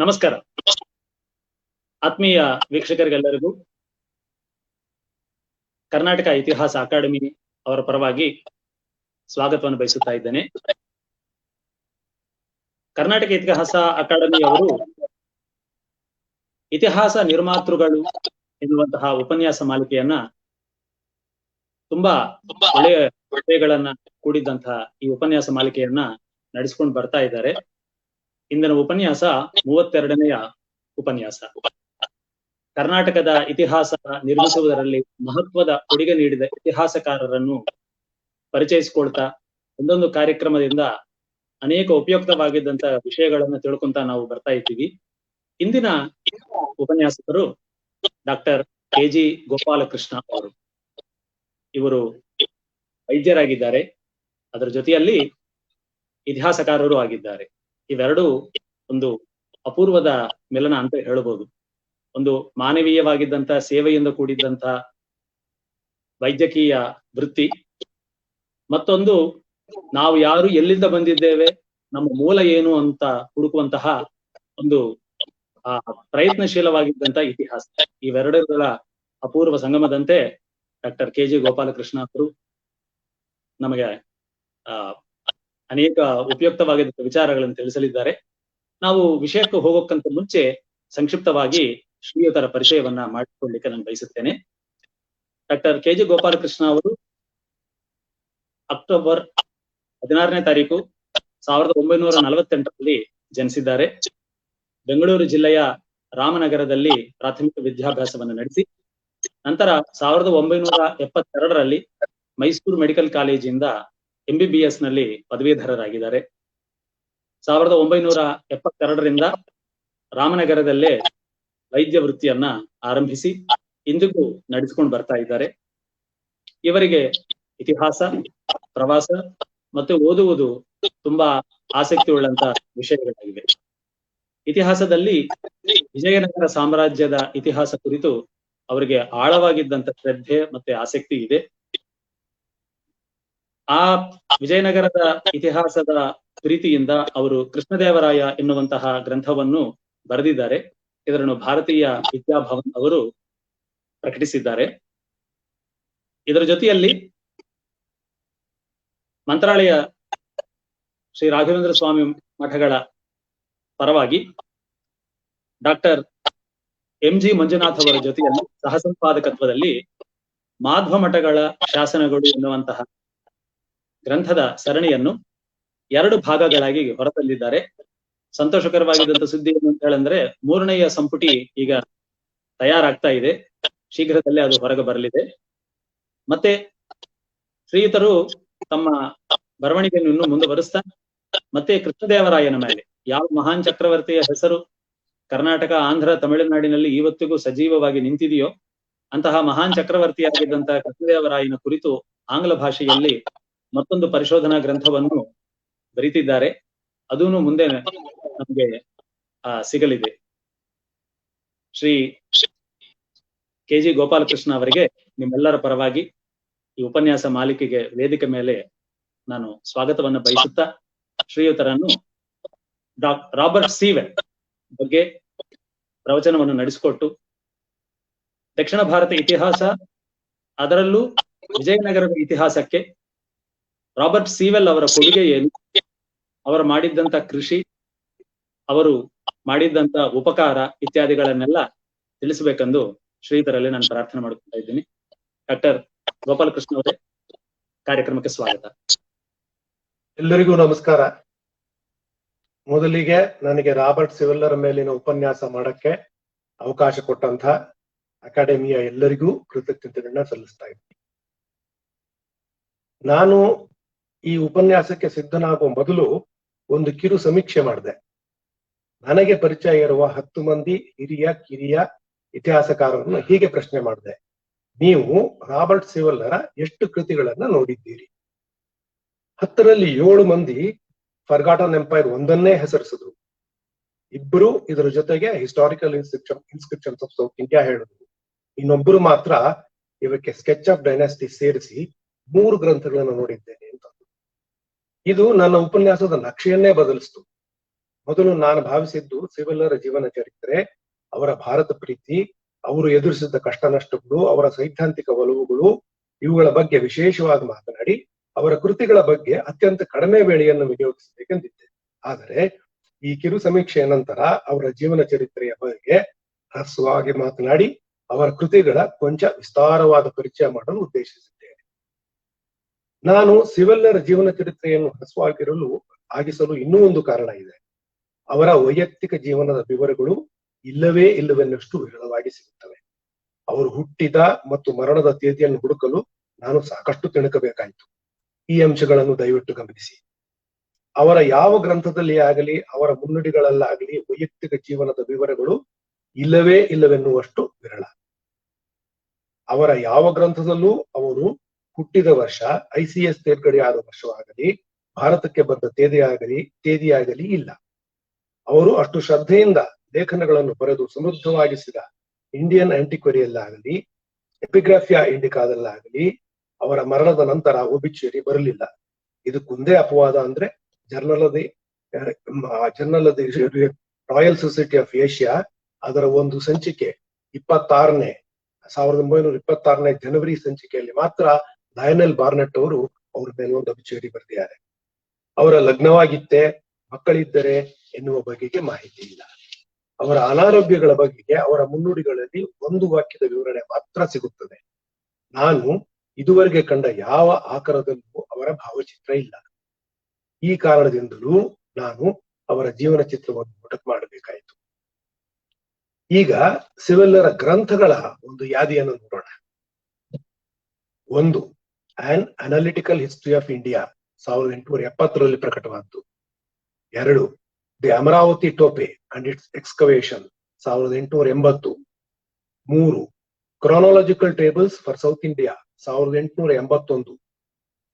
ನಮಸ್ಕಾರ ಆತ್ಮೀಯ ವೀಕ್ಷಕರಿಗೆಲ್ಲರಿಗೂ ಕರ್ನಾಟಕ ಇತಿಹಾಸ ಅಕಾಡೆಮಿ ಅವರ ಪರವಾಗಿ ಸ್ವಾಗತವನ್ನು ಬಯಸುತ್ತಾ ಇದ್ದೇನೆ. ಕರ್ನಾಟಕ ಇತಿಹಾಸ ಅಕಾಡೆಮಿ ಅವರು ಇತಿಹಾಸ ನಿರ್ಮಾತೃಗಳು ಎನ್ನುವಂತಹ ಉಪನ್ಯಾಸ ಮಾಲಿಕೆಯನ್ನ ತುಂಬಾ ಒಳ್ಳೆಯ ವಿಷಯಗಳನ್ನ ಕೂಡಿದಂತಹ ಈ ಉಪನ್ಯಾಸ ಮಾಲಿಕೆಯನ್ನ ನಡೆಸಿಕೊಂಡು ಬರ್ತಾ ಇದ್ದಾರೆ. ಇಂದಿನ ಉಪನ್ಯಾಸ 32ನೆಯ ಉಪನ್ಯಾಸ. ಕರ್ನಾಟಕದ ಇತಿಹಾಸ ನಿರ್ಮಿಸುವುದರಲ್ಲಿ ಮಹತ್ವದ ಕೊಡುಗೆ ನೀಡಿದ ಇತಿಹಾಸಕಾರರನ್ನು ಪರಿಚಯಿಸಿಕೊಳ್ತಾ ಒಂದೊಂದು ಕಾರ್ಯಕ್ರಮದಿಂದ ಅನೇಕ ಉಪಯುಕ್ತವಾಗಿದ್ದಂತ ವಿಷಯಗಳನ್ನು ತಿಳ್ಕೊಂತ ನಾವು ಬರ್ತಾ ಇದ್ದೀವಿ. ಇಂದಿನ ಉಪನ್ಯಾಸಕರು ಡಾಕ್ಟರ್ ಕೆ.ಜಿ. ಗೋಪಾಲಕೃಷ್ಣ ಅವರು. ಇವರು ವೈದ್ಯರಾಗಿದ್ದಾರೆ, ಅದರ ಜೊತೆಯಲ್ಲಿ ಇತಿಹಾಸಕಾರರು ಆಗಿದ್ದಾರೆ. ಇವೆರಡೂ ಒಂದು ಅಪೂರ್ವದ ಮಿಲನ ಅಂತ ಹೇಳಬಹುದು. ಒಂದು ಮಾನವೀಯವಾಗಿದ್ದಂತ ಸೇವೆಯಿಂದ ಕೂಡಿದ್ದಂತ ವೈದ್ಯಕೀಯ ವೃತ್ತಿ, ಮತ್ತೊಂದು ನಾವು ಯಾರು ಎಲ್ಲಿಂದ ಬಂದಿದ್ದೇವೆ, ನಮ್ಮ ಮೂಲ ಏನು ಅಂತ ಹುಡುಕುವಂತಹ ಒಂದು ಪ್ರಯತ್ನಶೀಲವಾಗಿದ್ದಂತ ಇತಿಹಾಸ. ಇವೆರಡರ ಅಪೂರ್ವ ಸಂಗಮದಂತೆ ಡಾಕ್ಟರ್ ಕೆ.ಜಿ. ಗೋಪಾಲಕೃಷ್ಣ ಅವರು ನಮಗೆ ಅನೇಕ ಉಪಯುಕ್ತವಾಗಿದ್ದ ವಿಚಾರಗಳನ್ನು ತಿಳಿಸಲಿದ್ದಾರೆ. ನಾವು ವಿಷಯಕ್ಕೆ ಹೋಗೋಕ್ಕಂತ ಮುಂಚೆ ಸಂಕ್ಷಿಪ್ತವಾಗಿ ಶ್ರೀಯುತರ ಪರಿಚಯವನ್ನ ಮಾಡಿಕೊಳ್ಳಿಕ್ಕೆ ನಾನು ಬಯಸುತ್ತೇನೆ. Doctor KG. ಗೋಪಾಲಕೃಷ್ಣ ಅವರು ಅಕ್ಟೋಬರ್ 16ನೇ ತಾರೀಕು 1948ರಲ್ಲಿ ಜನಿಸಿದ್ದಾರೆ. ಬೆಂಗಳೂರು ಜಿಲ್ಲೆಯ ರಾಮನಗರದಲ್ಲಿ ಪ್ರಾಥಮಿಕ ವಿದ್ಯಾಭ್ಯಾಸವನ್ನು ನಡೆಸಿ ನಂತರ 1972ರಲ್ಲಿ ಮೈಸೂರು ಮೆಡಿಕಲ್ ಕಾಲೇಜಿಂದ MBBS ನಲ್ಲಿ ಪದವೀಧರರಾಗಿದ್ದಾರೆ. 1972ರಿಂದ ರಾಮನಗರದಲ್ಲೇ ವೈದ್ಯ ವೃತ್ತಿಯನ್ನ ಆರಂಭಿಸಿ ಇಂದಿಗೂ ನಡೆಸಿಕೊಂಡು ಬರ್ತಾ ಇದ್ದಾರೆ. ಇವರಿಗೆ ಇತಿಹಾಸ, ಪ್ರವಾಸ ಮತ್ತು ಓದುವುದು ತುಂಬಾ ಆಸಕ್ತಿ ಉಳ್ಳಂತ ವಿಷಯಗಳಾಗಿವೆ. ಇತಿಹಾಸದಲ್ಲಿ ವಿಜಯನಗರ ಸಾಮ್ರಾಜ್ಯದ ಇತಿಹಾಸ ಕುರಿತು ಅವರಿಗೆ ಆಳವಾಗಿದ್ದಂತ ಶ್ರದ್ಧೆ ಮತ್ತೆ ಆಸಕ್ತಿ ಇದೆ. ಆ ವಿಜಯನಗರದ ಇತಿಹಾಸದ ಪ್ರೀತಿಯಿಂದ ಅವರು ಕೃಷ್ಣದೇವರಾಯ ಎನ್ನುವಂತಹ ಗ್ರಂಥವನ್ನು ಬರೆದಿದ್ದಾರೆ. ಇದನ್ನು ಭಾರತೀಯ ವಿದ್ಯಾಭವನ್ ಅವರು ಪ್ರಕಟಿಸಿದ್ದಾರೆ. ಇದರ ಜೊತೆಯಲ್ಲಿ ಮಂತ್ರಾಲಯ ಶ್ರೀ ರಾಘವೇಂದ್ರ ಸ್ವಾಮಿ ಮಠಗಳ ಪರವಾಗಿ ಡಾಕ್ಟರ್ MG ಮಂಜುನಾಥ್ ಅವರ ಜೊತೆಯಲ್ಲಿ ಸಹ ಸಂಪಾದಕತ್ವದಲ್ಲಿ ಮಾಧ್ವ ಮಠಗಳ ಶಾಸನಗಳು ಎನ್ನುವಂತಹ ಗ್ರಂಥದ ಸರಣಿಯನ್ನು 2 ಭಾಗಗಳಾಗಿ ಹೊರತಂದಿದ್ದಾರೆ. ಸಂತೋಷಕರವಾಗಿದ್ದಂತ ಸುದ್ದಿ ಏನು ಅಂತ ಹೇಳಂದ್ರೆ 3ನೆಯ ಸಂಪುಟಿ ಈಗ ತಯಾರಾಗ್ತಾ ಇದೆ. ಶೀಘ್ರದಲ್ಲೇ ಅದು ಹೊರಗೆ ಬರಲಿದೆ. ಮತ್ತೆ ಶ್ರೀಯುತರು ತಮ್ಮ ಬರವಣಿಗೆಯನ್ನು ಇನ್ನೂ ಮುಂದುವರಿಸ್ತಾ ಮತ್ತೆ ಕೃಷ್ಣದೇವರಾಯನ ಮೇಲೆ ಯಾವ ಮಹಾನ್ ಚಕ್ರವರ್ತಿಯ ಹೆಸರು ಕರ್ನಾಟಕ, ಆಂಧ್ರ, ತಮಿಳುನಾಡಿನಲ್ಲಿ ಇವತ್ತಿಗೂ ಸಜೀವವಾಗಿ ನಿಂತಿದೆಯೋ ಅಂತಹ ಮಹಾನ್ ಚಕ್ರವರ್ತಿಯಾಗಿದ್ದಂತಹ ಕೃಷ್ಣದೇವರಾಯನ ಕುರಿತು ಆಂಗ್ಲ ಭಾಷೆಯಲ್ಲಿ ಮತ್ತೊಂದು ಪರಿಶೋಧನಾ ಗ್ರಂಥವನ್ನು ಬರೀತಿದ್ದಾರೆ. ಅದೂ ಮುಂದೆ ನಮಗೆ ಸಿಗಲಿದೆ. ಶ್ರೀ ಕೆ.ಜಿ. ಗೋಪಾಲಕೃಷ್ಣ ಅವರಿಗೆ ನಿಮ್ಮೆಲ್ಲರ ಪರವಾಗಿ ಈ ಉಪನ್ಯಾಸ ಮಾಲಿಕೆಗೆ ವೇದಿಕೆ ಮೇಲೆ ನಾನು ಸ್ವಾಗತವನ್ನು ಬಯಸುತ್ತಾ ಶ್ರೀಯುತರನ್ನು ರಾಬರ್ಟ್ ಸೀವೆಲ್ ಬಗ್ಗೆ ಪ್ರವಚನವನ್ನು ನಡೆಸಿಕೊಟ್ಟು ದಕ್ಷಿಣ ಭಾರತ ಇತಿಹಾಸ, ಅದರಲ್ಲೂ ವಿಜಯನಗರದ ಇತಿಹಾಸಕ್ಕೆ ರಾಬರ್ಟ್ ಸೀವೆಲ್ ಅವರ ಕೊಡುಗೆ ಏನು, ಅವರು ಮಾಡಿದ್ದಂತ ಕೃಷಿ, ಅವರು ಮಾಡಿದ್ದಂತ ಉಪಕಾರ ಇತ್ಯಾದಿಗಳನ್ನೆಲ್ಲ ತಿಳಿಸಬೇಕೆಂದು ಶ್ರೀಯುತರಲ್ಲಿ ನಾನು ಪ್ರಾರ್ಥನೆ ಮಾಡ್ಕೊತಾ ಇದ್ದೀನಿ. ಡಾಕ್ಟರ್ ಗೋಪಾಲಕೃಷ್ಣ ಅವರೇ, ಕಾರ್ಯಕ್ರಮಕ್ಕೆ ಸ್ವಾಗತ. ಎಲ್ಲರಿಗೂ ನಮಸ್ಕಾರ. ಮೊದಲಿಗೆ ನನಗೆ ರಾಬರ್ಟ್ ಸೀವೆಲ್ಲರ ಮೇಲಿನ ಉಪನ್ಯಾಸ ಮಾಡಕ್ಕೆ ಅವಕಾಶ ಕೊಟ್ಟಂತ ಅಕಾಡೆಮಿಯ ಎಲ್ಲರಿಗೂ ಕೃತಜ್ಞತೆಗಳನ್ನ ಸಲ್ಲಿಸ್ತಾ ಇದ್ದೀನಿ. ನಾನು ಈ ಉಪನ್ಯಾಸಕ್ಕೆ ಸಿದ್ಧನಾಗುವ ಮೊದಲು ಒಂದು ಕಿರು ಸಮೀಕ್ಷೆ ಮಾಡಿದೆ. ನನಗೆ ಪರಿಚಯ ಇರುವ 10 ಮಂದಿ ಹಿರಿಯ ಕಿರಿಯ ಇತಿಹಾಸಕಾರರನ್ನು ಹೀಗೆ ಪ್ರಶ್ನೆ ಮಾಡಿದೆ: ನೀವು ರಾಬರ್ಟ್ ಸೀವೆಲ್ಲರ ಎಷ್ಟು ಕೃತಿಗಳನ್ನ ನೋಡಿದ್ದೀರಿ? 10ರಲ್ಲಿ 7 ಮಂದಿ ಫರ್ಗಾಟನ್ ಎಂಪೈರ್ ಒಂದನ್ನೇ ಹೆಸರಿಸಿದ್ರು. 2 ಇದರ ಜೊತೆಗೆ historical inscriptions of south India ಹೇಳಿದ್ರು. ಇನ್ನೊಬ್ಬರು ಮಾತ್ರ ಇವಕ್ಕೆ ಸ್ಕೆಚ್ ಆಫ್ ಡೈನಾಸ್ಟಿ ಸೇರಿಸಿ 3 ಗ್ರಂಥಗಳನ್ನು ನೋಡಿದ್ದೇನೆ ಅಂತ. ಇದು ನನ್ನ ಉಪನ್ಯಾಸದ ನಕ್ಷೆಯನ್ನೇ ಬದಲಿಸ್ತು. ಮೊದಲು ನಾನು ಭಾವಿಸಿದ್ದು ಸಿವೆಲ್ಲರ ಜೀವನ ಚರಿತ್ರೆ, ಅವರ ಭಾರತ ಪ್ರೀತಿ, ಅವರು ಎದುರಿಸಿದ ಕಷ್ಟ ನಷ್ಟಗಳು, ಅವರ ಸೈದ್ಧಾಂತಿಕ ಒಲವುಗಳು, ಇವುಗಳ ಬಗ್ಗೆ ವಿಶೇಷವಾಗಿ ಮಾತನಾಡಿ ಅವರ ಕೃತಿಗಳ ಬಗ್ಗೆ ಅತ್ಯಂತ ಕಡಿಮೆ ವೇಳೆಯನ್ನು ವಿನಿಯೋಗಿಸಬೇಕೆಂದಿದ್ದೆ. ಆದರೆ ಈ ಕಿರು ಸಮೀಕ್ಷೆಯ ನಂತರ ಅವರ ಜೀವನ ಚರಿತ್ರೆಯ ಬಗ್ಗೆ ಹ್ರಸ್ವವಾಗಿ ಮಾತನಾಡಿ ಅವರ ಕೃತಿಗಳ ಕೊಂಚ ವಿಸ್ತಾರವಾದ ಪರಿಚಯ ಮಾಡಲು ಉದ್ದೇಶಿಸಿದ್ದೇನೆ. ನಾನು ಸಿವೆಲ್ಲರ ಜೀವನ ಚರಿತ್ರೆಯನ್ನು ಆಗಿಸಲು ಇನ್ನೂ ಒಂದು ಕಾರಣ ಇದೆ. ಅವರ ವೈಯಕ್ತಿಕ ಜೀವನದ ವಿವರಗಳು ಇಲ್ಲವೆನ್ನಷ್ಟು ವಿರಳವಾಗಿ ಸಿಗುತ್ತವೆ. ಅವರು ಹುಟ್ಟಿದ ಮತ್ತು ಮರಣದ ತೇದಿಯನ್ನು ಹುಡುಕಲು ನಾನು ಸಾಕಷ್ಟು ತಿಣಕಬೇಕಾಯಿತು. ಈ ಅಂಶಗಳನ್ನು ದಯವಿಟ್ಟು ಗಮನಿಸಿ. ಅವರ ಯಾವ ಗ್ರಂಥದಲ್ಲಿ ಆಗಲಿ, ಅವರ ಮುನ್ನುಡಿಗಳಲ್ಲಾಗಲಿ ವೈಯಕ್ತಿಕ ಜೀವನದ ವಿವರಗಳು ಇಲ್ಲವೆನ್ನುವಷ್ಟು ವಿರಳ. ಅವರ ಯಾವ ಗ್ರಂಥದಲ್ಲೂ ಅವರು ಹುಟ್ಟಿದ ವರ್ಷ, ICS ತೇರ್ಗಡೆಯಾದ ವರ್ಷವಾಗಲಿ, ಭಾರತಕ್ಕೆ ಬಂದ ತೇದಿಯಾಗಲಿ ಇಲ್ಲ. ಅವರು ಅಷ್ಟು ಶ್ರದ್ಧೆಯಿಂದ ಲೇಖನಗಳನ್ನು ಬರೆದು ಸಮೃದ್ಧವಾಗಿಸಿದ ಇಂಡಿಯನ್ ಆಂಟಿಕ್ವರಿಯಲ್ಲಾಗಲಿ, ಎಪಿಗ್ರಾಫಿಯಾ ಇಂಡಿಕಾದಲ್ಲಾಗಲಿ ಅವರ ಮರಣದ ನಂತರ ಒಬಿಚುಯರಿ ಬರಲಿಲ್ಲ. ಇದಕ್ಕೊಂದೇ ಅಪವಾದ ಅಂದ್ರೆ journal royal society of Asia ಅದರ ಒಂದು ಸಂಚಿಕೆ 1926 ಜನವರಿ ಸಂಚಿಕೆಯಲ್ಲಿ ಮಾತ್ರ ಲಯನೆಲ್ ಬಾರ್ನೆಟ್ ಅವರು ಅವ್ರ ಮೇಲೆ ಒಂದು ಒಬಿಚುಯರಿ ಬರೆದಿದ್ದಾರೆ. ಅವರ ಲಗ್ನವಾಗಿತ್ತೆ, ಮಕ್ಕಳಿದ್ದರೆ ಎನ್ನುವ ಬಗೆಗೆ ಮಾಹಿತಿ ಇಲ್ಲ. ಅವರ ಅನಾರೋಗ್ಯಗಳ ಬಗೆಗೆ ಅವರ ಮುನ್ನುಡಿಗಳಲ್ಲಿ ಒಂದು ವಾಕ್ಯದ ವಿವರಣೆ ಮಾತ್ರ ಸಿಗುತ್ತದೆ. ನಾನು ಇದುವರೆಗೆ ಕಂಡ ಯಾವ ಆಕಾರದಲ್ಲೂ ಅವರ ಭಾವಚಿತ್ರ ಇಲ್ಲ. ಈ ಕಾರಣದಿಂದಲೂ ನಾನು ಅವರ ಜೀವನ ಚಿತ್ರವನ್ನು ಮೊಟಕು ಮಾಡಬೇಕಾಯಿತು. ಈಗ ಸಿವೆಲ್ಲರ ಗ್ರಂಥಗಳ ಒಂದು ಯಾದಿಯನ್ನು ನೋಡೋಣ. 1. An analytical history of India 1870ರಲ್ಲಿ ಪ್ರಕಟವಾದ್ದು. 2. The Amaravati tope and its excavation 1880. 3. Chronological tables for south India 1881.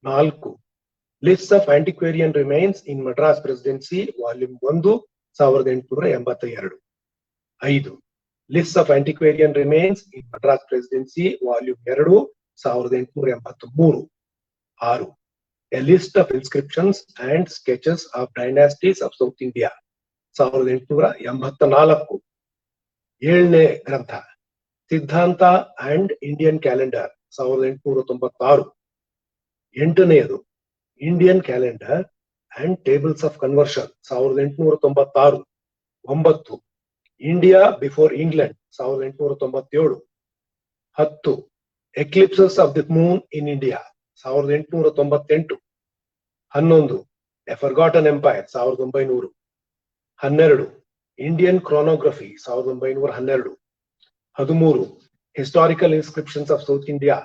4. List of antiquarian remains in Madras presidency volume 1 1882. 5. List of antiquarian remains in Madras presidency volume 2 1883. 6. A list of inscriptions and sketches of dynasties of south India 1884. 7ನೇ ಗ್ರಂಥ Siddhanta and Indian calendar 1896. 8ನೇದು Indian calendar and tables of conversion 1896. 9. India before England 1897. 10. Eclipses of the moon in India 1898. 11. A forgotten empire 1900. 12. Indian chronography 1912. 13. Historical inscriptions of south India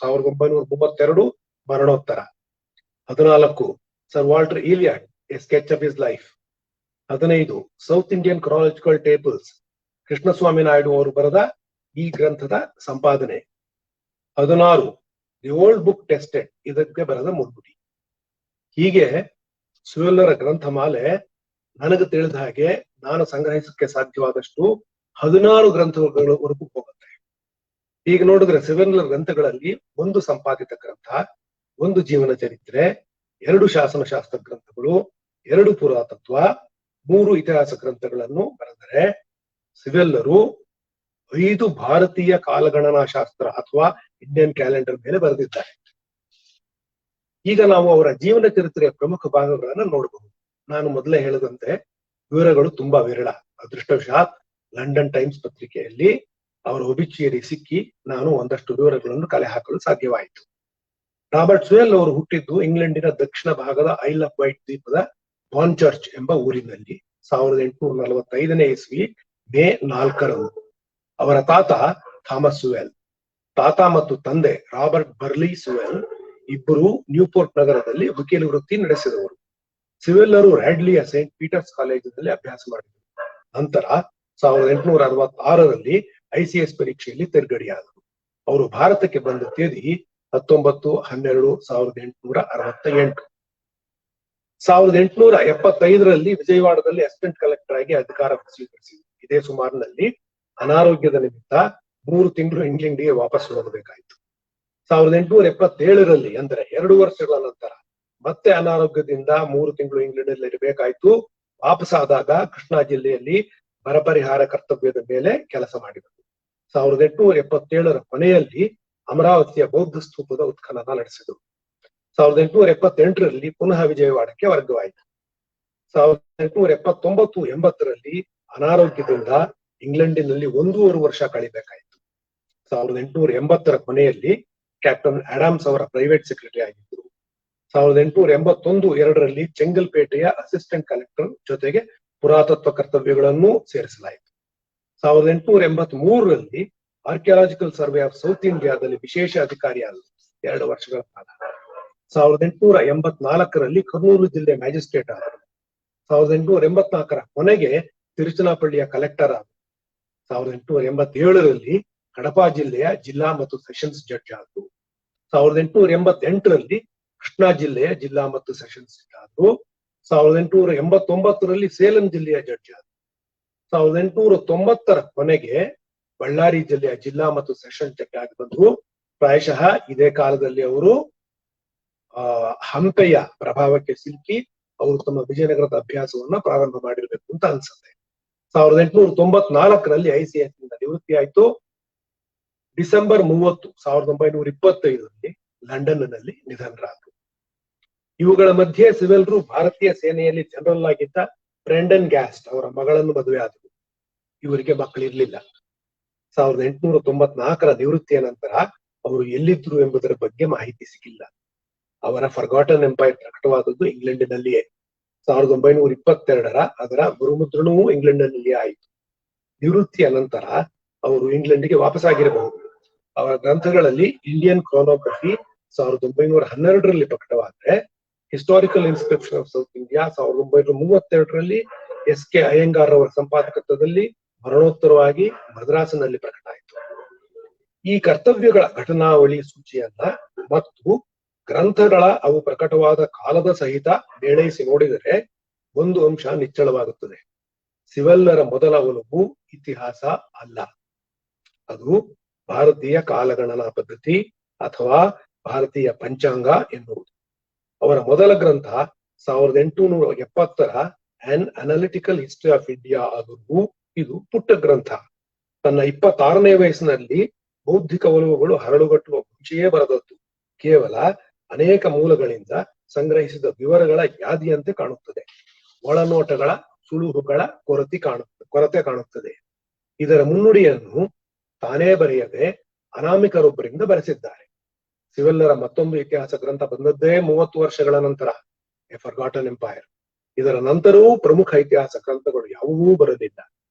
1932 ಮರಣೋತ್ತರ. 14. Sir Walter Elliot a sketch of his life. 15. South Indian chronological tables Krishnaswami Naidu ಅವರು ಬರೆದ ಈ ಗ್ರಂಥದ ಸಂಪಾದನೆ. 16. The old book tested ಇದಕ್ಕೆ ಬರೆದ ಮುನ್ನುಡಿ. ಹೀಗೆ ಸಿವೆಲ್ಲರ ಗ್ರಂಥಮಾಲೆ ನನಗೆ ತಿಳಿದ ಹಾಗೆ ನಾನು ಸಂಗ್ರಹಿಸಕ್ಕೆ ಸಾಧ್ಯವಾದಷ್ಟು 16 ಗ್ರಂಥಗಳವರೆಗೂ ಹೋಗುತ್ತೆ. ಈಗ ನೋಡಿದ್ರೆ ಸಿವೆಲ್ಲರ ಗ್ರಂಥಗಳಲ್ಲಿ 1 ಸಂಪಾದಿತ ಗ್ರಂಥ, 1 ಜೀವನ ಚರಿತ್ರೆ, 2 ಶಾಸನಶಾಸ್ತ್ರ ಗ್ರಂಥಗಳು, 2 ಪುರಾತತ್ವ, 3 ಇತಿಹಾಸ ಗ್ರಂಥಗಳನ್ನು ಬರೆದರೆ ಸಿವೆಲ್ಲರು 5 ಭಾರತೀಯ ಕಾಲಗಣನಾ ಶಾಸ್ತ್ರ ಅಥವಾ ಇಂಡಿಯನ್ ಕ್ಯಾಲೆಂಡರ್ ಮೇಲೆ ಬರೆದಿದ್ದಾರೆ. ಈಗ ನಾವು ಅವರ ಜೀವನ ಚರಿತ್ರೆಯ ಪ್ರಮುಖ ಭಾಗಗಳನ್ನು ನೋಡಬಹುದು. ನಾನು ಮೊದಲೇ ಹೇಳಿದಂತೆ ವಿವರಗಳು ತುಂಬಾ ವಿರಳ. ಅದೃಷ್ಟವಶಾತ್ ಲಂಡನ್ ಟೈಮ್ಸ್ ಪತ್ರಿಕೆಯಲ್ಲಿ ಅವರ ಒಬಿಚುಯರಿ ಸಿಕ್ಕಿ ನಾನು ಒಂದಷ್ಟು ವಿವರಗಳನ್ನು ಕಲೆ ಹಾಕಲು ಸಾಧ್ಯವಾಯಿತು. ರಾಬರ್ಟ್ ಸಿವೆಲ್ ಅವರು ಹುಟ್ಟಿದ್ದು ಇಂಗ್ಲೆಂಡಿನ ದಕ್ಷಿಣ ಭಾಗದ ಐಲ್ ಆಫ್ ವೈಟ್ ದ್ವೀಪದ ಬಾನ್ ಚರ್ಚ್ ಎಂಬ ಊರಿನಲ್ಲಿ 1845ನೇ ಇಸ್ವಿ ಮೇ 4ರಂದು. ಅವರ ತಾತ ಥಾಮಸ್ ಸಿವೆಲ್, ತಾತ ಮತ್ತು ತಂದೆ ರಾಬರ್ಟ್ ಬರ್ಲಿ ಸಿವೆಲ್ ಇಬ್ಬರು ನ್ಯೂಪೋರ್ಟ್ ನಗರದಲ್ಲಿ ವಕೀಲ ವೃತ್ತಿ ನಡೆಸಿದವರು. ಸಿವೆಲ್ಲರು ರ್ಯಾಡ್ಲಿಯ ಸೈಂಟ್ ಪೀಟರ್ಸ್ ಕಾಲೇಜಿನಲ್ಲಿ ಅಭ್ಯಾಸ ಮಾಡಿದರು. ನಂತರ 1866ರಲ್ಲಿ ICS ಪರೀಕ್ಷೆಯಲ್ಲಿ ತೇರ್ಗಡೆಯಾದರು. ಅವರು ಭಾರತಕ್ಕೆ ಬಂದ ತೇದಿ 19/12/1868. 1875ರಲ್ಲಿ ವಿಜಯವಾಡದಲ್ಲಿ ಅಸಿಸ್ಟೆಂಟ್ ಕಲೆಕ್ಟರ್ ಆಗಿ ಅಧಿಕಾರ ಸ್ವೀಕರಿಸಿದರು. ಇದೇ ಸುಮಾರಿನಲ್ಲಿ ಅನಾರೋಗ್ಯದ ನಿಮಿತ್ತ 3 ತಿಂಗಳು ಇಂಗ್ಲೆಂಡ್ಗೆ ವಾಪಸ್ ಹೋಗಬೇಕಾಯಿತು. 1877ರಲ್ಲಿ ಅಂದರೆ 2 ವರ್ಷಗಳ ನಂತರ ಮತ್ತೆ ಅನಾರೋಗ್ಯದಿಂದ 3 ತಿಂಗಳು ಇಂಗ್ಲೆಂಡ್ ಅಲ್ಲಿ ಇರಬೇಕಾಯ್ತು. ವಾಪಸಾದಾಗ ಕೃಷ್ಣಾ ಜಿಲ್ಲೆಯಲ್ಲಿ ಬರ ಪರಿಹಾರ ಕರ್ತವ್ಯದ ಮೇಲೆ ಕೆಲಸ ಮಾಡಿದರು. 1877ರ ಕೊನೆಯಲ್ಲಿ ಅಮರಾವತಿಯ ಬೌದ್ಧ ಸ್ತೂಪದ ಉತ್ಖನನ ನಡೆಸಿದರು. 1878ರಲ್ಲಿ ಪುನಃ ವಿಜಯವಾಡಕ್ಕೆ ವರ್ಗವಾಯಿತು. 1879-80ರಲ್ಲಿ ಅನಾರೋಗ್ಯದಿಂದ ಇಂಗ್ಲೆಂಡಿನಲ್ಲಿ 1.5 ವರ್ಷ ಕಳಿಬೇಕಾಯಿತು. 1880ರ ಕೊನೆಯಲ್ಲಿ ಕ್ಯಾಪ್ಟನ್ ಆಡಮ್ಸ್ ಅವರ ಪ್ರೈವೇಟ್ ಸೆಕ್ರೆಟರಿ ಆಗಿದ್ದರು. 1881-2ರಲ್ಲಿ ಚೆಂಗಲ್ಪೇಟೆಯ ಅಸಿಸ್ಟೆಂಟ್ ಕಲೆಕ್ಟರ್ ಜೊತೆಗೆ ಪುರಾತತ್ವ ಕರ್ತವ್ಯಗಳನ್ನು ಸೇರಿಸಲಾಯಿತು. 1883ರಲ್ಲಿ ಆರ್ಕಿಯಾಲಜಿಕಲ್ ಸರ್ವೆ ಆಫ್ ಸೌತ್ ಇಂಡಿಯಾದಲ್ಲಿ ವಿಶೇಷ ಅಧಿಕಾರಿಯಾದರು 2 ವರ್ಷಗಳ ಕಾಲ. 1884ರಲ್ಲಿ ಕರ್ನೂಲು ಜಿಲ್ಲೆ ಮ್ಯಾಜಿಸ್ಟ್ರೇಟ್ ಆದರು. 1884ರ ಕೊನೆಗೆ ತಿರುಚನಾಪಳ್ಳಿಯ ಕಲೆಕ್ಟರ್ ಆದರು. 1887ರಲ್ಲಿ ಕಡಪ ಜಿಲ್ಲೆಯ ಜಿಲ್ಲಾ ಮತ್ತು ಸೆಷನ್ಸ್ ಜಡ್ಜ್ ಆದರು. 1888ರಲ್ಲಿ ಕೃಷ್ಣಾ ಜಿಲ್ಲೆಯ ಜಿಲ್ಲಾ ಮತ್ತು ಸೆಷನ್ಸ್ ಜಡ್ಜ್ ಆದರು. 1889ರಲ್ಲಿ ಸೇಲಂ ಜಿಲ್ಲೆಯ ಜಡ್ಜ್ ಆದರು. 1890ರ ಕೊನೆಗೆ ಬಳ್ಳಾರಿ ಜಿಲ್ಲೆಯ ಜಿಲ್ಲಾ ಮತ್ತು ಸೆಷನ್ಸ್ ಜಡ್ಜ್ ಆಗಿ ಬಂದರು. ಪ್ರಾಯಶಃ ಇದೇ ಕಾಲದಲ್ಲಿ ಅವರು ಹಂಪೆಯ ಪ್ರಭಾವಕ್ಕೆ ಸಿಲುಕಿ ಅವರು ತಮ್ಮ ವಿಜಯನಗರದ ಅಭ್ಯಾಸವನ್ನ ಪ್ರಾರಂಭ ಮಾಡಿರ್ಬೇಕು ಅಂತ ಅನ್ಸುತ್ತೆ. 1894ರಲ್ಲಿ ICS ನಿಂದ ನಿವೃತ್ತಿ ಆಯ್ತು. ಡಿಸೆಂಬರ್ 30, 1925ರಲ್ಲಿ ಲಂಡನ್ ನಲ್ಲಿ ನಿಧನರಾದರು. ಇವುಗಳ ಮಧ್ಯೆ ಸಿವೆಲ್ರು ಭಾರತೀಯ ಸೇನೆಯಲ್ಲಿ ಜನರಲ್ ಆಗಿದ್ದ ಬ್ರೆಂಡನ್ ಗ್ಯಾಸ್ಟ್ ಅವರ ಮಗಳನ್ನು ಮದುವೆ ಆದರು. ಇವರಿಗೆ ಮಕ್ಕಳಿರ್ಲಿಲ್ಲ. 1894ರ ನಿವೃತ್ತಿಯ ನಂತರ ಅವರು ಎಲ್ಲಿದ್ರು ಎಂಬುದರ ಬಗ್ಗೆ ಮಾಹಿತಿ ಸಿಕ್ಕಿಲ್ಲ. ಅವರ ಫರ್ಗಾಟನ್ ಎಂಪೈರ್ ಪ್ರಕಟವಾದದ್ದು ಇಂಗ್ಲೆಂಡಿನಲ್ಲಿಯೇ. 1922ರ ಅದರ ಗುರುಮುದ್ರಣವೂ ಇಂಗ್ಲೆಂಡಿನಲ್ಲಿಯೇ ಆಯಿತು. ನಿವೃತ್ತಿಯ ನಂತರ ಅವರು ಇಂಗ್ಲೆಂಡ್ಗೆ ವಾಪಸ್ಸಾಗಿರಬಹುದು. ಅವರ ಗ್ರಂಥಗಳಲ್ಲಿ ಇಂಡಿಯನ್ ಕ್ರೋನೋಗ್ರಫಿ 1912ರಲ್ಲಿ ಪ್ರಕಟವಾದರೆ, historical inscription of south India 1932ರಲ್ಲಿ SK ಅಯ್ಯಂಗಾರ್ ಅವರ ಸಂಪಾದಕತ್ವದಲ್ಲಿ ಮರಣೋತ್ತರವಾಗಿ ಮದ್ರಾಸಿನಲ್ಲಿ ಪ್ರಕಟ ಆಯಿತು. ಈ ಕರ್ತವ್ಯಗಳ ಘಟನಾವಳಿ ಸೂಚಿಯನ್ನ ಮತ್ತು ಗ್ರಂಥಗಳ ಅವು ಪ್ರಕಟವಾದ ಕಾಲದ ಸಹಿತ ಮೇಳೈಸಿ ನೋಡಿದರೆ ಒಂದು ಅಂಶ ನಿಚ್ಚಳವಾಗುತ್ತದೆ. ಸಿವೆಲ್ಲರ ಮೊದಲ ಒಲವು ಇತಿಹಾಸ ಅಲ್ಲ, ಅದು ಭಾರತೀಯ ಕಾಲಗಣನಾ ಪದ್ಧತಿ ಅಥವಾ ಭಾರತೀಯ ಪಂಚಾಂಗ ಎನ್ನುವುದು. ಅವರ ಮೊದಲ ಗ್ರಂಥ 1870ರ an analytical history of India ಆದರೂ ಇದು ಪುಟ್ಟ ಗ್ರಂಥ. ತನ್ನ 26ನೇ ವಯಸ್ಸಿನಲ್ಲಿ ಬೌದ್ಧಿಕ ಒಲವುಗಳು ಹರಳುಗಟ್ಟುವ ಮುಂಚೆಯೇ ಬರೆದದ್ದು. ಕೇವಲ ಅನೇಕ ಮೂಲಗಳಿಂದ ಸಂಗ್ರಹಿಸಿದ ವಿವರಗಳ ಯಾದಿಯಂತೆ ಕಾಣುತ್ತದೆ. ಒಳನೋಟಗಳ ಸುಳುಹುಗಳ ಕೊರತೆ ಕಾಣುತ್ತದೆ. ಇದರ ಮುನ್ನುಡಿಯನ್ನು ತಾನೇ ಬರೆಯದೆ ಅನಾಮಿಕರೊಬ್ಬರಿಂದ ಬರೆಸಿದ್ದಾರೆ. ಸಿವೆಲ್ಲರ ಮತ್ತೊಂದು ಇತಿಹಾಸ ಗ್ರಂಥ ಬಂದದ್ದೇ 30 ವರ್ಷಗಳ ನಂತರ, ಎ ಫರ್ಗಾಟನ್ ಎಂಪೈರ್. ಇದರ ನಂತರವೂ ಪ್ರಮುಖ ಇತಿಹಾಸ ಗ್ರಂಥಗಳು ಯಾವುವೂ ಬರಲಿಲ್ಲ.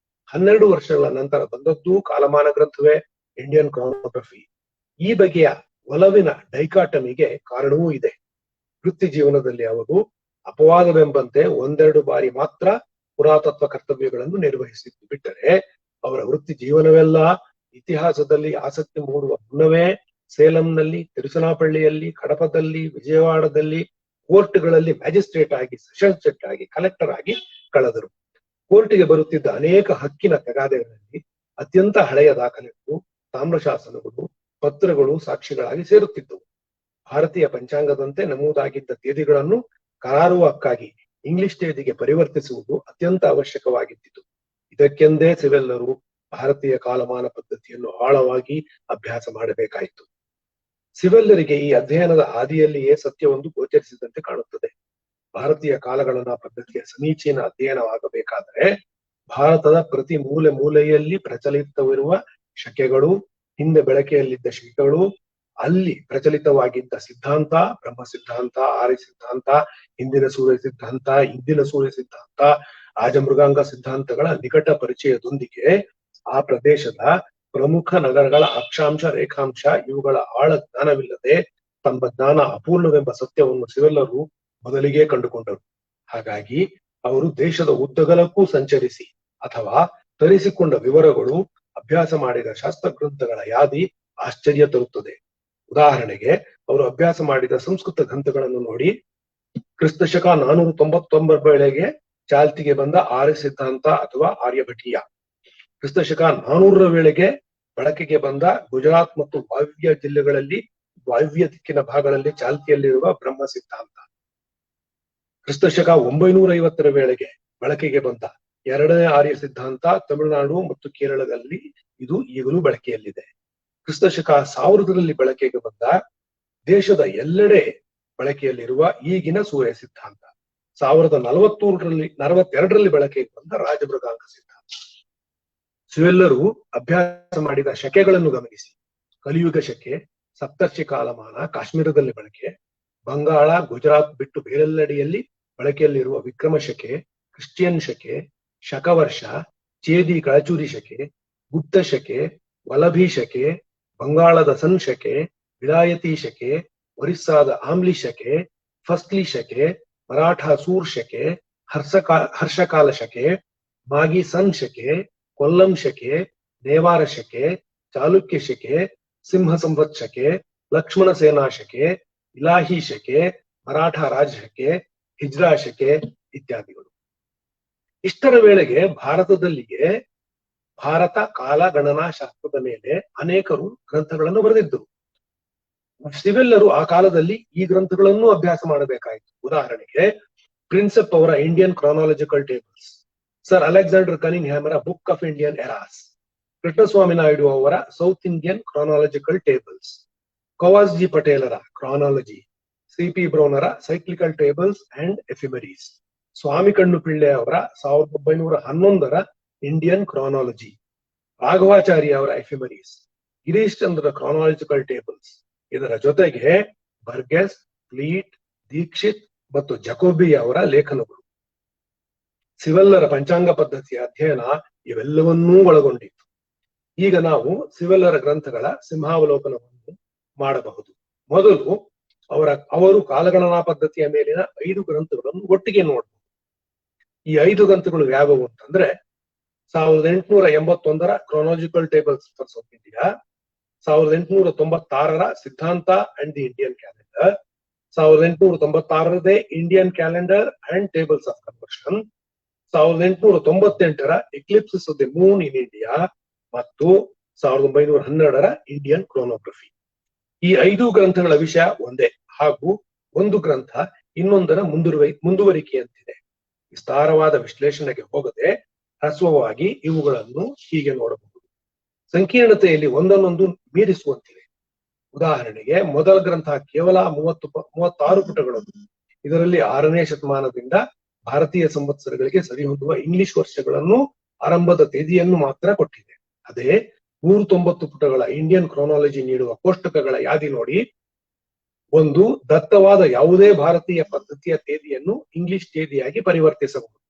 12 ವರ್ಷಗಳ ನಂತರ ಬಂದದ್ದು ಕಾಲಮಾನ ಗ್ರಂಥವೇ ಇಂಡಿಯನ್ ಕ್ರೋನೋಗ್ರಫಿ. ಈ ಬಗೆಯ ಒಲವಿನ ಡೈಕಾಟಮಿಗೆ ಕಾರಣವೂ ಇದೆ. ವೃತ್ತಿ ಜೀವನದಲ್ಲಿ ಅವರು ಅಪವಾದವೆಂಬಂತೆ 1-2 ಬಾರಿ ಮಾತ್ರ ಪುರಾತತ್ವ ಕರ್ತವ್ಯಗಳನ್ನು ನಿರ್ವಹಿಸಿದ್ದು ಬಿಟ್ಟರೆ, ಅವರ ವೃತ್ತಿ ಜೀವನವೆಲ್ಲ ಇತಿಹಾಸದಲ್ಲಿ ಆಸಕ್ತಿ ಮೂಡುವ ಮುನ್ನವೇ ಸೇಲಂನಲ್ಲಿ, ತಿರುಚನಾಪಳ್ಳಿಯಲ್ಲಿ, ಕಡಪದಲ್ಲಿ, ವಿಜಯವಾಡದಲ್ಲಿ ಕೋರ್ಟ್ಗಳಲ್ಲಿ ಮ್ಯಾಜಿಸ್ಟ್ರೇಟ್ ಆಗಿ, ಸೆಷನ್ಸ್ ಜಡ್ಜ್ ಆಗಿ, ಕಲೆಕ್ಟರ್ ಆಗಿ ಕಳೆದರು. ಕೋರ್ಟಿಗೆ ಬರುತ್ತಿದ್ದ ಅನೇಕ ಹಕ್ಕಿನ ತಗಾದೆಗಳಲ್ಲಿ ಅತ್ಯಂತ ಹಳೆಯ ದಾಖಲೆಗಳು, ತಾಮ್ರಶಾಸನಗಳು, ಪತ್ರಗಳು ಸಾಕ್ಷಿಗಳಾಗಿ ಸೇರುತ್ತಿದ್ದವು. ಭಾರತೀಯ ಪಂಚಾಂಗದಂತೆ ನಮೂದಾಗಿದ್ದ ತೇದಿಗಳನ್ನು ಕರಾರುವಕ್ಕಾಗಿ ಇಂಗ್ಲಿಷ್ ತೇದಿಗೆ ಪರಿವರ್ತಿಸುವುದು ಅತ್ಯಂತ ಅವಶ್ಯಕವಾಗಿದ್ದಿತು. ಇದಕ್ಕೆಂದೇ ಸಿವೆಲ್ಲರು ಭಾರತೀಯ ಕಾಲಮಾನ ಪದ್ಧತಿಯನ್ನು ಆಳವಾಗಿ ಅಭ್ಯಾಸ ಮಾಡಬೇಕಾಯಿತು. ಸಿವೆಲ್ಲರಿಗೆ ಈ ಅಧ್ಯಯನದ ಹಾದಿಯಲ್ಲಿಯೇ ಸತ್ಯವೊಂದು ಗೋಚರಿಸಿದಂತೆ ಕಾಣುತ್ತದೆ. ಭಾರತೀಯ ಕಾಲಗಣನಾ ಪದ್ಧತಿಯ ಸಮೀಚೀನ ಅಧ್ಯಯನವಾಗಬೇಕಾದರೆ ಭಾರತದ ಪ್ರತಿ ಮೂಲೆ ಮೂಲೆಯಲ್ಲಿ ಪ್ರಚಲಿತವಿರುವ ಶಕೆಗಳು, ಹಿಂದೆ ಬೆಳಕೆಯಲ್ಲಿದ್ದ ಶಕೆಗಳು, ಅಲ್ಲಿ ಪ್ರಚಲಿತವಾಗಿದ್ದ ಸಿದ್ಧಾಂತ, ಬ್ರಹ್ಮ ಸಿದ್ಧಾಂತ, ಆರ್ಯ ಸಿದ್ಧಾಂತ, ಹಿಂದಿನ ಸೂರ್ಯ ಸಿದ್ಧಾಂತ, ಇಂದಿನ ಸೂರ್ಯ ಸಿದ್ಧಾಂತ, ಆಜಮೃಗಾಂಗ ಸಿದ್ಧಾಂತಗಳ ನಿಕಟ ಪರಿಚಯದೊಂದಿಗೆ ಆ ಪ್ರದೇಶದ ಪ್ರಮುಖ ನಗರಗಳ ಅಕ್ಷಾಂಶ, ರೇಖಾಂಶ ಇವುಗಳ ಆಳ ಜ್ಞಾನವಿಲ್ಲದೆ ತಮ್ಮ ಜ್ಞಾನ ಅಪೂರ್ಣವೆಂಬ ಸತ್ಯವನ್ನು ಸಿವೆಲ್ಲರು ಮೊದಲಿಗೆ ಕಂಡುಕೊಂಡರು. ಹಾಗಾಗಿ ಅವರು ದೇಶದ ಉದ್ದಗಲಕ್ಕೂ ಸಂಚರಿಸಿ ಅಥವಾ ತರಿಸಿಕೊಂಡ ವಿವರಗಳು, ಅಭ್ಯಾಸ ಮಾಡಿದ ಶಾಸ್ತ್ರಗ್ರಂಥಗಳ ಯಾದಿ ಆಶ್ಚರ್ಯ ತರುತ್ತದೆ. ಉದಾಹರಣೆಗೆ ಅವರು ಅಭ್ಯಾಸ ಮಾಡಿದ ಸಂಸ್ಕೃತ ಗ್ರಂಥಗಳನ್ನು ನೋಡಿ. ಕ್ರಿಸ್ತಶಕ 499 ವೇಳೆಗೆ ಚಾಲ್ತಿಗೆ ಬಂದ ಆರ್ಯ ಸಿದ್ಧಾಂತ ಅಥವಾ ಆರ್ಯಭಟೀಯ, ಕ್ರಿಸ್ತಶಕ 400ರ ವೇಳೆಗೆ ಬಳಕೆಗೆ ಬಂದ ಗುಜರಾತ್ ಮತ್ತು ವಾಯವ್ಯ ಜಿಲ್ಲೆಗಳಲ್ಲಿ, ವಾಯವ್ಯ ದಿಕ್ಕಿನ ಭಾಗಗಳಲ್ಲಿ ಚಾಲ್ತಿಯಲ್ಲಿರುವ ಬ್ರಹ್ಮ ಸಿದ್ಧಾಂತ, ಕ್ರಿಸ್ತಶಕ 950ರ ವೇಳೆಗೆ ಬಳಕೆಗೆ ಬಂದ ಎರಡನೇ ಆರ್ಯ ಸಿದ್ಧಾಂತ ತಮಿಳುನಾಡು ಮತ್ತು ಕೇರಳದಲ್ಲಿ ಇದು ಈಗಲೂ ಬಳಕೆಯಲ್ಲಿದೆ. ಕ್ರಿಸ್ತಶಕ 1000ರಲ್ಲಿ ಬಳಕೆಗೆ ಬಂದ ದೇಶದ ಎಲ್ಲೆಡೆ ಬಳಕೆಯಲ್ಲಿರುವ ಈಗಿನ ಸೂರ್ಯ ಸಿದ್ಧಾಂತ 1042ರಲ್ಲಿ ಬಳಕೆಗೆ ಬಂದ ರಾಜಮೃಗಾಂಕ ಸಿದ್ಧಾಂತ. ಸಿವೆಲ್ಲರು ಅಭ್ಯಾಸ ಮಾಡಿದ ಶಕೆಗಳನ್ನು ಗಮನಿಸಿ. ಕಲಿಯುಗ ಶಕೆ, ಸಪ್ತರ್ಷಿ ಕಾಲಮಾನ ಕಾಶ್ಮೀರದಲ್ಲಿ ಬಳಕೆ, ಬಂಗಾಳ ಗುಜರಾತ್ ಬಿಟ್ಟು ಬೇರೆಲ್ಲೆಡೆಯಲ್ಲಿ ಬಳಕೆಯಲ್ಲಿರುವ ವಿಕ್ರಮ ಶಕೆ, ಕ್ರಿಶ್ಚಿಯನ್ ಶಕೆ, ಶಕವರ್ಷ, ಚೇದಿ ಕಳಚೂರಿ ಶಕೆ, ಗುಪ್ತ ಶಕೆ, ವಲಭಿ ಶಕೆ, ಬಂಗಾಳದ ಸನ್ ಶಕೆ, ವಿಲಾಯತಿ ಶಕೆ, ಒರಿಸ್ಸಾದ ಆಮ್ಲಿ ಶಕೆ, ಫಸ್ಲಿ ಶಕೆ, ಮರಾಠ ಸೂರ್ ಶಕೆ, ಹರ್ಷಕಾಲ ಶಕೆ, ಮಾಗಿ ಸನ್ ಶಕೆ, ಕೊಲ್ಲಂ ಶಕೆ, ನೇವಾರ ಶಕೆ, ಚಾಲುಕ್ಯ ಶಕೆ, ಸಿಂಹ ಸಂವತ್ ಶಕೆ, ಲಕ್ಷ್ಮಣ ಸೇನಾ ಶಕೆ, ಇಲಾಹಿ ಶಕೆ, ಮರಾಠ ರಾಜ ಶಕೆ, ಹಿಜ್ರಾ ಶಕೆ ಇತ್ಯಾದಿಗಳು. ಇಷ್ಟರ ವೇಳೆಗೆ ಭಾರತದಲ್ಲಿಗೆ ಭಾರತ ಕಾಲಗಣನಾ ಶಾಸ್ತ್ರದ ಮೇಲೆ ಅನೇಕರು ಗ್ರಂಥಗಳನ್ನು ಬರೆದಿದ್ದರು. ಸಿವೆಲ್ಲರು ಆ ಕಾಲದಲ್ಲಿ ಈ ಗ್ರಂಥಗಳನ್ನು ಅಭ್ಯಾಸ ಮಾಡಬೇಕಾಯಿತು. ಉದಾಹರಣೆಗೆ ಪ್ರಿನ್ಸೆಪ್ ಅವರ Indian chronological tables, sir Alexander ಕನಿಂಗ್ಹ್ಯಾಮರ book of Indian eras, Krishnaswami Naidu ಅವರ south Indian chronological tables, Kavasji ಪಟೇಲರ ಕ್ರಾನಾಲಜಿ, ಸಿ.ಪಿ. ಬ್ರೌನರ cyclical tables and ephemeris, Swamikannu Pillai ಅವರ 1911ರ ಇಂಡಿಯನ್ ಕ್ರಾನಾಲಜಿ, ರಾಘವಾಚಾರ್ಯ ಅವರ ಎಫಿಮರೀಸ್, ಗಿರೀಶ್ ಚಂದ್ರ ಕ್ರಾನಾಲಜಿಕಲ್ ಟೇಬಲ್ಸ್. ಇದರ ಜೊತೆಗೆ ಬರ್ಗೆಸ್, ಫ್ಲೀಟ್, ದೀಕ್ಷಿತ್ ಮತ್ತು ಜಕೋಬಿ ಅವರ ಲೇಖನಗಳು. ಸಿವೆಲ್ಲರ ಪಂಚಾಂಗ ಪದ್ಧತಿಯ ಅಧ್ಯಯನ ಇವೆಲ್ಲವನ್ನೂ ಒಳಗೊಂಡಿತ್ತು. ಈಗ ನಾವು ಸಿವೆಲ್ಲರ ಗ್ರಂಥಗಳ ಸಿಂಹಾವಲೋಕನವನ್ನು ಮಾಡಬಹುದು. ಮೊದಲು ಅವರು ಕಾಲಗಣನಾ ಪದ್ಧತಿಯ ಮೇಲಿನ 5 ಗ್ರಂಥಗಳನ್ನು ಒಟ್ಟಿಗೆ ನೋಡಬಹುದು. ಈ 5 ಗ್ರಂಥಗಳು ಯಾವುವು ಅಂತಂದ್ರೆ 1881ರ chronological tables for south India, 1896ರ Siddhanta and the Indian calendar, 1896ರದೇ Indian calendar and tables of conversion, 1898ರ eclipses of the moon in India ಮತ್ತು 1912ರ ಇಂಡಿಯನ್ ಕ್ರೋನೋಗ್ರಫಿ. ಈ 5 ಗ್ರಂಥಗಳ ವಿಷಯ ಒಂದೇ ಹಾಗೂ ಒಂದು ಗ್ರಂಥ ಇನ್ನೊಂದರ ಮುಂದುವರಿಕೆಯಂತಿದೆ. ವಿಸ್ತಾರವಾದ ವಿಶ್ಲೇಷಣೆಗೆ ಹೋಗದೆ ಹ್ರಸ್ವವಾಗಿ ಇವುಗಳನ್ನು ಹೀಗೆ ನೋಡಬಹುದು. ಸಂಕೀರ್ಣತೆಯಲ್ಲಿ ಒಂದನ್ನೊಂದು ಮೀರಿಸುವಂತಿವೆ. ಉದಾಹರಣೆಗೆ ಮೊದಲ ಗ್ರಂಥ ಕೇವಲ 36 ಪುಟಗಳು. ಇದರಲ್ಲಿ 6ನೇ ಶತಮಾನದಿಂದ ಭಾರತೀಯ ಸಂವತ್ಸರಗಳಿಗೆ ಸರಿಹೊಂದುವ ಇಂಗ್ಲಿಷ್ ವರ್ಷಗಳನ್ನು ಆರಂಭದ ತೇದಿಯನ್ನು ಮಾತ್ರ ಕೊಟ್ಟಿದೆ. ಅದೇ 190 ಪುಟಗಳ ಇಂಡಿಯನ್ ಕ್ರೋನಾಲಜಿ ನೀಡುವ ಕೋಷ್ಟಕಗಳ ಯಾದಿ ನೋಡಿ. 1. ದತ್ತವಾದ ಯಾವುದೇ ಭಾರತೀಯ ಪದ್ಧತಿಯ ತೇದಿಯನ್ನು ಇಂಗ್ಲಿಷ್ ತೇದಿಯಾಗಿ ಪರಿವರ್ತಿಸಬಹುದು.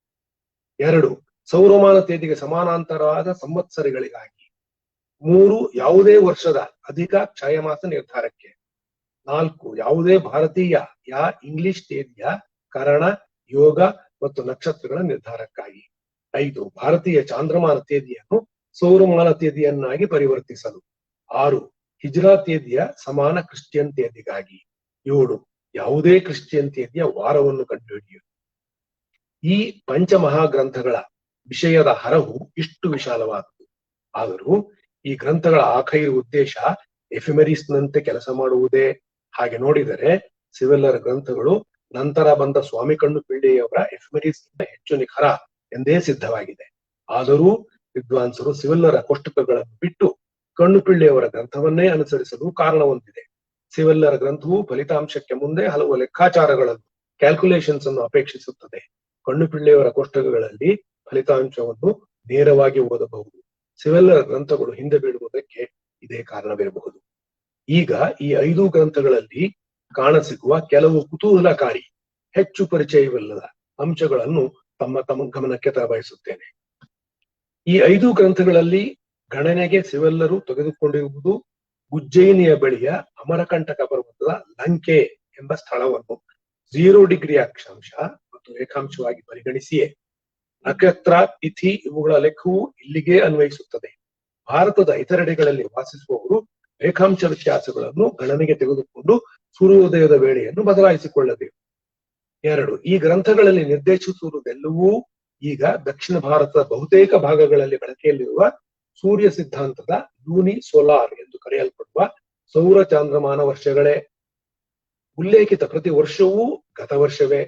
2. ಸೌರಮಾನ ತೇದಿಗೆ ಸಮಾನಾಂತರವಾದ ಸಂವತ್ಸರಗಳಿಗಾಗಿ. 3. ಯಾವುದೇ ವರ್ಷದ ಅಧಿಕ ಕ್ಷಯಮಾಸ ನಿರ್ಧಾರಕ್ಕೆ. 4. ಯಾವುದೇ ಭಾರತೀಯ ಇಂಗ್ಲಿಷ್ ತೇದಿಯ ಕರಣ, ಯೋಗ ಮತ್ತು ನಕ್ಷತ್ರಗಳ ನಿರ್ಧಾರಕ್ಕಾಗಿ. 5. ಭಾರತೀಯ ಚಾಂದ್ರಮಾನ ತೇದಿಯನ್ನು ಸೌರಮಾನ ತೇದಿಯನ್ನಾಗಿ ಪರಿವರ್ತಿಸಲು. 6. ಹಿಜ್ರಾ ತೇದಿಯ ಸಮಾನ ಕ್ರಿಶ್ಚಿಯನ್ ತೇದಿಗಾಗಿ. 7. ಯಾವುದೇ ಕ್ರಿಶ್ಚಿಯನ್ ತೇದಿಯ ವಾರವನ್ನು ಕಂಡುಹಿಡಿಯುವುದು. ಈ ಪಂಚಮಹಾಗ್ರಂಥಗಳ ವಿಷಯದ ಹರವು ಇಷ್ಟು ವಿಶಾಲವಾದುದು. ಆದರೂ ಈ ಗ್ರಂಥಗಳ ಆಖೈರು ಉದ್ದೇಶ ಎಫಿಮೆರಿಸ್ನಂತೆ ಕೆಲಸ ಮಾಡುವುದೇ. ಹಾಗೆ ನೋಡಿದರೆ ಸಿವೆಲ್ಲರ ಗ್ರಂಥಗಳು ನಂತರ ಬಂದ ಸ್ವಾಮಿ ಕಣ್ಣು ಪಿಳ್ಳೆಯವರ ಎಫಿಮೆರಿಸ್ ಹೆಚ್ಚು ನಿಖರ ಎಂದೇ ಸಿದ್ಧವಾಗಿದೆ. ಆದರೂ ವಿದ್ವಾಂಸರು ಸಿವೆಲ್ಲರ ಕೋಷ್ಟಕಗಳನ್ನು ಬಿಟ್ಟು ಕಣ್ಣು ಪಿಳ್ಳೆಯವರ ಗ್ರಂಥವನ್ನೇ ಅನುಸರಿಸಲು ಕಾರಣ ಹೊಂದಿದೆ. ಸಿವೆಲ್ಲರ ಗ್ರಂಥವು ಫಲಿತಾಂಶಕ್ಕೆ ಮುಂದೆ ಹಲವು ಲೆಕ್ಕಾಚಾರಗಳನ್ನು, ಕ್ಯಾಲ್ಕುಲೇಷನ್ಸ್ ಅನ್ನು ಅಪೇಕ್ಷಿಸುತ್ತದೆ. ಕಣ್ಣು ಪಿಳ್ಳೆಯವರ ಕೋಷ್ಟಕಗಳಲ್ಲಿ ಫಲಿತಾಂಶವನ್ನು ನೇರವಾಗಿ ಓದಬಹುದು. ಸಿವೆಲ್ಲರ ಗ್ರಂಥಗಳು ಹಿಂದೆ ಬೀಳುವುದಕ್ಕೆ ಇದೇ ಕಾರಣವಿರಬಹುದು. ಈಗ ಈ 5 ಗ್ರಂಥಗಳಲ್ಲಿ ಕಾಣಸಿಗುವ ಕೆಲವು ಕುತೂಹಲಕಾರಿ, ಹೆಚ್ಚು ಪರಿಚಯವಿಲ್ಲದ ಅಂಶಗಳನ್ನು ತಮ್ಮ ಗಮನಕ್ಕೆ ತರಬಯಸುತ್ತೇನೆ. ಈ 5 ಗ್ರಂಥಗಳಲ್ಲಿ ಗಣನೆಗೆ ಸಿವೆಲ್ಲರು ತೆಗೆದುಕೊಂಡಿರುವುದು ಉಜ್ಜಯಿನಿಯ ಬಳಿಯ ಅಮರಕಂಟಕ ಪರ್ವತದ ಲಂಕೆ ಎಂಬ ಸ್ಥಳವನ್ನು 0 ಡಿಗ್ರಿ ಅಕ್ಷಾಂಶ ಮತ್ತು ರೇಖಾಂಶವಾಗಿ ಪರಿಗಣಿಸಿಯೇ. ನಕ್ಷತ್ರ, ತಿಥಿ ಇವುಗಳ ಲೆಕ್ಕವು ಇಲ್ಲಿಗೆ ಅನ್ವಯಿಸುತ್ತದೆ. ಭಾರತದ ಇತರೆಡೆಗಳಲ್ಲಿ ವಾಸಿಸುವವರು ರೇಖಾಂಶ ವ್ಯತ್ಯಾಸಗಳನ್ನು ಗಣನೆಗೆ ತೆಗೆದುಕೊಂಡು ಸೂರ್ಯೋದಯದ ವೇಳೆಯನ್ನು ಬದಲಾಯಿಸಿಕೊಳ್ಳಬೇಕು. 2. ಈ ಗ್ರಂಥಗಳಲ್ಲಿ ನಿರ್ದೇಶಿಸುವುದೆಲ್ಲವೂ ಈಗ ದಕ್ಷಿಣ ಭಾರತದ ಬಹುತೇಕ ಭಾಗಗಳಲ್ಲಿ ಬಳಕೆಯಲ್ಲಿರುವ ಸೂರ್ಯ ಸಿದ್ಧಾಂತದ ಲೂನಿ ಸೋಲಾರ್ ಎಂದು ಕರೆಯಲ್ಪಡುವ ಸೌರ ಚಾಂದ್ರಮಾನ ವರ್ಷಗಳೇ. ಉಲ್ಲೇಖಿತ ಪ್ರತಿ ವರ್ಷವೂ ಗತ ವರ್ಷವೇ.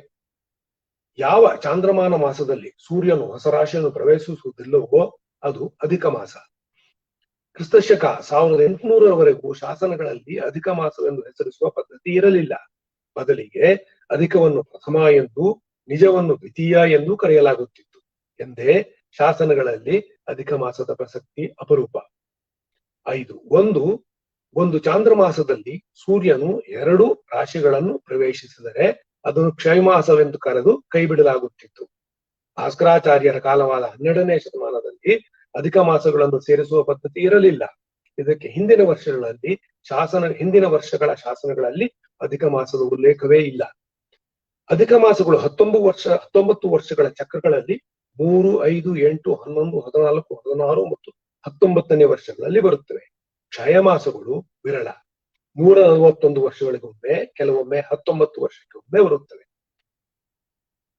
ಯಾವ ಚಾಂದ್ರಮಾನ ಮಾಸದಲ್ಲಿ ಸೂರ್ಯನು ಹೊಸ ರಾಶಿಯನ್ನು ಪ್ರವೇಶಿಸುವುದಿಲ್ಲವೋ ಅದು ಅಧಿಕ ಮಾಸ. ಕ್ರಿಸ್ತಶಕ 1800ರವರೆಗೂ ಶಾಸನಗಳಲ್ಲಿ ಅಧಿಕ ಮಾಸವೆಂದು ಹೆಸರಿಸುವ ಪದ್ಧತಿ ಇರಲಿಲ್ಲ. ಬದಲಿಗೆ ಅಧಿಕವನ್ನು ಪ್ರಥಮ ಎಂದು, ನಿಜವನ್ನು ದ್ವಿತೀಯ ಎಂದು ಕರೆಯಲಾಗುತ್ತಿತ್ತು ಎಂದೇ ಶಾಸನಗಳಲ್ಲಿ ಅಧಿಕ ಮಾಸದ ಪ್ರಸಕ್ತಿ ಅಪರೂಪ. 5. ಒಂದು ಚಾಂದ್ರಮಾಸದಲ್ಲಿ ಸೂರ್ಯನು 2 ರಾಶಿಗಳನ್ನು ಪ್ರವೇಶಿಸಿದರೆ ಅದನ್ನು ಕ್ಷಯಮಾಸವೆಂದು ಕರೆದು ಕೈಬಿಡಲಾಗುತ್ತಿತ್ತು. ಭಾಸ್ಕರಾಚಾರ್ಯರ ಕಾಲವಾದ 12ನೇ ಶತಮಾನದಲ್ಲಿ ಅಧಿಕ ಮಾಸಗಳನ್ನು ಸೇರಿಸುವ ಪದ್ಧತಿ ಇರಲಿಲ್ಲ. ಇದಕ್ಕೆ ಹಿಂದಿನ ವರ್ಷಗಳ ಶಾಸನಗಳಲ್ಲಿ ಅಧಿಕ ಮಾಸದ ಉಲ್ಲೇಖವೇ ಇಲ್ಲ. ಅಧಿಕ ಮಾಸಗಳು 19 ವರ್ಷಗಳ ಚಕ್ರಗಳಲ್ಲಿ 3, 5, 8, 11, 14, 16 ಮತ್ತು 19ನೇ ವರ್ಷಗಳಲ್ಲಿ ಬರುತ್ತವೆ. ಕ್ಷಯ ಮಾಸಗಳು ವಿರಳ. 141 ವರ್ಷಗಳಿಗೊಮ್ಮೆ, ಕೆಲವೊಮ್ಮೆ 19 ವರ್ಷಕ್ಕೊಮ್ಮೆ ಬರುತ್ತವೆ.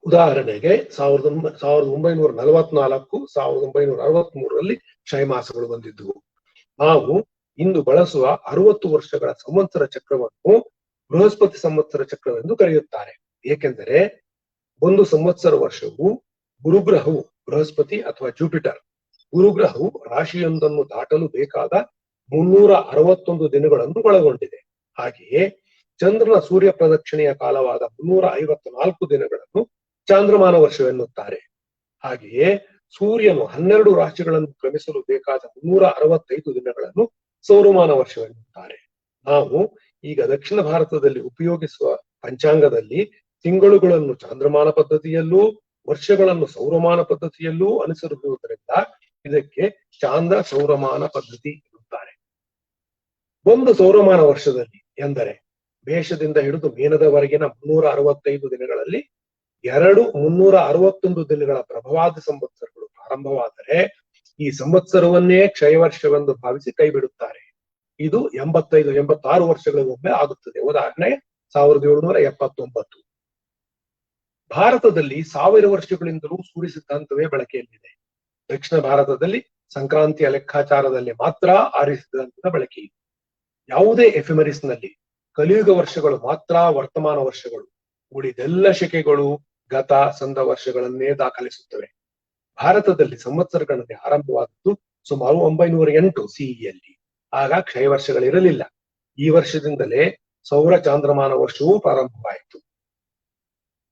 ಉದಾಹರಣೆಗೆ 1944, 1963ರಲ್ಲಿ ಕ್ಷಯಮಾಸಗಳು ಬಂದಿದ್ದವು. ನಾವು ಇಂದು ಬಳಸುವ 60 ವರ್ಷಗಳ ಸಂವತ್ಸರ ಚಕ್ರವನ್ನು ಬೃಹಸ್ಪತಿ ಸಂವತ್ಸರ ಚಕ್ರವೆಂದು ಕರೆಯುತ್ತಾರೆ. ಏಕೆಂದರೆ ಒಂದು ಸಂವತ್ಸರ ವರ್ಷವು ಗುರುಗ್ರಹವು ಬೃಹಸ್ಪತಿ ಅಥವಾ ಜುಪಿಟರ್ ಗುರುಗ್ರಹವು ರಾಶಿಯೊಂದನ್ನು ದಾಟಲು ಬೇಕಾದ 361 ದಿನಗಳನ್ನು ಒಳಗೊಂಡಿದೆ. ಹಾಗೆಯೇ ಚಂದ್ರನ ಸೂರ್ಯ ಪ್ರದಕ್ಷಿಣೆಯ ಕಾಲವಾದ 354 ದಿನಗಳನ್ನು ಚಾಂದ್ರಮಾನ ವರ್ಷವೆನ್ನುತ್ತಾರೆ. ಹಾಗೆಯೇ ಸೂರ್ಯನು 12 ರಾಶಿಗಳನ್ನು ಕ್ರಮಿಸಲು ಬೇಕಾದ 365 ದಿನಗಳನ್ನು ಸೌರಮಾನ ವರ್ಷವೆನ್ನುತ್ತಾರೆ. ನಾವು ಈಗ ದಕ್ಷಿಣ ಭಾರತದಲ್ಲಿ ಉಪಯೋಗಿಸುವ ಪಂಚಾಂಗದಲ್ಲಿ ತಿಂಗಳುಗಳನ್ನು ಚಾಂದ್ರಮಾನ ಪದ್ಧತಿಯಲ್ಲೂ ವರ್ಷಗಳನ್ನು ಸೌರಮಾನ ಪದ್ಧತಿಯಲ್ಲೂ ಅನುಸರಿಸುವುದರಿಂದ ಇದಕ್ಕೆ ಚಾಂದ್ರ ಸೌರಮಾನ ಪದ್ಧತಿ ಎನ್ನುತ್ತಾರೆ. ಒಂದು ಸೌರಮಾನ ವರ್ಷದಲ್ಲಿ ಎಂದರೆ ಮೇಷದಿಂದ ಹಿಡಿದು ಮೀನದವರೆಗಿನ 365 ದಿನಗಳಲ್ಲಿ 361 ದಿನಗಳ ಪ್ರಭವಾದಿ ಸಂವತ್ಸರಗಳು ಪ್ರಾರಂಭವಾದರೆ ಈ ಸಂವತ್ಸರವನ್ನೇ ಕ್ಷಯವರ್ಷವೆಂದು ಭಾವಿಸಿ ಕೈ ಬಿಡುತ್ತಾರೆ. ಇದು 85-86 ವರ್ಷಗಳಿಗೊಮ್ಮೆ ಆಗುತ್ತದೆ. ಉದಾಹರಣೆ 1779. ಭಾರತದಲ್ಲಿ 1000 ವರ್ಷಗಳಿಂದಲೂ ಸೂರ್ಯ ಸಿದ್ಧಾಂತವೇ ಬಳಕೆಯಲ್ಲಿದೆ. ದಕ್ಷಿಣ ಭಾರತದಲ್ಲಿ ಸಂಕ್ರಾಂತಿಯ ಲೆಕ್ಕಾಚಾರದಲ್ಲಿ ಮಾತ್ರ ಆರ್ಯ ಸಿದ್ಧಾಂತದ ಬಳಕೆ ಇದೆ. ಯಾವುದೇ ಎಫಿಮೆರಿಸ್ ನಲ್ಲಿ ಕಲಿಯುಗ ವರ್ಷಗಳು ಮಾತ್ರ ವರ್ತಮಾನ ವರ್ಷಗಳು, ಉಳಿದೆಲ್ಲ ಶಕೆಗಳು ಗತ ಸಂದ ವರ್ಷಗಳನ್ನೇ ದಾಖಲಿಸುತ್ತವೆ. ಭಾರತದಲ್ಲಿ ಸಂವತ್ಸರಗಣನೆ ಆರಂಭವಾದದ್ದು ಸುಮಾರು 908 ಸಿಇಯಲ್ಲಿ. ಆಗ ಕ್ಷಯ ವರ್ಷಗಳಿರಲಿಲ್ಲ. ಈ ವರ್ಷದಿಂದಲೇ ಸೌರ ಚಾಂದ್ರಮಾನ ವರ್ಷವೂ ಪ್ರಾರಂಭವಾಯಿತು.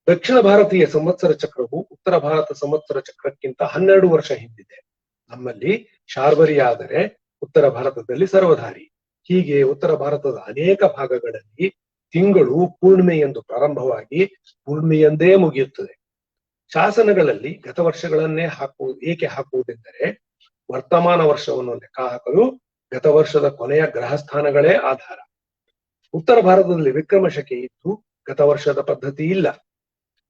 ದಕ್ಷಿಣ ಭಾರತೀಯ ಸಂವತ್ಸರ ಚಕ್ರವು ಉತ್ತರ ಭಾರತ ಸಂವತ್ಸರ ಚಕ್ರಕ್ಕಿಂತ 12 ವರ್ಷ ಹಿಂದಿದೆ. ನಮ್ಮಲ್ಲಿ ಶಾರ್ವರಿ ಆದರೆ ಉತ್ತರ ಭಾರತದಲ್ಲಿ ಸರ್ವಧಾರಿ. ಹೀಗೆ ಉತ್ತರ ಭಾರತದ ಅನೇಕ ಭಾಗಗಳಲ್ಲಿ ತಿಂಗಳು ಪೂರ್ಣಿಮೆ ಎಂದು ಪ್ರಾರಂಭವಾಗಿ ಪೂರ್ಣಿಮೆಯೆಂದೇ ಮುಗಿಯುತ್ತದೆ. ಶಾಸನಗಳಲ್ಲಿ ಗತವರ್ಷಗಳನ್ನೇ ಏಕೆ ಹಾಕುವುದೆಂದರೆ ವರ್ತಮಾನ ವರ್ಷವನ್ನು ಲೆಕ್ಕ ಹಾಕಲು ಗತವರ್ಷದ ಕೊನೆಯ ಗ್ರಹಸ್ಥಾನಗಳೇ ಆಧಾರ. ಉತ್ತರ ಭಾರತದಲ್ಲಿ ವಿಕ್ರಮ ಶಕೆ ಇದ್ದು ಗತವರ್ಷದ ಪದ್ಧತಿ ಇಲ್ಲ.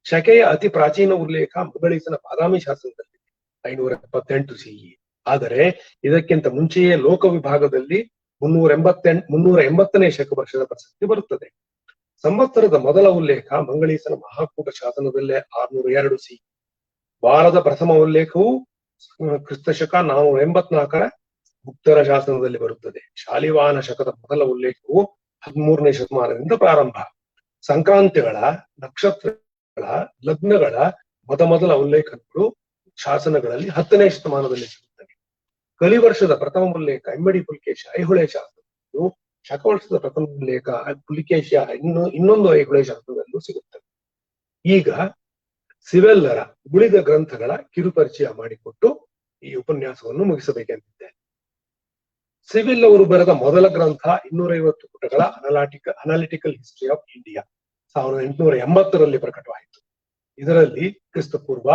ಶಕೆಯ ಅತಿ ಪ್ರಾಚೀನ ಉಲ್ಲೇಖ ಮಂಗಳೀಸನ ಬಾದಾಮಿ ಶಾಸನದಲ್ಲಿ 578 ಸಿಇ. ಆದರೆ ಇದಕ್ಕಿಂತ ಮುಂಚೆಯೇ ಲೋಕ ವಿಭಾಗದಲ್ಲಿ 380ನೇ ಶಕ ವರ್ಷದ ಪ್ರಸಕ್ತಿ ಬರುತ್ತದೆ. ಸಂವತ್ಸರದ ಮೊದಲ ಉಲ್ಲೇಖ ಮಂಗಳೀಸನ ಮಹಾಕೂಟ ಶಾಸನದಲ್ಲೇ 602 ಸಿ. ವಾರದ ಪ್ರಥಮ ಉಲ್ಲೇಖವು ಕ್ರಿಸ್ತಶಕ 484ರ ಗುಪ್ತರ ಶಾಸನದಲ್ಲಿ ಬರುತ್ತದೆ. ಶಾಲಿವಾಹನ ಶಕದ ಮೊದಲ ಉಲ್ಲೇಖವು 13ನೇ ಶತಮಾನದಿಂದ ಪ್ರಾರಂಭ. ಸಂಕ್ರಾಂತಿಗಳ, ನಕ್ಷತ್ರಗಳ, ಲಗ್ನಗಳ ಮೊದಲ ಉಲ್ಲೇಖಗಳು ಶಾಸನಗಳಲ್ಲಿ 10ನೇ ಶತಮಾನದಲ್ಲಿ ಸಿಗುತ್ತವೆ. ಕಲಿವರ್ಷದ ಪ್ರಥಮ ಉಲ್ಲೇಖ ಇಮ್ಮಡಿ ಪುಲಿಕೇಶ ಐಹೊಳೆ ಶಾಸನದಲ್ಲೂ, ಶಕವರ್ಷದ ಪ್ರಥಮ ಉಲ್ಲೇಖ ಪುಲಿಕೇಶ ಇನ್ನೊಂದು ಐಹೊಳೆ ಶಾಸನದಲ್ಲೂ ಸಿಗುತ್ತವೆ. ಈಗ ಸಿವೆಲ್ಲರ ಉಳಿದ ಗ್ರಂಥಗಳ ಕಿರುಪರಿಚಯ ಮಾಡಿಕೊಟ್ಟು ಈ ಉಪನ್ಯಾಸವನ್ನು ಮುಗಿಸಬೇಕೆಂದಿದ್ದೇನೆ. ಸಿವಿಲ್ ಅವರು ಬರೆದ ಮೊದಲ ಗ್ರಂಥ 250 ಪುಟಗಳ ಅನಾಲಿಟಿಕಲ್ ಹಿಸ್ಟರಿ ಆಫ್ ಇಂಡಿಯಾ 1880ರಲ್ಲಿ ಪ್ರಕಟವಾಯಿತು. ಇದರಲ್ಲಿ ಕ್ರಿಸ್ತಪೂರ್ವ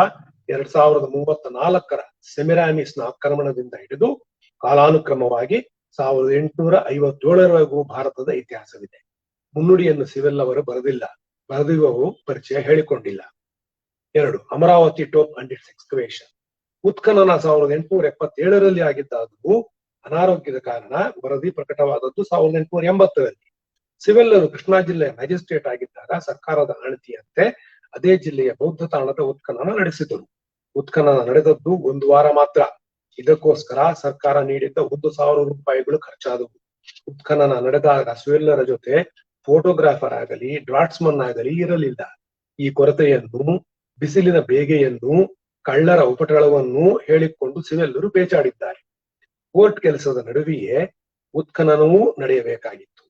2034ರ ಸೆಮಿರಾಮಿಸ್ನ ಆಕ್ರಮಣದಿಂದ ಹಿಡಿದು ಕಾಲಾನುಕ್ರಮವಾಗಿ 1857ರವರೆಗೂ ಭಾರತದ ಇತಿಹಾಸವಿದೆ. ಮುನ್ನುಡಿಯನ್ನು ಸಿವೆಲ್ ಅವರು ಬರೆದಿಲ್ಲ. ಬರೆದಿರುವವು ಪರಿಚಯ ಹೇಳಿಕೊಂಡಿಲ್ಲ. 2. Amaravati top and its excavation. ಉತ್ಖನನ 1877ರಲ್ಲಿ ಆಗಿದ್ದಾದರೂ ಅನಾರೋಗ್ಯದ ಕಾರಣ ವರದಿ ಪ್ರಕಟವಾದದ್ದು 1880ರಲ್ಲಿ. ಸಿವೆಲ್ಲರು ಕೃಷ್ಣಾ ಜಿಲ್ಲೆಯ ಮ್ಯಾಜಿಸ್ಟ್ರೇಟ್ ಆಗಿದ್ದಾಗ ಸರ್ಕಾರದ ಅಣತಿಯಂತೆ ಅದೇ ಜಿಲ್ಲೆಯ ಬೌದ್ಧ ತಾಣದ ಉತ್ಖನನ ನಡೆಸಿದರು. ಉತ್ಖನನ ನಡೆದದ್ದು 1 ವಾರ ಮಾತ್ರ. ಇದಕ್ಕೋಸ್ಕರ ಸರ್ಕಾರ ನೀಡಿದ್ದ 1,000 ರೂಪಾಯಿಗಳು ಖರ್ಚಾದವು. ಉತ್ಖನನ ನಡೆದಾಗ ಸಿವೆಲ್ಲರ ಜೊತೆ ಫೋಟೋಗ್ರಾಫರ್ ಆಗಲಿ ಡ್ರಾಟ್ಸ್ಮನ್ ಆಗಲಿ ಇರಲಿಲ್ಲ. ಈ ಕೊರತೆಯನ್ನು ಬಿಸಿಲಿನ ಬೇಗೆಯನ್ನು, ಕಳ್ಳರ ಉಪಟಳವನ್ನು ಹೇಳಿಕೊಂಡು ಸಿವೆಲ್ಲರು ಪೇಚಾಡಿದ್ದಾರೆ. ಕೋರ್ಟ್ ಕೆಲಸದ ನಡುವೆಯೇ ಉತ್ಖನನವೂ ನಡೆಯಬೇಕಾಗಿತ್ತು.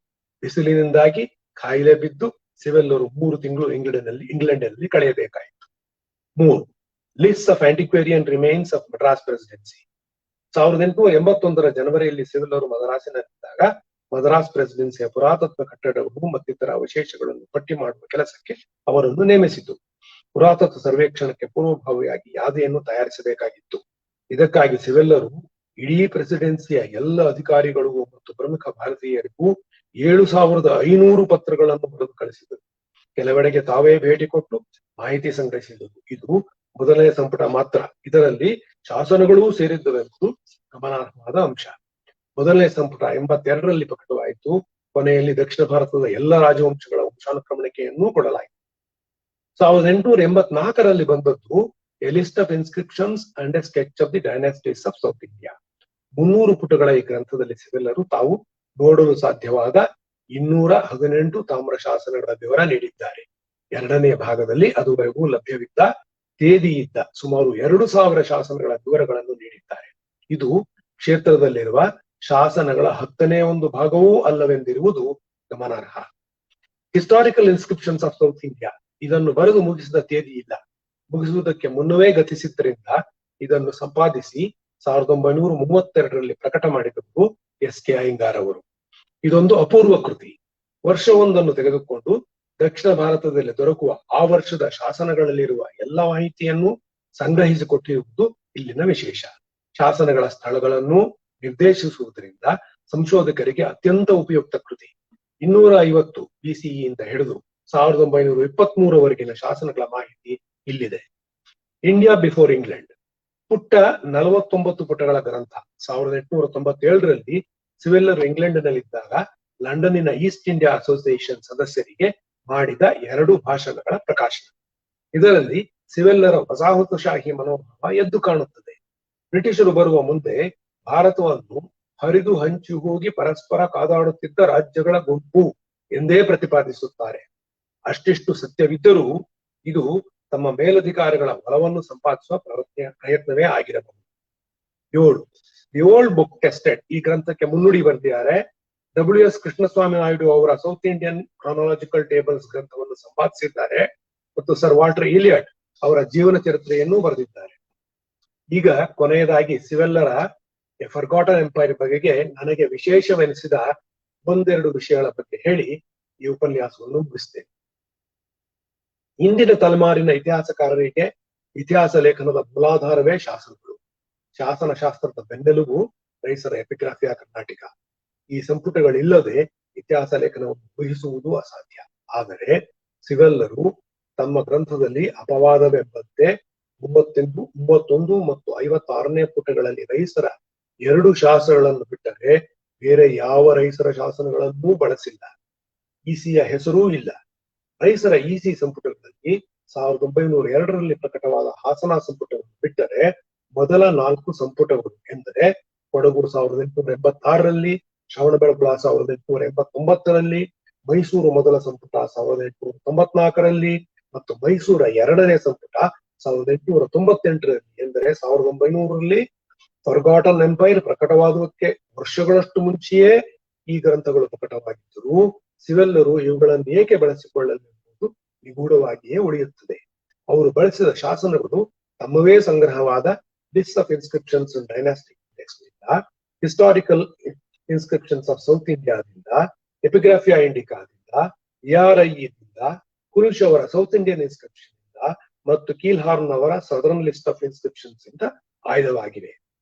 ಬಿಸಿಲಿನಿಂದಾಗಿ ಕಾಯಿಲೆ ಬಿದ್ದು ಸಿವೆಲ್ಲರು 3 ತಿಂಗಳು ಇಂಗ್ಲೆಂಡ್ನಲ್ಲಿ ಕಳೆಯಬೇಕಾಯಿತು. 3. List of antiquarian remains of Madras presidency. 1881 ಜನವರಿಯಲ್ಲಿ ಸಿವೆಲ್ಲರು ಮದ್ರಾಸಿನಲ್ಲಿದ್ದಾಗ ಮದ್ರಾಸ್ ಪ್ರೆಸಿಡೆನ್ಸಿಯ ಪುರಾತತ್ವ ಕಟ್ಟಡಗಳು ಮತ್ತಿತರ ಅವಶೇಷಗಳನ್ನು ಪಟ್ಟಿ ಮಾಡುವ ಕೆಲಸಕ್ಕೆ ಅವರನ್ನು ನೇಮಿಸಿತು. ಪುರಾತತ್ವ ಸರ್ವೇಕ್ಷಣಕ್ಕೆ ಪೂರ್ವಭಾವಿಯಾಗಿ ಯಾದಿಯನ್ನು ತಯಾರಿಸಬೇಕಾಗಿತ್ತು. ಇದಕ್ಕಾಗಿ ಸಿವೆಲ್ಲರು ಇಡೀ ಪ್ರೆಸಿಡೆನ್ಸಿಯ ಎಲ್ಲ ಅಧಿಕಾರಿಗಳಿಗೂ ಮತ್ತು ಪ್ರಮುಖ ಭಾರತೀಯರಿಗೂ 7500 ಪತ್ರಗಳನ್ನು ಬರೆದು ಕಳಿಸಿದರು. ಕೆಲವೆಡೆಗೆ ತಾವೇ ಭೇಟಿ ಕೊಟ್ಟು ಮಾಹಿತಿ ಸಂಗ್ರಹಿಸಿದರು. ಇದು ಮೊದಲನೇ ಸಂಪುಟ ಮಾತ್ರ. ಇದರಲ್ಲಿ ಶಾಸನಗಳೂ ಸೇರಿದ್ದವೆಂಬುದು ಗಮನಾರ್ಹವಾದ ಅಂಶ. ಮೊದಲನೇ ಸಂಪುಟ 82ರಲ್ಲಿ ಪ್ರಕಟವಾಯಿತು. ಕೊನೆಯಲ್ಲಿ ದಕ್ಷಿಣ ಭಾರತದ ಎಲ್ಲ ರಾಜವಂಶಗಳ ವಂಶಾನುಕ್ರಮಣಿಕೆಯನ್ನೂ ಕೊಡಲಾಯಿತು. 1884ರಲ್ಲಿ ಬಂದದ್ದು a list of inscriptions and a sketch of the dynasties of south India. 300 ಪುಟಗಳ ಈ ಗ್ರಂಥದಲ್ಲಿ ಸಿವೆಲ್ಲರು ತಾವು ನೋಡಲು ಸಾಧ್ಯವಾದ 218 ತಾಮ್ರ ಶಾಸನಗಳ ವಿವರ ನೀಡಿದ್ದಾರೆ. 2ನೇ ಭಾಗದಲ್ಲಿ ಅದುವರೆಗೂ ಲಭ್ಯವಿದ್ದ ತೇದಿಯಿದ್ದ ಸುಮಾರು 2000 ಶಾಸನಗಳ ವಿವರಗಳನ್ನು ನೀಡಿದ್ದಾರೆ. ಇದು ಕ್ಷೇತ್ರದಲ್ಲಿರುವ ಶಾಸನಗಳ 10ನೇ ಒಂದು ಭಾಗವೂ ಅಲ್ಲವೆಂದಿರುವುದು ಗಮನಾರ್ಹ. Historical inscriptions of south India ಇದನ್ನು ಬರೆದು ಮುಗಿಸಿದ ತೇದಿ ಇಲ್ಲ. ಮುಗಿಸುವುದಕ್ಕೆ ಮುನ್ನವೇ ಗತಿಸಿದ್ದರಿಂದ ಇದನ್ನು ಸಂಪಾದಿಸಿ 1932ರಲ್ಲಿ ಪ್ರಕಟ ಮಾಡಿದವರು ಎಸ್.ಕೆ. ಅಯ್ಯಂಗಾರ್ ಅವರು. ಇದೊಂದು ಅಪೂರ್ವ ಕೃತಿ. ವರ್ಷವೊಂದನ್ನು ತೆಗೆದುಕೊಂಡು ದಕ್ಷಿಣ ಭಾರತದಲ್ಲಿ ದೊರಕುವ ಆ ವರ್ಷದ ಶಾಸನಗಳಲ್ಲಿರುವ ಎಲ್ಲ ಮಾಹಿತಿಯನ್ನು ಸಂಗ್ರಹಿಸಿಕೊಟ್ಟಿರುವುದು ಇಲ್ಲಿನ ವಿಶೇಷ. ಶಾಸನಗಳ ಸ್ಥಳಗಳನ್ನು ನಿರ್ದೇಶಿಸುವುದರಿಂದ ಸಂಶೋಧಕರಿಗೆ ಅತ್ಯಂತ ಉಪಯುಕ್ತ ಕೃತಿ. 250 BCEಯಿಂದ ಹಿಡಿದು 1923ವರೆಗಿನ ಶಾಸನಗಳ ಮಾಹಿತಿ ಇಲ್ಲಿದೆ. ಇಂಡಿಯಾ ಬಿಫೋರ್ ಇಂಗ್ಲೆಂಡ್ ಪುಟ್ಟ 49 ಪುಟಗಳ ಗ್ರಂಥ. 1897ರಲ್ಲಿ ಸಿವೆಲ್ಲರು ಇಂಗ್ಲೆಂಡ್ನಲ್ಲಿದ್ದಾಗ ಲಂಡನ್ನಿನ ಈಸ್ಟ್ ಇಂಡಿಯಾ ಅಸೋಸಿಯೇಷನ್ ಸದಸ್ಯರಿಗೆ ಮಾಡಿದ 2 ಭಾಷಣಗಳ ಪ್ರಕಾಶನ. ಇದರಲ್ಲಿ ಸಿವೆಲ್ಲರ ವಸಾಹತುಶಾಹಿ ಮನೋಭಾವ ಎದ್ದು ಕಾಣುತ್ತದೆ. ಬ್ರಿಟಿಷರು ಬರುವ ಮುಂದೆ ಭಾರತವನ್ನು ಹರಿದು ಹಂಚಿ ಹೋಗಿ ಪರಸ್ಪರ ಕಾದಾಡುತ್ತಿದ್ದ ರಾಜ್ಯಗಳ ಗುಂಪು ಎಂದೇ ಪ್ರತಿಪಾದಿಸುತ್ತಾರೆ. ಅಷ್ಟಿಷ್ಟು ಸತ್ಯವಿದ್ದರೂ ಇದು ತಮ್ಮ ಮೇಲಧಿಕಾರಿಗಳ ಬಲವನ್ನು ಸಂಪಾದಿಸುವ ಪ್ರಯತ್ನವೇ ಆಗಿರಬಹುದು. 7. ದಿ ಓಲ್ಡ್ ಬುಕ್ ಟೆಸ್ಟೆಡ್ ಈ ಗ್ರಂಥಕ್ಕೆ ಮುನ್ನುಡಿ ಬರೆದಿದ್ದಾರೆ. WS ಕೃಷ್ಣಸ್ವಾಮಿ ನಾಯ್ಡು ಅವರ ಸೌತ್ ಇಂಡಿಯನ್ ಕ್ರಾನಾಲಜಿಕಲ್ ಟೇಬಲ್ಸ್ ಗ್ರಂಥವನ್ನು ಸಂಪಾದಿಸಿದ್ದಾರೆ ಮತ್ತು ಸರ್ ವಾಲ್ಟರ್ ಇಲಿಯಟ್ ಅವರ ಜೀವನ ಚರಿತ್ರೆಯನ್ನೂ ಬರೆದಿದ್ದಾರೆ. ಈಗ ಕೊನೆಯದಾಗಿ ಸಿವೆಲ್ಲರ ಎ ಫರ್ಗಾಟನ್ ಎಂಪೈರ್ ಬಗೆಗೆ ನನಗೆ ವಿಶೇಷವೆನಿಸಿದ 1-2 ವಿಷಯಗಳ ಬಗ್ಗೆ ಹೇಳಿ ಈ ಉಪನ್ಯಾಸವನ್ನು ಮುಗಿಸ್ತೇನೆ. ಇಂದಿನ ತಲೆಮಾರಿನ ಇತಿಹಾಸಕಾರರಿಗೆ ಇತಿಹಾಸ ಲೇಖನದ ಮೂಲಾಧಾರವೇ ಶಾಸನಗಳು. ಶಾಸನಶಾಸ್ತ್ರದ ಬೆನ್ನೆಲುಬು ರೈಸರ ಎಪಿಗ್ರಾಫಿಯಾ ಕರ್ನಾಟಕ. ಈ ಸಂಪುಟಗಳಿಲ್ಲದೆ ಇತಿಹಾಸ ಲೇಖನವನ್ನು ಊಹಿಸುವುದು ಅಸಾಧ್ಯ. ಆದರೆ ಸಿವೆಲ್ಲರು ತಮ್ಮ ಗ್ರಂಥದಲ್ಲಿ ಅಪವಾದವೆಂಬಂತೆ 31 ಮತ್ತು 56ನೇ ಪುಟಗಳಲ್ಲಿ ರೈಸರ 2 ಶಾಸನಗಳನ್ನು ಬಿಟ್ಟರೆ ಬೇರೆ ಯಾವ ರೈಸರ ಶಾಸನಗಳನ್ನೂ ಬಳಸಿಲ್ಲ. ಈಸಿಯ ಹೆಸರೂ ಇಲ್ಲ. ರೈಸರ ಈಸಿ ಸಂಪುಟಗಳಲ್ಲಿ 1902ರಲ್ಲಿ ಪ್ರಕಟವಾದ ಹಾಸನ ಸಂಪುಟವನ್ನು ಬಿಟ್ಟರೆ ಮೊದಲ 4 ಸಂಪುಟಗಳು ಎಂದರೆ ಕೊಡಗು 1886ರಲ್ಲಿ, ಶ್ರವಣಬೆಳಗೊಳ 1889ರಲ್ಲಿ, ಮೈಸೂರು ಮೊದಲ ಸಂಪುಟ 1894ರಲ್ಲಿ ಮತ್ತು ಮೈಸೂರ 2ನೇ ಸಂಪುಟ 1898ರಲ್ಲಿ ಎಂದರೆ 1900ರಲ್ಲಿ ಫರ್ಗಾಟನ್ ಎಂಪೈರ್ ಪ್ರಕಟವಾದುದಕ್ಕೆ ವರ್ಷಗಳಷ್ಟು ಮುಂಚೆಯೇ ಈ ಗ್ರಂಥಗಳು ಪ್ರಕಟವಾಗಿದ್ದರೂ ಸಿವೆಲ್ಲರು ಇವುಗಳನ್ನು ಏಕೆ ಬಳಸಿಕೊಳ್ಳಲೆಂಬುದು ನಿಗೂಢವಾಗಿಯೇ ಉಳಿಯುತ್ತದೆ. ಅವರು ಬಳಸಿದ ಶಾಸನಗಳು ತಮ್ಮವೇ ಸಂಗ್ರಹವಾದ list of inscriptions and dynastic ಇಂಡೆಕ್ಸ್ನಿಂದ, ಹಿಸ್ಟಾರಿಕಲ್ ಇನ್ಸ್ಕ್ರಿಪ್ಷನ್ಸ್ ಆಫ್ ಸೌತ್ ಇಂಡಿಯಾದಿಂದ, ಎಪಿಗ್ರಾಫಿಯಾ ಇಂಡಿಕಾದಿಂದ, ERIದಿಂದ, ಕುರುಶ್ ಅವರ ಸೌತ್ ಇಂಡಿಯನ್ ಇನ್ಸ್ಕ್ರಿಪ್ಷನ್ ಇಂದ ಮತ್ತು ಕೀಲ್ಹಾರ್ನ್ ಅವರ ಸದರ್ನ್ ಲಿಸ್ಟ್ ಆಫ್ ಇನ್ಸ್ಕ್ರಿಪ್ಷನ್ಸ್ ಇಂದ ಆಯ್ದವಾಗಿವೆ.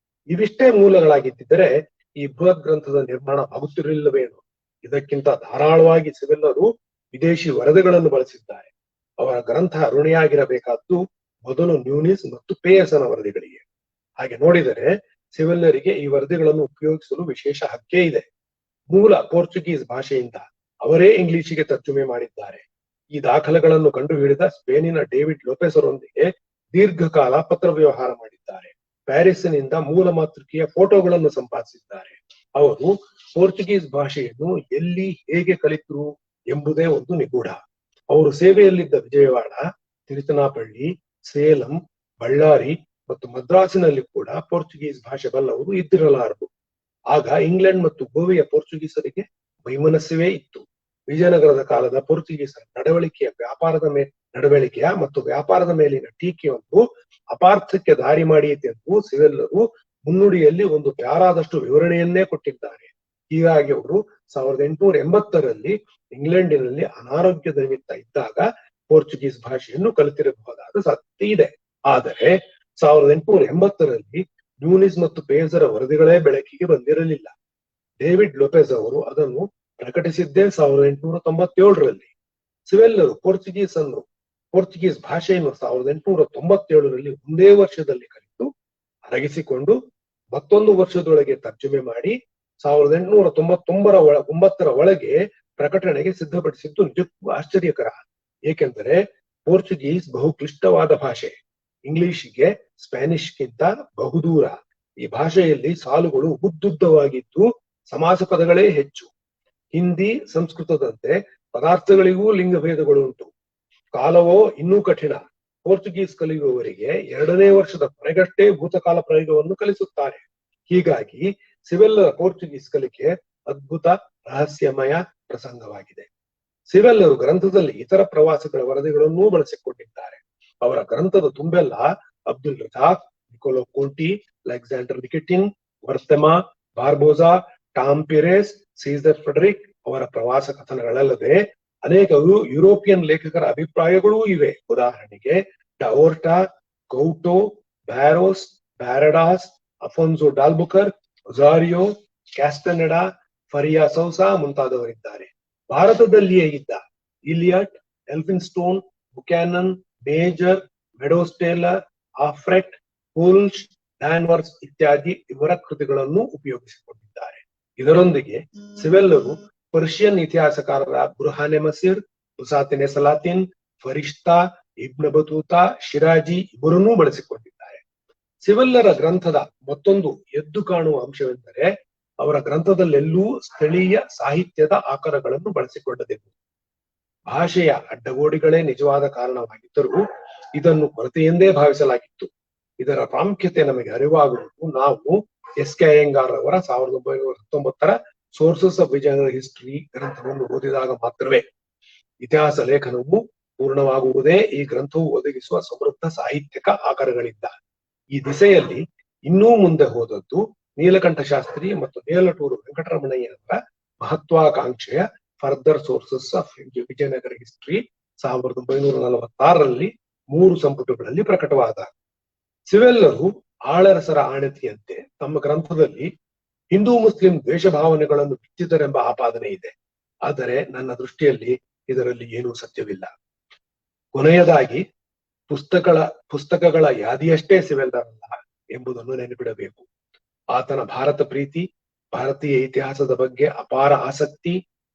ಇವಿಷ್ಟೇ ಮೂಲಗಳಾಗಿದ್ದರೆ ಈ ಬೃಹತ್ ಗ್ರಂಥದ ನಿರ್ಮಾಣ ಆಗುತ್ತಿರಲಿಲ್ಲವೇನೋ. ಇದಕ್ಕಿಂತ ಧಾರಾಳವಾಗಿ ಸಿವೆಲ್ಲರು ವಿದೇಶಿ ವರದಿಗಳನ್ನು ಬಳಸಿದ್ದಾರೆ. ಅವರ ಗ್ರಂಥ ಋಣಿಯಾಗಿರಬೇಕಾದ್ದು ಮೊದಲು ನ್ಯೂನಿಸ್ ಮತ್ತು ಪೇಯಸನ ವರದಿಗಳಿಗೆ. ಹಾಗೆ ನೋಡಿದರೆ ಸಿವೆಲ್ಲರಿಗೆ ಈ ವರದಿಗಳನ್ನು ಉಪಯೋಗಿಸಲು ವಿಶೇಷ ಹಕ್ಕೇ ಇದೆ. ಮೂಲ ಪೋರ್ಚುಗೀಸ್ ಭಾಷೆಯಿಂದ ಅವರೇ ಇಂಗ್ಲಿಷಿಗೆ ತರ್ಜುಮೆ ಮಾಡಿದ್ದಾರೆ. ಈ ದಾಖಲೆಗಳನ್ನು ಕಂಡುಹಿಡಿದ ಸ್ಪೇನಿನ ಡೇವಿಡ್ ಲೋಪೆಸರೊಂದಿಗೆ ದೀರ್ಘಕಾಲ ಪತ್ರ ವ್ಯವಹಾರ ಮಾಡಿದ್ದಾರೆ. ಪ್ಯಾರಿಸ್ನಿಂದ ಮೂಲ ಮಾತೃಕೆಯ ಫೋಟೋಗಳನ್ನು ಸಂಪಾದಿಸಿದ್ದಾರೆ. ಅವರು ಪೋರ್ಚುಗೀಸ್ ಭಾಷೆಯನ್ನು ಎಲ್ಲಿ ಹೇಗೆ ಕಲಿತರು ಎಂಬುದೇ ಒಂದು ನಿಗೂಢ. ಅವರು ಸೇವೆಯಲ್ಲಿದ್ದ ವಿಜಯವಾಡ, ತಿರುಚನಾಪಳ್ಳಿ, ಸೇಲಂ, ಬಳ್ಳಾರಿ ಮತ್ತು ಮದ್ರಾಸಿನಲ್ಲಿ ಕೂಡ ಪೋರ್ಚುಗೀಸ್ ಭಾಷೆ ಬಲ್ಲವರು ಇದ್ದಿರಲಾರದು. ಆಗ ಇಂಗ್ಲೆಂಡ್ ಮತ್ತು ಗೋವೆಯ ಪೋರ್ಚುಗೀಸರಿಗೆ ವೈಮನಸ್ಯವೇ ಇತ್ತು. ವಿಜಯನಗರದ ಕಾಲದ ಪೋರ್ಚುಗೀಸರ ನಡವಳಿಕೆಯ ಮತ್ತು ವ್ಯಾಪಾರದ ಮೇಲಿನ ಟೀಕೆಯೊಂದು ಅಪಾರ್ಥಕ್ಕೆ ದಾರಿ ಮಾಡಿಯತೆಂದು ಸಿವೆಲ್ಲರು ಮುನ್ನುಡಿಯಲ್ಲಿ ಒಂದು ಪ್ಯಾರಾದಷ್ಟು ವಿವರಣೆಯನ್ನೇ ಕೊಟ್ಟಿದ್ದಾರೆ. ಹೀಗಾಗಿ ಅವರು 1880ರಲ್ಲಿ ಇಂಗ್ಲೆಂಡಿನಲ್ಲಿ ಅನಾರೋಗ್ಯದ ನಿಮಿತ್ತ ಇದ್ದಾಗ ಪೋರ್ಚುಗೀಸ್ ಭಾಷೆಯನ್ನು ಕಲಿತಿರಬಹುದಾದ ಸಾಧ್ಯತೆ ಇದೆ. ಆದರೆ 1880ರಲ್ಲಿ ನ್ಯೂನಿಸ್ ಮತ್ತು ಪೇಜರ ವರದಿಗಳೇ ಬೆಳಕಿಗೆ ಬಂದಿರಲಿಲ್ಲ. ಡೇವಿಡ್ ಲೊಪೆಜ್ ಅವರು ಅದನ್ನು ಪ್ರಕಟಿಸಿದ್ದೇ 1897ರಲ್ಲಿ. ಸಿವೆಲ್ಲರು ಪೋರ್ಚುಗೀಸ್ ಭಾಷೆಯನ್ನು 1897ರಲ್ಲಿ ಒಂದೇ ವರ್ಷದಲ್ಲಿ ಕಲಿತು ಅರಗಿಸಿಕೊಂಡು ಮತ್ತೊಂದು ವರ್ಷದೊಳಗೆ ತರ್ಜುಮೆ ಮಾಡಿ 1899ರ ಒಳಗೆ ಪ್ರಕಟಣೆಗೆ ಸಿದ್ಧಪಡಿಸಿದ್ದು ನಿಜಕ್ಕೂ ಆಶ್ಚರ್ಯಕರ. ಏಕೆಂದರೆ ಪೋರ್ಚುಗೀಸ್ ಬಹು ಕ್ಲಿಷ್ಟವಾದ ಭಾಷೆ. ಇಂಗ್ಲಿಷ್ಗೆ ಸ್ಪ್ಯಾನಿಷ್ಗಿಂತ ಬಹುದೂರ. ಈ ಭಾಷೆಯಲ್ಲಿ ಸಾಲುಗಳು ಉದ್ದುದ್ದವಾಗಿದ್ದು ಸಮಾಸ ಪದಗಳೇ ಹೆಚ್ಚು. ಹಿಂದಿ, ಸಂಸ್ಕೃತದಂತೆ ಪದಾರ್ಥಗಳಿಗೂ ಲಿಂಗಭೇದಗಳು ಉಂಟು. ಕಾಲವೋ ಇನ್ನೂ ಕಠಿಣ. ಪೋರ್ಚುಗೀಸ್ ಕಲಿಯುವವರಿಗೆ 2ನೇ ವರ್ಷದ ಕೊನೆಗಷ್ಟೇ ಭೂತಕಾಲ ಪ್ರಯೋಗವನ್ನು ಕಲಿಸುತ್ತಾರೆ. ಹೀಗಾಗಿ ಸಿವೆಲ್ಲರ ಪೋರ್ಚುಗೀಸ್ ಕಲಿಕೆ ಅದ್ಭುತ ರಹಸ್ಯಮಯ ಪ್ರಸಂಗವಾಗಿದೆ. ಸಿವೆಲ್ಲರು ಗ್ರಂಥದಲ್ಲಿ ಇತರ ಪ್ರವಾಸಿಗಳ ವರದಿಗಳನ್ನೂ ಬಳಸಿಕೊಂಡಿದ್ದಾರೆ. ಅವರ ಗ್ರಂಥದ ತುಂಬೆಲ್ಲ Abdul Razzaq, Niccolo Conti, Alexander Nikitin, Varthema, Barbosa, Tom Pires, Caesar Frederick ಅವರ ಪ್ರವಾಸ ಕಥನಗಳಲ್ಲದೆ ಅನೇಕ ಯುರೋಪಿಯನ್ ಲೇಖಕರ ಅಭಿಪ್ರಾಯಗಳೂ ಇವೆ. ಉದಾಹರಣೆಗೆ ಡಾವೋರ್ಟಾ, ಗೌಟೋ, ಬ್ಯಾರೋಸ್, ಬ್ಯಾರಡಾಸ್, ಅಫೋನ್ಸೋ ಡಾಲ್ಬುಕರ್, ಒಜಾರಿಯೋ, ಕ್ಯಾಸ್ಟನೆಡಾ, ಫರಿಯಾ ಸೌಸಾ ಮುಂತಾದವರಿದ್ದಾರೆ. ಭಾರತದಲ್ಲಿಯೇ ಇದ್ದ Elliot, Elphinstone, Buchanan, Major, Meadows Taylor, ಆಫ್ರೆಟ್, ಹುಲ್ಶ್, ಡ್ಯಾನ್ವರ್ಸ್ ಇತ್ಯಾದಿ ಇವರ ಕೃತಿಗಳನ್ನು ಉಪಯೋಗಿಸಿಕೊಂಡಿದ್ದಾರೆ. ಇದರೊಂದಿಗೆ ಸಿವೆಲ್ಲರು ಪರ್ಷಿಯನ್ ಇತಿಹಾಸಕಾರರ ಬುರ್ಹಾನೆ ಮಸೀರ್, ಬುಸಾತಿನೆ ಸಲಾತಿನ್, ಫರಿಷ್ತಾ, ಇಬ್ನ ಬತೂತಾ, ಶಿರಾಜಿ ಇವರನ್ನೂ ಬಳಸಿಕೊಂಡಿದ್ದಾರೆ. ಸಿವೆಲ್ಲರ ಗ್ರಂಥದ ಮತ್ತೊಂದು ಎದ್ದು ಕಾಣುವ ಅಂಶವೆಂದರೆ ಅವರ ಗ್ರಂಥದಲ್ಲೆಲ್ಲೂ ಸ್ಥಳೀಯ ಸಾಹಿತ್ಯದ ಆಕರಗಳನ್ನು ಬಳಸಿಕೊಂಡದೆಂಬುದು. ಭಾಷೆಯ ಅಡ್ಡಗೋಡಿಗಳೇ ನಿಜವಾದ ಕಾರಣವಾಗಿದ್ದರೂ ಇದನ್ನು ಕೊರತೆಯೆಂದೇ ಭಾವಿಸಲಾಗಿತ್ತು. ಇದರ ಪ್ರಾಮುಖ್ಯತೆ ನಮಗೆ ಅರಿವಾಗುವುದು ನಾವು ಎಸ್.ಕೆ. ಅಯ್ಯಂಗಾರ್ ಅವರ 1919ರ ಸೋರ್ಸಸ್ ಆಫ್ ವಿಜಯನಗರ ಹಿಸ್ಟರಿ ಗ್ರಂಥವನ್ನು ಓದಿದಾಗ ಮಾತ್ರವೇ. ಇತಿಹಾಸ ಲೇಖನವು ಪೂರ್ಣವಾಗುವುದೇ ಈ ಗ್ರಂಥವು ಒದಗಿಸುವ ಸಮೃದ್ಧ ಸಾಹಿತ್ಯಿಕ ಆಕರಗಳಿಂದ. ಈ ದಿಸೆಯಲ್ಲಿ ಇನ್ನೂ ಮುಂದೆ ಹೋದದ್ದು ನೀಲಕಂಠ ಶಾಸ್ತ್ರಿ ಮತ್ತು ನೇಲಟೂರು ವೆಂಕಟರಮಣಯ್ಯನವರ ಮಹತ್ವಾಕಾಂಕ್ಷೆಯ further sources of Vijayanagara history 1946ರಲ್ಲಿ 3 ಸಂಪುಟಗಳಲ್ಲಿ ಪ್ರಕಟವಾದ. ಸಿವೆಲ್ಲರು ಆಳರಸರ ಆಣತಿಯಂತೆ ತಮ್ಮ ಗ್ರಂಥದಲ್ಲಿ ಹಿಂದೂ ಮುಸ್ಲಿಂ ದ್ವೇಷ ಭಾವನೆಗಳನ್ನು ಬಿತ್ತಿದರೆಂಬ ಆಪಾದನೆ ಇದೆ. ಆದರೆ ನನ್ನ ದೃಷ್ಟಿಯಲ್ಲಿ ಇದರಲ್ಲಿ ಏನೂ ಸತ್ಯವಿಲ್ಲ. ಕೊನೆಯದಾಗಿ ಪುಸ್ತಕಗಳ ಯಾದಿಯಷ್ಟೇ ಸಿವೆಲ್ಲರಲ್ಲ ಎಂಬುದನ್ನು ನೆನಪಿಡಬೇಕು. ಆತನ ಭಾರತ ಪ್ರೀತಿ, ಭಾರತೀಯ ಇತಿಹಾಸದ ಬಗ್ಗೆ ಅಪಾರ ಆಸಕ್ತಿ,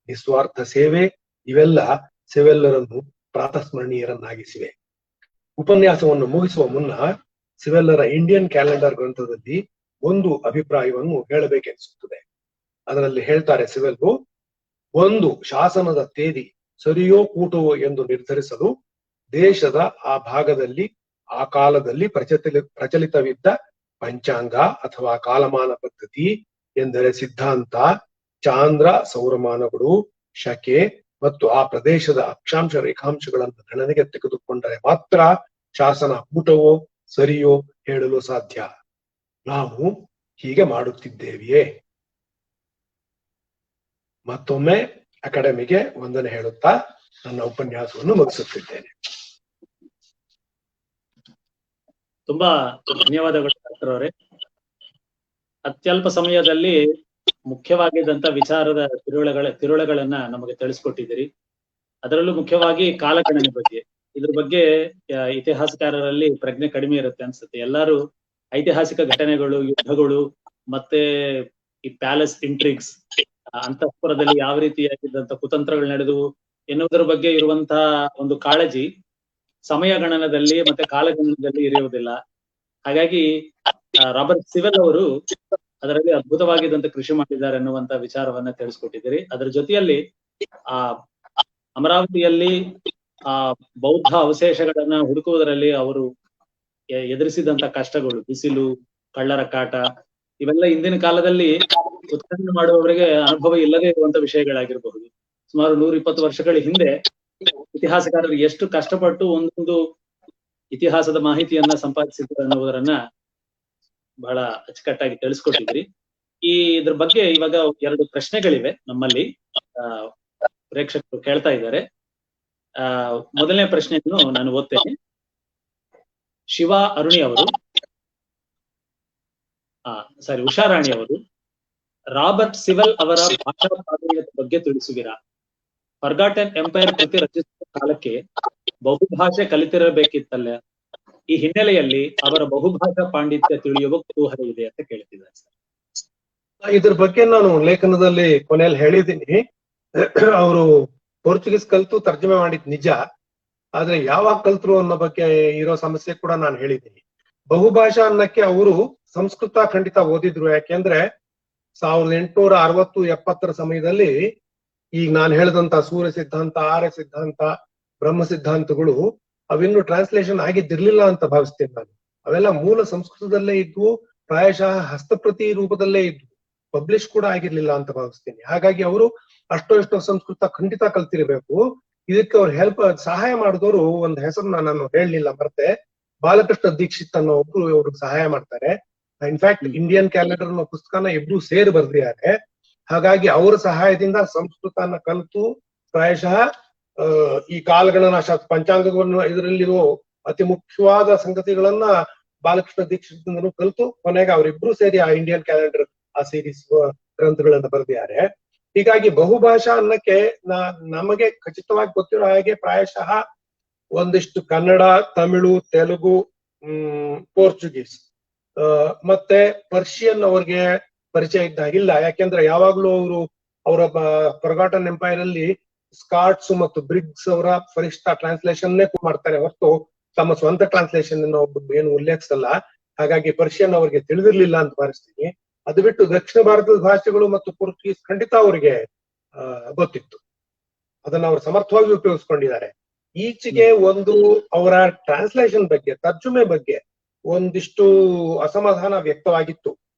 ನಿಸ್ವಾರ್ಥ ಸೇವೆ ಇವೆಲ್ಲ ಸಿವೆಲ್ಲರನ್ನು ಪ್ರಾತಸ್ಮರಣೀಯರನ್ನಾಗಿಸಿವೆ. ಉಪನ್ಯಾಸವನ್ನು ಮುಗಿಸುವ ಮುನ್ನ ಸಿವೆಲ್ಲರ ಇಂಡಿಯನ್ ಕ್ಯಾಲೆಂಡರ್ ಗ್ರಂಥದಲ್ಲಿ ಒಂದು ಅಭಿಪ್ರಾಯವನ್ನು ಹೇಳಬೇಕೆನಿಸುತ್ತದೆ. ಅದರಲ್ಲಿ ಹೇಳ್ತಾರೆ ಸಿವೆಲ್ರು, ಒಂದು ಶಾಸನದ ತೇದಿ ಸರಿಯೋ ಕೂಟವೋ ಎಂದು ನಿರ್ಧರಿಸಲು ದೇಶದ ಆ ಭಾಗದಲ್ಲಿ ಆ ಕಾಲದಲ್ಲಿ ಪ್ರಚಲಿತವಿದ್ದ ಪಂಚಾಂಗ ಅಥವಾ ಕಾಲಮಾನ ಪದ್ಧತಿ ಎಂದರೆ ಸಿದ್ಧಾಂತ, ಚಾಂದ್ರ ಸೌರಮಾನಗಳು, ಶಕೆ ಮತ್ತು ಆ ಪ್ರದೇಶದ ಅಕ್ಷಾಂಶ ರೇಖಾಂಶಗಳನ್ನು ಗಣನೆಗೆ ತೆಗೆದುಕೊಂಡರೆ ಮಾತ್ರ ಶಾಸನ ಕೂಟವೋ ಸರಿಯೋ ಹೇಳಲು ಸಾಧ್ಯ. ನಾವು ಹೀಗೆ ಮಾಡುತ್ತಿದ್ದೇವೆಯೇ? ಮತ್ತೊಮ್ಮೆ ಅಕಾಡೆಮಿಗೆ ವಂದನೆ ಹೇಳುತ್ತಾ ನನ್ನ ಉಪನ್ಯಾಸವನ್ನು ಮುಗಿಸುತ್ತಿದ್ದೇನೆ. ತುಂಬಾ ಧನ್ಯವಾದಗಳು ಡಾಕ್ಟರ್ ಅವರೇ. ಅತ್ಯಲ್ಪ ಸಮಯದಲ್ಲಿ ಮುಖ್ಯವಾಗಿದ್ದಂತ ವಿಚಾರದ ತಿರುಳುಗಳನ್ನ ನಮಗೆ ತಿಳಿಸ್ಕೊಟ್ಟಿದ್ದೀರಿ. ಅದರಲ್ಲೂ ಮುಖ್ಯವಾಗಿ ಕಾಲಗಣನೆ ಬಗ್ಗೆ. ಇದ್ರ ಬಗ್ಗೆ ಇತಿಹಾಸಕಾರರಲ್ಲಿ ಪ್ರಜ್ಞೆ ಕಡಿಮೆ ಇರುತ್ತೆ ಅನ್ಸುತ್ತೆ. ಎಲ್ಲರೂ ಐತಿಹಾಸಿಕ ಘಟನೆಗಳು, ಯುದ್ಧಗಳು, ಮತ್ತೆ ಈ ಪ್ಯಾಲೇಸ್ ಇಂಟ್ರಿಗ್ಸ್, ಅಂತಃಪುರದಲ್ಲಿ ಯಾವ ರೀತಿಯಾಗಿದ್ದಂತ ಕುತಂತ್ರಗಳು ನಡೆದವು ಎನ್ನುವುದರ ಬಗ್ಗೆ ಇರುವಂತಹ ಒಂದು ಕಾಳಜಿ ಸಮಯ ಗಣನದಲ್ಲಿ ಮತ್ತೆ ಕಾಲಗಣನದಲ್ಲಿ ಇರುವುದಿಲ್ಲ. ಹಾಗಾಗಿ ರಾಬರ್ಟ್ ಸಿವೆಲ್ ಅವರು ಅದರಲ್ಲಿ ಅದ್ಭುತವಾಗಿದ್ದಂತ ಕೃಷಿ ಮಾಡಿದ್ದಾರೆ ಅನ್ನುವಂತ ವಿಚಾರವನ್ನ ತಿಳಿಸ್ಕೊಟ್ಟಿದ್ದೀರಿ. ಅದರ ಜೊತೆಯಲ್ಲಿ ಅಮರಾವತಿಯಲ್ಲಿ ಆ ಬೌದ್ಧ ಅವಶೇಷಗಳನ್ನ ಹುಡುಕುವುದರಲ್ಲಿ ಅವರು ಎದುರಿಸಿದಂತ ಕಷ್ಟಗಳು, ಬಿಸಿಲು, ಕಳ್ಳರ ಕಾಟ, ಇವೆಲ್ಲ ಇಂದಿನ ಕಾಲದಲ್ಲಿ ಉತ್ಖನನ ಮಾಡುವವರಿಗೆ ಅನುಭವ ಇಲ್ಲದೆ ಇರುವಂತ ವಿಷಯಗಳಾಗಿರಬಹುದು. ಸುಮಾರು 120 ವರ್ಷಗಳ ಹಿಂದೆ ಇತಿಹಾಸಕಾರರು ಎಷ್ಟು ಕಷ್ಟಪಟ್ಟು ಒಂದೊಂದು ಇತಿಹಾಸದ ಮಾಹಿತಿಯನ್ನ ಸಂಪಾದಿಸಿದ್ರು ಅನ್ನುವುದರನ್ನ ಬಹಳ ಅಚ್ಚುಕಟ್ಟಾಗಿ ತಿಳಿಸ್ಕೊಟ್ಟಿದ್ರಿ. ಇದ್ರ ಬಗ್ಗೆ ಇವಾಗ 2 ಪ್ರಶ್ನೆಗಳಿವೆ ನಮ್ಮಲ್ಲಿ, ಪ್ರೇಕ್ಷಕರು ಕೇಳ್ತಾ ಇದ್ದಾರೆ. ಮೊದಲನೇ ಪ್ರಶ್ನೆಯನ್ನು ನಾನು ಓದ್ತೇನೆ. ಶಿವ ಅರುಣಿ ಅವರು, ಉಷಾರಾಣಿ ಅವರು, ರಾಬರ್ಟ್ ಸಿವೆಲ್ ಅವರ ಭಾಷಾ ಪ್ರಾವೀಣ್ಯತೆ ಬಗ್ಗೆ ತಿಳಿಸುವಿರಾ? ಫರ್ಗಾಟನ್ ಎಂಪೈರ್ ಕೃತಿ ರಚಿಸುವ ಕಾಲಕ್ಕೆ ಬಹುಭಾಷೆ ಕಲಿತಿರಬೇಕಿತ್ತಲ್ಲ, ಈ ಹಿನ್ನೆಲೆಯಲ್ಲಿ ಅವರ ಬಹುಭಾಷಾ ಪಾಂಡಿತ್ಯ ತಿಳಿಯುವ ಕುತೂಹಲ ಇದೆ ಅಂತ ಕೇಳ್ತಿದ್ದಾರೆ ಸರ್. ಇದ್ರ ಬಗ್ಗೆ ನಾನು ಲೇಖನದಲ್ಲಿ ಕೊನೆಯಲ್ಲಿ ಹೇಳಿದ್ದೀನಿ. ಅವರು ಪೋರ್ಚುಗೀಸ್ ಕಲ್ತು ತರ್ಜಮೆ ಮಾಡಿದ್ ನಿಜ, ಆದ್ರೆ ಯಾವಾಗ ಕಲ್ತರು ಅನ್ನೋ ಬಗ್ಗೆ ಇರೋ ಸಮಸ್ಯೆ ಕೂಡ ನಾನು ಹೇಳಿದ್ದೀನಿ. ಬಹುಭಾಷಾ ಅನ್ನಕ್ಕೆ ಅವರು ಸಂಸ್ಕೃತ ಖಂಡಿತ ಓದಿದ್ರು. ಯಾಕೆಂದ್ರೆ 1860-70 ಸಮಯದಲ್ಲಿ ಈಗ ನಾನು ಹೇಳಿದಂತ ಸೂರ್ಯ ಸಿದ್ಧಾಂತ, ಆರ್ಯ ಸಿದ್ಧಾಂತ, ಬ್ರಹ್ಮ ಸಿದ್ಧಾಂತಗಳು ಅವಿನ್ನು ಟ್ರಾನ್ಸ್ಲೇಷನ್ ಆಗಿದ್ದಿರ್ಲಿಲ್ಲ ಅಂತ ಭಾವಿಸ್ತೇನೆ ನಾನು. ಅವೆಲ್ಲ ಮೂಲ ಸಂಸ್ಕೃತದಲ್ಲೇ ಇದ್ವು, ಪ್ರಾಯಶಃ ಹಸ್ತಪ್ರತಿ ರೂಪದಲ್ಲೇ ಇದ್ವು, ಪಬ್ಲಿಷ್ ಕೂಡ ಆಗಿರ್ಲಿಲ್ಲ ಅಂತ ಭಾವಿಸ್ತೇನೆ. ಹಾಗಾಗಿ ಅವರು ಎಷ್ಟೋ ಸಂಸ್ಕೃತ ಖಂಡಿತ ಕಲ್ತಿರ್ಬೇಕು. ಇದಕ್ಕೆ ಅವ್ರು ಸಹಾಯ ಮಾಡಿದವರು ಒಂದು ಹೆಸರನ್ನ ನಾನು ಹೇಳಲಿಲ್ಲ ಮರ್ತೆ, ಬಾಲಕೃಷ್ಣ ದೀಕ್ಷಿತ್ ಅನ್ನೋ ಒಬ್ರು ಅವ್ರಿಗೆ ಸಹಾಯ ಮಾಡ್ತಾರೆ. ಇನ್ಫ್ಯಾಕ್ಟ್ ಇಂಡಿಯನ್ ಕ್ಯಾಲೆಂಡರ್ ಅನ್ನೋ ಪುಸ್ತಕನ ಇಬ್ರು ಸೇರಿ ಬರ್ದಿದ್ದಾರೆ. ಹಾಗಾಗಿ ಅವರ ಸಹಾಯದಿಂದ ಸಂಸ್ಕೃತನ ಕಲಿತು ಪ್ರಾಯಶಃ ಈ ಕಾಲಗಣನ ಪಂಚಾಂಗವನ್ನು ಇದರಲ್ಲಿರೋ ಅತಿ ಮುಖ್ಯವಾದ ಸಂಗತಿಗಳನ್ನ ಬಾಲಕೃಷ್ಣ ದೀಕ್ಷಿತ್ ಕಲಿತು ಕೊನೆಗೆ ಅವರಿಬ್ರು ಸೇರಿ ಆ ಇಂಡಿಯನ್ ಕ್ಯಾಲೆಂಡರ್ ಆ ಸೀರೀಸ್ ಗ್ರಂಥಗಳನ್ನ ಬರೆದಿದ್ದಾರೆ. ಹೀಗಾಗಿ ಬಹುಭಾಷಾ ಅನ್ನಕ್ಕೆ ನಮಗೆ ಖಚಿತವಾಗಿ ಗೊತ್ತಿರೋ ಹಾಗೆ ಪ್ರಾಯಶಃ ಒಂದಿಷ್ಟು ಕನ್ನಡ, ತಮಿಳು, ತೆಲುಗು, ಪೋರ್ಚುಗೀಸ್ ಮತ್ತೆ ಪರ್ಷಿಯನ್ ಅವ್ರಿಗೆ ಪರಿಚಯ ಇದ್ದಾಗಿಲ್ಲ. ಯಾಕೆಂದ್ರೆ ಯಾವಾಗ್ಲೂ ಅವರ ಫರ್ಗಾಟನ್ ಎಂಪೈರ್ ಅಲ್ಲಿ ಸ್ಕಾಟ್ಸ್ ಮತ್ತು ಬ್ರಿಗ್ಸ್ ಅವರ ಫರಿಷ್ಠ ಟ್ರಾನ್ಸ್ಲೇಷನ್ ಮಾಡ್ತಾರೆ ಹೊರತು ತಮ್ಮ ಸ್ವಂತ ಟ್ರಾನ್ಸ್ಲೇಷನ್ ಏನು ಉಲ್ಲೇಖಿಸಲ್ಲ. ಹಾಗಾಗಿ ಪರ್ಷಿಯನ್ ಅವ್ರಿಗೆ ತಿಳಿದಿರ್ಲಿಲ್ಲ ಅಂತ ಭಾವಿಸ್ತೀನಿ. ಅದು ಬಿಟ್ಟು ದಕ್ಷಿಣ ಭಾರತದ ಭಾಷೆಗಳು ಮತ್ತು ಪೋರ್ಚುಗೀಸ್ ಖಂಡಿತ ಅವರಿಗೆ ಗೊತ್ತಿತ್ತು, ಅದನ್ನ ಅವರು ಸಮರ್ಥವಾಗಿ ಉಪಯೋಗಿಸ್ಕೊಂಡಿದ್ದಾರೆ. ಈಚೆಗೆ ಅವರ ಟ್ರಾನ್ಸ್ಲೇಷನ್ ಬಗ್ಗೆ, ತರ್ಜುಮೆ ಬಗ್ಗೆ ಒಂದಿಷ್ಟು ಅಸಮಾಧಾನ ವ್ಯಕ್ತವಾಗಿತ್ತು.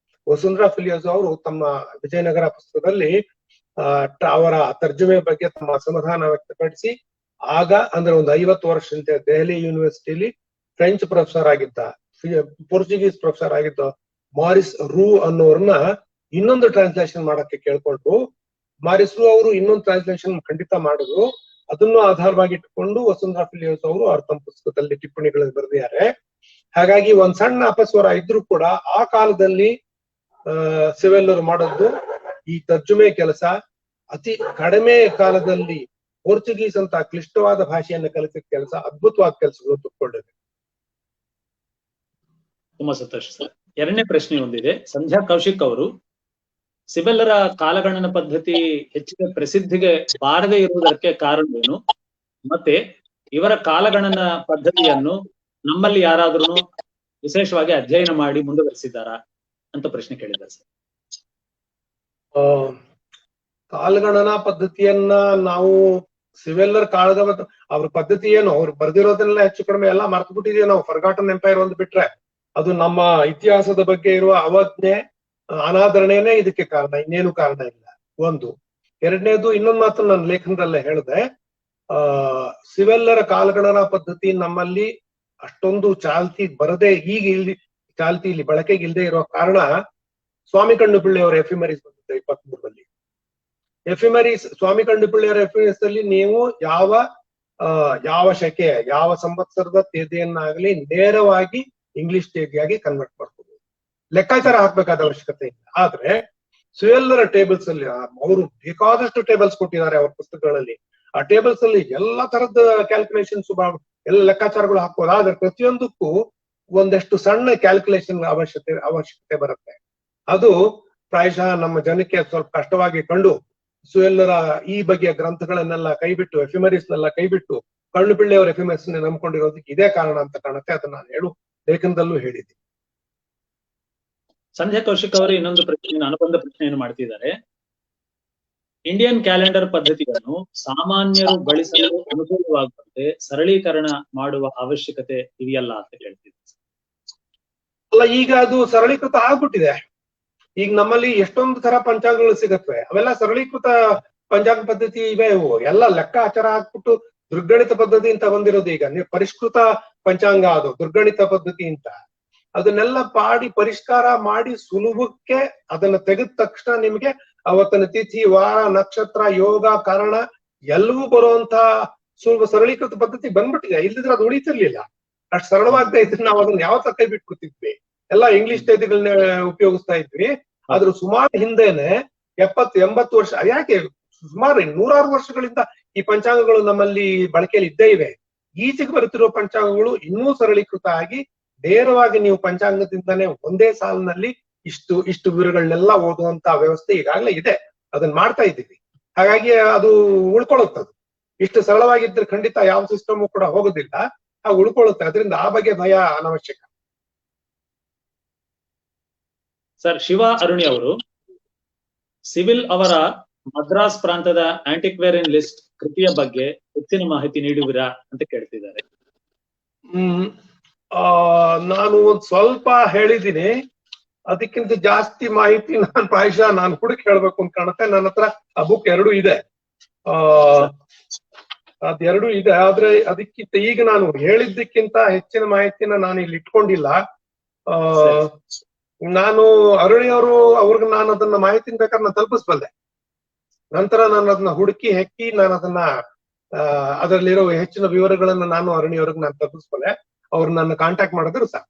ವಸುಂಧರಾ ಫಿಲಿಯೋಸ್ ಅವರು ತಮ್ಮ ವಿಜಯನಗರ ಪುಸ್ತಕದಲ್ಲಿ ಅವರ ತರ್ಜುಮೆ ಬಗ್ಗೆ ತಮ್ಮ ಅಸಮಾಧಾನ ವ್ಯಕ್ತಪಡಿಸಿ, ಆಗ ಅಂದ್ರೆ ಒಂದು 50 ವರ್ಷದಿಂದ ದೆಹಲಿ ಯೂನಿವರ್ಸಿಟಿಲಿ ಫ್ರೆಂಚ್ ಪ್ರೊಫೆಸರ್ ಆಗಿದ್ದ, ಪೋರ್ಚುಗೀಸ್ ಪ್ರೊಫೆಸರ್ ಆಗಿದ್ದ ಮಾರಿಸ್ ರೂ ಅನ್ನೋರ್ನ ಇನ್ನೊಂದು ಟ್ರಾನ್ಸ್ಲೇಷನ್ ಮಾಡಕ್ಕೆ ಕೇಳ್ಕೊಂಡು, ಮಾರಿಸ್ ರೂ ಅವರು ಇನ್ನೊಂದು ಟ್ರಾನ್ಸ್ಲೇಷನ್ ಖಂಡಿತ ಮಾಡಿದ್ರು. ಅದನ್ನು ಆಧಾರವಾಗಿ ಇಟ್ಟುಕೊಂಡು ವಸುಂಧರಾ ಫಿಲಿಯೋಸ್ ಅವರು ಅವ್ರ ತಮ್ಮ ಪುಸ್ತಕದಲ್ಲಿ ಟಿಪ್ಪಣಿಗಳನ್ನು ಬರೆದಿದ್ದಾರೆ. ಹಾಗಾಗಿ ಒಂದ್ ಸಣ್ಣ ಅಪಸ್ವರ ಇದ್ರೂ ಕೂಡ ಆ ಕಾಲದಲ್ಲಿ ಸಿವೆಲ್ ಅವರು ಮಾಡದ್ದು ಈ ತರ್ಜುಮೆ ಕೆಲಸ ಅತಿ ಕಡಿಮೆ ಕಾಲದಲ್ಲಿ ಪೋರ್ಚುಗೀಸ್ ಅಂತ ಕ್ಲಿಷ್ಟವಾದ ಭಾಷೆಯನ್ನು ಕಲಿಸಿದ ಕೆಲಸ, ಅದ್ಭುತವಾದ ಕೆಲಸಗಳು ತುಕ್ಕೊಂಡಿದೆ. ತುಂಬಾ ಸಂತೋಷ ಸರ್. ಎರಡನೇ ಪ್ರಶ್ನೆ ಒಂದಿದೆ. ಸಂಧ್ಯಾ ಕೌಶಿಕ್ ಅವರು, ಸಿಬೆಲ್ಲರ ಕಾಲಗಣನ ಪದ್ಧತಿ ಹೆಚ್ಚಿನ ಪ್ರಸಿದ್ಧಿಗೆ ಬಾರದೇ ಇರುವುದಕ್ಕೆ ಕಾರಣವೇನು? ಮತ್ತೆ ಇವರ ಕಾಲಗಣನ ಪದ್ಧತಿಯನ್ನು ನಮ್ಮಲ್ಲಿ ಯಾರಾದ್ರೂ ವಿಶೇಷವಾಗಿ ಅಧ್ಯಯನ ಮಾಡಿ ಮುಂದುವರಿಸಿದ್ದಾರಾ ಅಂತ ಪ್ರಶ್ನೆ ಕೇಳಿದ್ದಾರೆ ಸರ್. ಕಾಲಗಣನ ಪದ್ಧತಿಯನ್ನ ನಾವು ಸಿವೆಲ್ಲರ್ ಕಾಲದ ಅವ್ರ ಪದ್ಧತಿ ಏನು, ಅವ್ರು ಬರ್ದಿರೋದನ್ನೆಲ್ಲ ಹೆಚ್ಚು ಕಡಿಮೆ ಎಲ್ಲ ಮರ್ತು ಬಿಟ್ಟಿದೀವಿ ನಾವು. ಫರ್ಗಾಟನ್ ಎಂಪೈರ್ ಒಂದು ಬಿಟ್ರೆ ಅದು ನಮ್ಮ ಇತಿಹಾಸದ ಬಗ್ಗೆ ಇರುವ ಅವಜ್ಞೆ, ಅನಾದರಣೆನೇ ಇದಕ್ಕೆ ಕಾರಣ, ಇನ್ನೇನು ಕಾರಣ ಇಲ್ಲ. ಒಂದು. ಎರಡನೇದು, ಇನ್ನೊಂದು ಮಾತ್ರ ನನ್ನ ಲೇಖನದಲ್ಲೇ ಹೇಳಿದೆ, ಸಿವೆಲ್ಲರ ಕಾಲಗಣನ ಪದ್ಧತಿ ನಮ್ಮಲ್ಲಿ ಅಷ್ಟೊಂದು ಚಾಲ್ತಿ ಬರದೆ, ಈಗ ಇಲ್ಲಿ ಬಳಕೆಗೆ ಇಲ್ಲದೆ ಇರೋ ಕಾರಣ ಸ್ವಾಮಿ ಕಣ್ಣುಪಿಳ್ಳಿ ಅವರ ಎಫಿಮರೀಸ್ ಬಂದಿದೆ 23ರಲ್ಲಿ. ಎಫಿಮರೀಸ್, ಸ್ವಾಮಿ ಕಣ್ಣುಪಿಳ್ಳಿಯವರ ಎಫಿಮರೀಸ್ ಅಲ್ಲಿ ನೀವು ಯಾವ ಶಕೆ, ಯಾವ ಸಂವತ್ಸರದ ತೇದಿಯನ್ನಾಗ್ಲಿ ನೇರವಾಗಿ ಇಂಗ್ಲಿಷ್ ತೇದಿಯಾಗಿ ಕನ್ವರ್ಟ್ ಮಾಡ್ಕೋಬಹುದು, ಲೆಕ್ಕಾಚಾರ ಹಾಕ್ಬೇಕಾದ ಅವಶ್ಯಕತೆ ಇಲ್ಲ. ಆದ್ರೆ ಸಿವೆಲ್ಲರ ಟೇಬಲ್ಸ್ ಅಲ್ಲಿ ಅವರು ಬೇಕಾದಷ್ಟು ಟೇಬಲ್ಸ್ ಕೊಟ್ಟಿದ್ದಾರೆ ಅವ್ರ ಪುಸ್ತಕಗಳಲ್ಲಿ. ಆ ಟೇಬಲ್ಸ್ ಅಲ್ಲಿ ಎಲ್ಲಾ ತರದ ಕ್ಯಾಲ್ಕುಲೇಷನ್ಸ್, ಎಲ್ಲ ಲೆಕ್ಕಾಚಾರಗಳು ಹಾಕೋದು. ಆದ್ರೆ ಪ್ರತಿಯೊಂದಕ್ಕೂ ಒಂದಷ್ಟು ಸಣ್ಣ ಕ್ಯಾಲ್ಕುಲೇಷನ್ ಅವಶ್ಯಕತೆ ಬರುತ್ತೆ. ಅದು ಪ್ರಾಯಶಃ ನಮ್ಮ ಜನಕ್ಕೆ ಸ್ವಲ್ಪ ಕಷ್ಟವಾಗಿ ಕಂಡು ಸಿವೆಲ್ಲರ ಈ ಬಗೆಯ ಗ್ರಂಥಗಳನ್ನೆಲ್ಲ ಕೈಬಿಟ್ಟು, ಎಫಿಮರೀಸ್ನೆಲ್ಲ ಕೈಬಿಟ್ಟು ಕಣ್ಣುಪಿಳ್ಳಿಯವರ ಎಫಿಮರೀಸ್ ನಂಬ್ಕೊಂಡಿರೋದಕ್ಕೆ ಇದೇ ಕಾರಣ ಅಂತ ಕಾಣುತ್ತೆ. ಅದನ್ನ ನಾನು ಲೇಖನದಲ್ಲೂ ಹೇಳಿದ್ದೀನಿ. ಸಂಧ್ಯಾ ಕೌಶಿಕ್ ಅವರು ಇನ್ನೊಂದು ಪ್ರಶ್ನೆ, ಅನುಬಂಧ ಪ್ರಶ್ನೆಯನ್ನು ಮಾಡ್ತಿದ್ದಾರೆ. ಇಂಡಿಯನ್ ಕ್ಯಾಲೆಂಡರ್ ಪದ್ಧತಿಯನ್ನು ಸಾಮಾನ್ಯರು ಬಳಸಲು ಅನುಕೂಲವಾಗುವಂತೆ ಸರಳೀಕರಣ ಮಾಡುವ ಅವಶ್ಯಕತೆ ಇದೆಯಲ್ಲ ಅಂತ ಕೇಳ್ತಿದ್ದೆ. ಅಲ್ಲ, ಈಗ ಅದು ಸರಳೀಕೃತ ಆಗ್ಬಿಟ್ಟಿದೆ. ಈಗ ನಮ್ಮಲ್ಲಿ ಎಷ್ಟೊಂದು ತರ ಪಂಚಾಂಗಗಳು ಸಿಗತ್ವೆ, ಅವೆಲ್ಲ ಸರಳೀಕೃತ ಪಂಚಾಂಗ ಪದ್ಧತಿ ಇವೆ. ಇವು ಎಲ್ಲ ಲೆಕ್ಕಾಚಾರ ಹಾಕ್ಬಿಟ್ಟು ದುರ್ಗಣಿತ ಪದ್ಧತಿ ಅಂತ ಬಂದಿರೋದು. ಈಗ ನೀವು ಪರಿಷ್ಕೃತ ಪಂಚಾಂಗ ಅದು ದುರ್ಗಣಿತ ಪದ್ಧತಿ ಅಂತ, ಅದನ್ನೆಲ್ಲ ಪರಿಷ್ಕಾರ ಮಾಡಿ ಸುಲಭಕ್ಕೆ ಅದನ್ನ ತೆಗೆದ ತಕ್ಷಣ ನಿಮ್ಗೆ ಅವತ್ತಿನ ತಿಥಿ, ವಾರ, ನಕ್ಷತ್ರ, ಯೋಗ, ಕಾರಣ ಎಲ್ಲವೂ ಬರುವಂತ ಸರಳೀಕೃತ ಪದ್ಧತಿ ಬಂದ್ಬಿಟ್ಟಿದೆ. ಇಲ್ದಿದ್ರೆ ಅದು ಉಳಿತಿರ್ಲಿಲ್ಲ. ಅಷ್ಟು ಸರಳವಾಗ್ತಾ ಇದ್ರೆ ನಾವು ಅದನ್ನ ಯಾವತ್ತ ಕೈ ಬಿಟ್ಬಿಡ್ತಿದ್ವಿ. ಎಲ್ಲ ಇಂಗ್ಲಿಷ್ ತೇದಿಗಳನ್ನ ಉಪಯೋಗಿಸ್ತಾ ಇದ್ವಿ. ಆದ್ರೂ ಸುಮಾರು ಹಿಂದೆನೆ 70-80 ವರ್ಷ, ಯಾಕೆ ಸುಮಾರು 100 ವರ್ಷಗಳಿಂದ ಈ ಪಂಚಾಂಗಗಳು ನಮ್ಮಲ್ಲಿ ಬಳಕೆಯಲ್ಲಿ ಇದ್ದೇ ಇವೆ. ಈಚೆಗೆ ಬರುತ್ತಿರುವ ಪಂಚಾಂಗಗಳು ಇನ್ನೂ ಸರಳೀಕೃತ ಆಗಿ ನೇರವಾಗಿ ನೀವು ಪಂಚಾಂಗದಿಂದಾನೇ ಒಂದೇ ಸಾಲಿನಲ್ಲಿ ಇಷ್ಟು ವಿವರಗಳನ್ನೆಲ್ಲ ಓದುವಂತ ವ್ಯವಸ್ಥೆ ಈಗಾಗಲೇ ಇದೆ. ಅದನ್ನ ಮಾಡ್ತಾ ಇದ್ದೀವಿ. ಹಾಗಾಗಿ ಅದು ಉಳ್ಕೊಳ್ಳುತ್ತದು. ಇಷ್ಟು ಸರಳವಾಗಿದ್ರೆ ಖಂಡಿತ ಯಾವ ಸಿಸ್ಟಮ್ ಕೂಡ ಹೋಗೋದಿಲ್ಲ, ಉಳ್ಕೊಳ್ಳುತ್ತೆ. ಅದರಿಂದ ಆ ಬಗ್ಗೆ ಭಯ ಅನವಶ್ಯಕ. ಸರ್, ಶಿವ ಅರುಣಿ ಅವರು ಸಿವಿಲ್ ಅವರ ಮದ್ರಾಸ್ ಪ್ರಾಂತದ ಆಂಟಿಕ್ವೇರಿಯನ್ ಲಿಸ್ಟ್ ಕೃತಿಯ ಬಗ್ಗೆ ಹೆಚ್ಚಿನ ಮಾಹಿತಿ ನೀಡುವಿರಾ ಅಂತ ಕೇಳ್ತಿದ್ದಾರೆ. ನಾನು ಒಂದ್ ಸ್ವಲ್ಪ ಹೇಳಿದ್ದೀನಿ. ಅದಕ್ಕಿಂತ ಜಾಸ್ತಿ ಮಾಹಿತಿ ಪ್ರಾಯಶಃ ನಾನು ಹುಡುಕಿ ಹೇಳ್ಬೇಕು ಅಂತ ಕಾಣುತ್ತೆ. ನನ್ನ ಹತ್ರ ಆ ಬುಕ್ ಎರಡೂ ಇದೆ. ಅದೆರಡೂ ಇದೆ. ಆದ್ರೆ ಅದಕ್ಕಿಂತ ಈಗ ನಾನು ಹೇಳಿದ್ದಕ್ಕಿಂತ ಹೆಚ್ಚಿನ ಮಾಹಿತಿನ ನಾನು ಇಲ್ಲಿ ಇಟ್ಕೊಂಡಿಲ್ಲ. ನಾನು ಅರುಣಿ ಅವ್ರಿಗೆ ನಾನು ಅದನ್ನ ಮಾಹಿತಿನ ಬೇಕಾದ್ರೆ ನಾನು ತಲುಪಿಸ್ಬಲ್ಲೆ. ನಂತರ ನಾನು ಅದನ್ನ ಹುಡುಕಿ ನಾನು ಅದನ್ನ ಅದರಲ್ಲಿರೋ ಹೆಚ್ಚಿನ ವಿವರಗಳನ್ನ ನಾನು ಅರುಣಿ ಅವ್ರಿಗೆ ನಾನು ತಲುಪಿಸ್ಬಲ್ಲೆ. ಅವ್ರು ನನ್ನ ಕಾಂಟ್ಯಾಕ್ಟ್ ಮಾಡಿದ್ರು ಸಾಕು.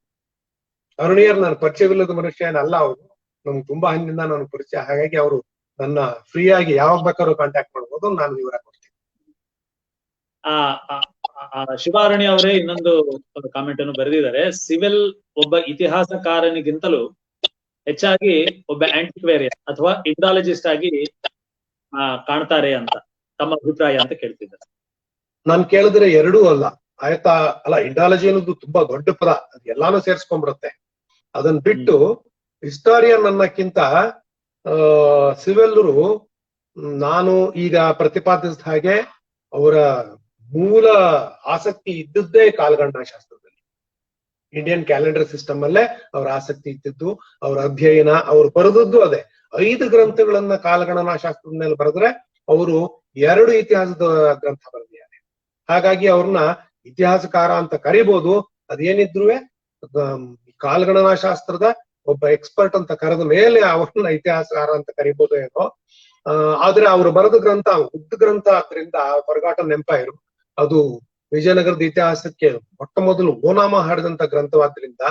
ಅರುಣಿಯರ್ ನನ್ನ ಪರಿಚಯವಿಲ್ಲದ ಮನುಷ್ಯ ಏನಲ್ಲ. ಅವರು ನಮ್ಗೆ ತುಂಬಾ ಹಿಂದಿಂದ ನಾನು ಪರಿಚಯ. ಹಾಗಾಗಿ ಅವರು ನನ್ನ ಫ್ರೀ ಆಗಿ ಯಾವಾಗ ಬೇಕಾದ್ರೂ ಕಾಂಟ್ಯಾಕ್ಟ್ ಮಾಡ್ಬೋದು. ನಾನು ವಿವರ ಕೊಡ್ತೀನಿ. ಶಿವಾರಣಿ ಅವರೇ ಇನ್ನೊಂದು ಕಾಮೆಂಟ್ ಅನ್ನು ಬರೆದಿದ್ದಾರೆ. ಸಿವಿಲ್ ಒಬ್ಬ ಇತಿಹಾಸಕಾರನಿಗಿಂತಲೂ ಹೆಚ್ಚಾಗಿ ಒಬ್ಬ ಆಂಟಿಕ್ವೇರಿಯನ್ ಅಥವಾ ಇಂಡಾಲಜಿಸ್ಟ್ ಆಗಿ ಕಾಣ್ತಾರೆ ಅಂತ ತಮ್ಮ ಅಭಿಪ್ರಾಯ ಅಂತ ಕೇಳ್ತಿದ್ದಾರೆ. ನಾನ್ ಕೇಳಿದ್ರೆ ಎರಡೂ ಅಲ್ಲ. ಆಯ್ತಾ? ಅಲ್ಲ, ಇಂಡಾಲಜಿ ಅನ್ನೋದು ತುಂಬಾ ದೊಡ್ಡ ಪದ, ಅದು ಎಲ್ಲಾನು ಸೇರ್ಸ್ಕೊಂಡ್ಬರುತ್ತೆ. ಅದನ್ನ ಬಿಟ್ಟು ಹಿಸ್ಟಾರಿಯನ್ ಅನ್ನಕ್ಕಿಂತ ಸಿವೆಲ್ಲರು ನಾನು ಈಗ ಪ್ರತಿಪಾದಿಸಿದ ಹಾಗೆ ಅವರ ಮೂಲ ಆಸಕ್ತಿ ಇದ್ದದ್ದೇ ಕಾಲಗಣನಾ ಶಾಸ್ತ್ರದಲ್ಲಿ. ಇಂಡಿಯನ್ ಕ್ಯಾಲೆಂಡರ್ ಸಿಸ್ಟಮ್ ಅಲ್ಲೇ ಅವ್ರ ಆಸಕ್ತಿ ಇದ್ದಿದ್ದು, ಅವ್ರ ಅಧ್ಯಯನ, ಅವ್ರು ಬರೆದದ್ದು ಅದೇ. 5 ಗ್ರಂಥಗಳನ್ನ ಕಾಲಗಣನಾ ಶಾಸ್ತ್ರದ ಮೇಲೆ ಬರೆದ್ರೆ ಅವರು 2 ಇತಿಹಾಸದ ಗ್ರಂಥ ಬರೆದಿದ್ದಾರೆ. ಹಾಗಾಗಿ ಅವ್ರನ್ನ ಇತಿಹಾಸಕಾರ ಅಂತ ಕರಿಬಹುದು. ಅದೇನಿದ್ರು ಕಾಲಗಣನಾ ಶಾಸ್ತ್ರದ ಒಬ್ಬ ಎಕ್ಸ್ಪರ್ಟ್ ಅಂತ ಕರೆದ ಮೇಲೆ ಅವ್ರನ್ನ ಇತಿಹಾಸಕಾರ ಅಂತ ಕರಿಬಹುದು ಏನೋ. ಆದ್ರೆ ಅವ್ರು ಬರೆದ ಗ್ರಂಥ ಉದ್ದ ಗ್ರಂಥ ಆದ್ರಿಂದ ಫಾರ್ಗಾಟನ್ ಎಂಪೈರ್ ಅದು ವಿಜಯನಗರದ ಇತಿಹಾಸಕ್ಕೆ ಮೊಟ್ಟ ಮೊದಲು ಓನಾಮ ಹಾಡಿದಂತ ಗ್ರಂಥವಾದ್ರಿಂದ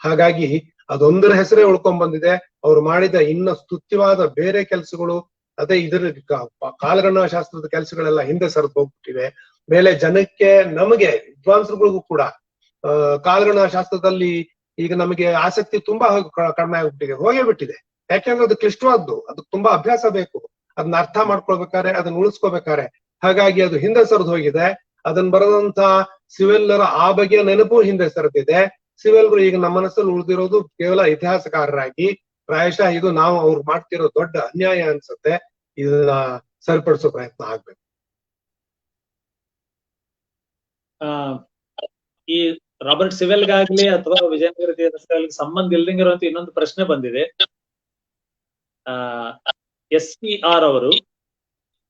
ಹಾಗಾಗಿ ಅದೊಂದರ ಹೆಸರೇ ಉಳ್ಕೊಂಡ್ ಬಂದಿದೆ. ಅವ್ರು ಮಾಡಿದ ಇನ್ನ ಸ್ತುತ್ಯವಾದ ಬೇರೆ ಕೆಲಸಗಳು ಅದೇ ಇದರ ಕಾಲಗಣನಾ ಶಾಸ್ತ್ರದ ಕೆಲಸಗಳೆಲ್ಲ ಹಿಂದೆ ಸರಿದು ಹೋಗ್ಬಿಟ್ಟಿವೆ. ಮೇಲೆ ಜನಕ್ಕೆ, ನಮಗೆ ವಿದ್ವಾಂಸರುಗಳಿಗೂ ಕೂಡ ಕಾಲಗಣನಾ ಶಾಸ್ತ್ರದಲ್ಲಿ ಈಗ ನಮಗೆ ಆಸಕ್ತಿ ತುಂಬಾ ಕಡಿಮೆ ಆಗ್ಬಿಟ್ಟಿದೆ, ಹೋಗೇ ಬಿಟ್ಟಿದೆ. ಯಾಕೆಂದ್ರೆ ಅದು ಕ್ಲಿಷ್ಟವಾದ್ದು, ಅದಕ್ಕೆ ತುಂಬಾ ಅಭ್ಯಾಸ ಬೇಕು. ಅದನ್ನ ಅರ್ಥ ಮಾಡ್ಕೊಳ್ಬೇಕಾರೆ, ಅದನ್ನ ಉಳಿಸ್ಕೋಬೇಕಾರೆ. ಹಾಗಾಗಿ ಅದು ಹಿಂದೆ ಸರಿದು ಹೋಗಿದೆ. ಅದನ್ನ ಬರೆದಂತ ಸಿವೆಲ್ಲರ ಆ ಬಗೆಯ ನೆನಪು ಹಿಂದೆ ಸರಿದಿದೆ. ಸಿವೆಲ್ರು ಈಗ ನಮ್ಮ ಮನಸ್ಸಲ್ಲಿ ಉಳಿದಿರೋದು ಕೇವಲ ಇತಿಹಾಸಕಾರರಾಗಿ. ಪ್ರಾಯಶಃ ಇದು ನಾವು ಅವ್ರು ಮಾಡ್ತಿರೋ ದೊಡ್ಡ ಅನ್ಯಾಯ ಅನ್ಸುತ್ತೆ. ಇದನ್ನ ಸರಿಪಡಿಸೋ ಪ್ರಯತ್ನ ಆಗ್ಬೇಕು. ಈ ರಾಬರ್ಟ್ ಸಿವೆಲ್ಗಾಗ್ಲಿ ಅಥವಾ ವಿಜಯನಗರ ಇತಿಹಾಸಕ್ಕೆ ಸಂಬಂಧ ಇಲ್ದಂಗಿರುವಂತ ಇನ್ನೊಂದು ಪ್ರಶ್ನೆ ಬಂದಿದೆ. SPR ಅವರು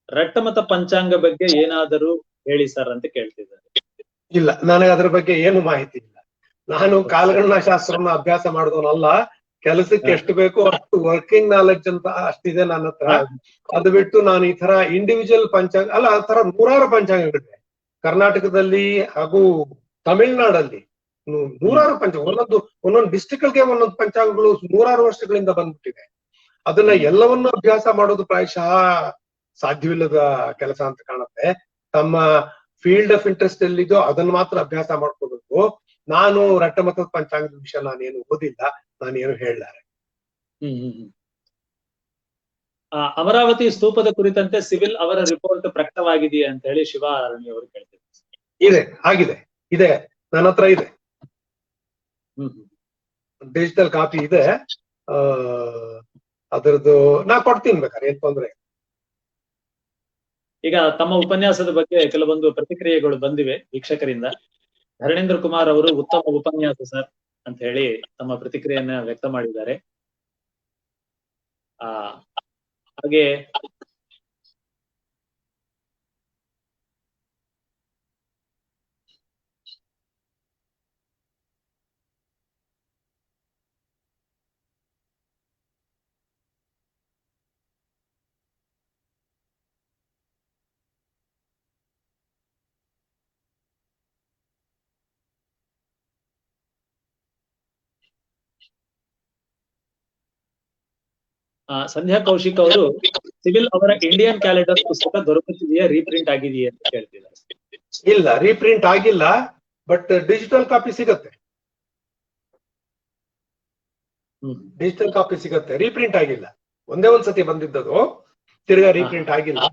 ರಟ್ಟಮತ ಪಂಚಾಂಗ ಬಗ್ಗೆ ಏನಾದರೂ ಹೇಳಿ ಸರ್ ಅಂತ ಕೇಳ್ತಿದ್ದಾರೆ. ಇಲ್ಲ, ನನಗೆ ಅದ್ರ ಬಗ್ಗೆ ಏನು ಮಾಹಿತಿ ಇಲ್ಲ. ನಾನು ಕಾಲಗಣನಾ ಶಾಸ್ತ್ರವನ್ನ ಅಭ್ಯಾಸ ಮಾಡಿದವನಲ್ಲ. ಕೆಲಸಕ್ಕೆ ಎಷ್ಟು ಬೇಕೋ ಅಷ್ಟು ವರ್ಕಿಂಗ್ ನಾಲೆಡ್ಜ್ ಅಂತ ಅಷ್ಟಿದೆ ನನ್ನ ಹತ್ರ. ಅದು ಬಿಟ್ಟು ನಾನು ಈ ತರ ಇಂಡಿವಿಜುವಲ್ ಪಂಚಾಂಗ ಅಲ್ಲ, ಆ ತರ 100 ಪಂಚಾಂಗಗಳಿವೆ ಕರ್ನಾಟಕದಲ್ಲಿ ಹಾಗೂ ತಮಿಳ್ನಾಡಲ್ಲಿ. 100 ಪಂಚಾಂಗ, ಒಂದೊಂದು ಡಿಸ್ಟ್ರಿಕ್ಟ್ಗೆ ಒಂದೊಂದು ಪಂಚಾಂಗಗಳು 100 ವರ್ಷಗಳಿಂದ ಬಂದ್ಬಿಟ್ಟಿದೆ. ಅದನ್ನ ಎಲ್ಲವನ್ನೂ ಅಭ್ಯಾಸ ಮಾಡೋದು ಪ್ರಾಯಶಃ ಸಾಧ್ಯವಿಲ್ಲದ ಕೆಲಸ ಅಂತ ಕಾಣುತ್ತೆ. ತಮ್ಮ ಫೀಲ್ಡ್ ಆಫ್ ಇಂಟ್ರೆಸ್ಟ್ ಎಲ್ಲಿದೋ ಅದನ್ನ ಮಾತ್ರ ಅಭ್ಯಾಸ ಮಾಡ್ಕೋಬೇಕು. ನಾನು ರಟ್ಟಮತದ ಪಂಚಾಂಗದ ವಿಷಯ ನಾನೇನು ಓದಿಲ್ಲ, ನಾನೇನು ಹೇಳಲಾರೆ. ಅಮರಾವತಿ ಸ್ತೂಪದ ಕುರಿತಂತೆ ಸಿವಿಲ್ ಅವರ ರಿಪೋರ್ಟ್ ಪ್ರಕಟವಾಗಿದೆಯಾ ಅಂತ ಹೇಳಿ ಶಿವ ಅರುಣಿ ಅವರು ಕೇಳ್ತಿದ್ದಾರೆ. ಇದೆ, ಇದೆ, ನನ್ನ ಹತ್ರ ಇದೆ. ಡಿಜಿಟಲ್ ಕಾಪಿ ಇದೆ. ಅದರದ್ದು ನಾ ಕೊಡ್ತೀನಿ ಬೇಕಾದ್ರೆ, ಏನ್ ತೊಂದ್ರೆ. ಈಗ ತಮ್ಮ ಉಪನ್ಯಾಸದ ಬಗ್ಗೆ ಕೆಲವೊಂದು ಪ್ರತಿಕ್ರಿಯೆಗಳು ಬಂದಿವೆ ವೀಕ್ಷಕರಿಂದ. ಧರಣೇಂದ್ರ ಕುಮಾರ್ ಅವರು ಉತ್ತಮ ಉಪನ್ಯಾಸ ಸರ್ ಅಂತ ಹೇಳಿ ತಮ್ಮ ಪ್ರತಿಕ್ರಿಯೆಯನ್ನ ವ್ಯಕ್ತ ಮಾಡಿದ್ದಾರೆ. ಹಾಗೆ ಸಂಧ್ಯಾ ಕೌಶಿಕ್ ಅವರು ಸಿವಿಲ್ ಅವರ ಇಂಡಿಯನ್ ಕ್ಯಾಲೆಂಡರ್ ಪುಸ್ತಕ ದೊರಕುತ್ತಿದೆಯಾ, ರೀಪ್ರಿಂಟ್ ಆಗಿದೆಯಾ ಅಂತ ಕೇಳ್ತಿದ್ದಾರೆ. ಇಲ್ಲ, ರೀಪ್ರಿಂಟ್ ಆಗಿಲ್ಲ, ಬಟ್ ಡಿಜಿಟಲ್ ಕಾಪಿ ಸಿಗತ್ತೆ. ಡಿಜಿಟಲ್ ಕಾಪಿ ಸಿಗತ್ತೆ, ರೀಪ್ರಿಂಟ್ ಆಗಿಲ್ಲ. ಒಂದೇ ಒಂದ್ಸತಿ ಬಂದಿದ್ದದು, ತಿರ್ಗಾ ರೀಪ್ರಿಂಟ್ ಆಗಿಲ್ಲ,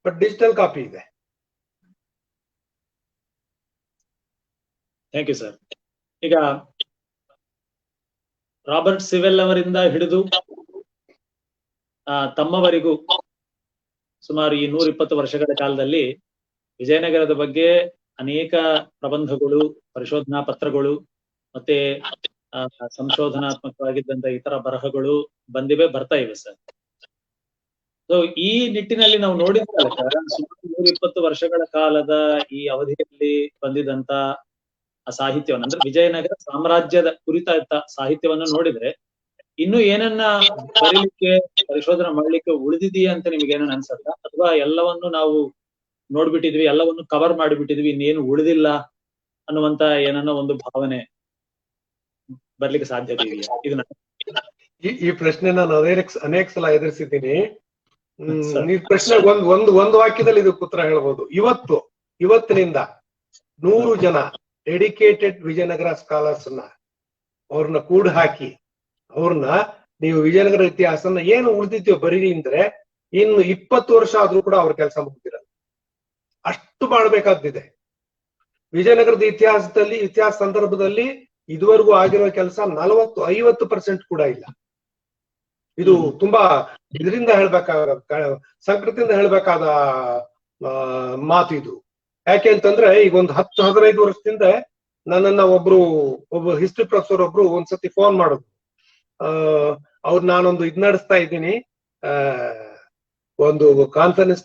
ಬಟ್ ಡಿಜಿಟಲ್ ಕಾಪಿ ಇದೆ. Thank you sir. ಈಗ ರಾಬರ್ಟ್ ಸಿವೆಲ್ ಅವರಿಂದ ಹಿಡಿದು ತಮ್ಮವರೆಗೂ ಸುಮಾರು ಈ 120 ವರ್ಷಗಳ ಕಾಲದಲ್ಲಿ ವಿಜಯನಗರದ ಬಗ್ಗೆ ಅನೇಕ ಪ್ರಬಂಧಗಳು, ಪರಿಶೋಧನಾ ಪತ್ರಗಳು ಮತ್ತೆ ಸಂಶೋಧನಾತ್ಮಕವಾಗಿದ್ದಂತ ಇತರ ಬರಹಗಳು ಬಂದಿವೆ, ಬರ್ತಾ ಇವೆ ಸರ್. ಸೊ ಈ ನಿಟ್ಟಿನಲ್ಲಿ ನಾವು ನೋಡಿದ್ರೆ ಸುಮಾರು 120 ವರ್ಷಗಳ ಕಾಲದ ಈ ಅವಧಿಯಲ್ಲಿ ಬಂದಿದಂತ ಸಾಹಿತ್ಯವನ್ನು, ಅಂದ್ರೆ ವಿಜಯನಗರ ಸಾಮ್ರಾಜ್ಯದ ಕುರಿತ ಸಾಹಿತ್ಯವನ್ನು ನೋಡಿದ್ರೆ ಇನ್ನು ಏನನ್ನ ಬರೀಲಿಕ್ಕೆ, ಪರಿಶೋಧನೆ ಮಾಡ್ಲಿಕ್ಕೆ ಉಳಿದಿದೆಯಾ ಅಂತ ನಿಮ್ಗೆ ಏನನ್ನ ಅನ್ಸತ್ತ? ಅಥವಾ ಎಲ್ಲವನ್ನು ನಾವು ನೋಡ್ಬಿಟ್ಟಿದ್ವಿ, ಎಲ್ಲವನ್ನು ಕವರ್ ಮಾಡಿಬಿಟ್ಟಿದ್ವಿ, ಇನ್ನೇನು ಉಳಿದಿಲ್ಲ ಅನ್ನುವಂತ ಏನನ್ನ ಒಂದು ಭಾವನೆ ಬರ್ಲಿಕ್ಕೆ ಸಾಧ್ಯತೆ ಇದೆಯಾ? ಇದನ್ನ ಈ ಪ್ರಶ್ನೆ ನಾನು ಅನೇಕ ಸಲ ಎದುರಿಸಿದ್ದೀನಿ. ಈ ಪ್ರಶ್ನೆ ಒಂದು ವಾಕ್ಯದಲ್ಲಿ ಇದಕ್ಕೆ ಉತ್ತರ ಹೇಳ್ಬೋದು. ಇವತ್ತಿನಿಂದ 100 ಜನ ಡೆಡಿಕೇಟೆಡ್ ವಿಜಯನಗರ ಸ್ಕಾಲರ್ಸ್ ಅವ್ರನ್ನ ಕೂಡ್ ಹಾಕಿ ಅವ್ರನ್ನ ನೀವು ವಿಜಯನಗರ ಇತಿಹಾಸನ ಏನು ಉಳಿದಿದ್ಯೋ ಬರೀರಿ ಅಂದ್ರೆ ಇನ್ನು 20 ವರ್ಷ ಆದ್ರೂ ಕೂಡ ಅವ್ರ ಕೆಲಸ ಮುಗ್ದಿರಲ್ಲ. ಅಷ್ಟು ಮಾಡ್ಬೇಕಾದ್ದಿದೆ. ವಿಜಯನಗರದ ಇತಿಹಾಸ ಸಂದರ್ಭದಲ್ಲಿ ಇದುವರೆಗೂ ಆಗಿರೋ ಕೆಲಸ 40-50% ಕೂಡ ಇಲ್ಲ. ಇದು ತುಂಬಾ ಇದರಿಂದ ಸಂಕಟದಿಂದ ಹೇಳ್ಬೇಕಾದ ಮಾತು ಇದು. ಯಾಕೆ ಅಂತಂದ್ರೆ ಈಗ ಒಂದು 10-15 ವರ್ಷದಿಂದ ನನ್ನನ್ನ ಒಬ್ಬ ಹಿಸ್ಟ್ರಿ ಪ್ರೊಫೆಸರ್ ಒಬ್ರು ಒಂದ್ಸತಿ ಫೋನ್ ಮಾಡೋದು. ನಾನೊಂದು ನಡೆಸ್ತಾ ಇದ್ದೀನಿ, ಒಂದು ಕಾನ್ಫರೆನ್ಸ್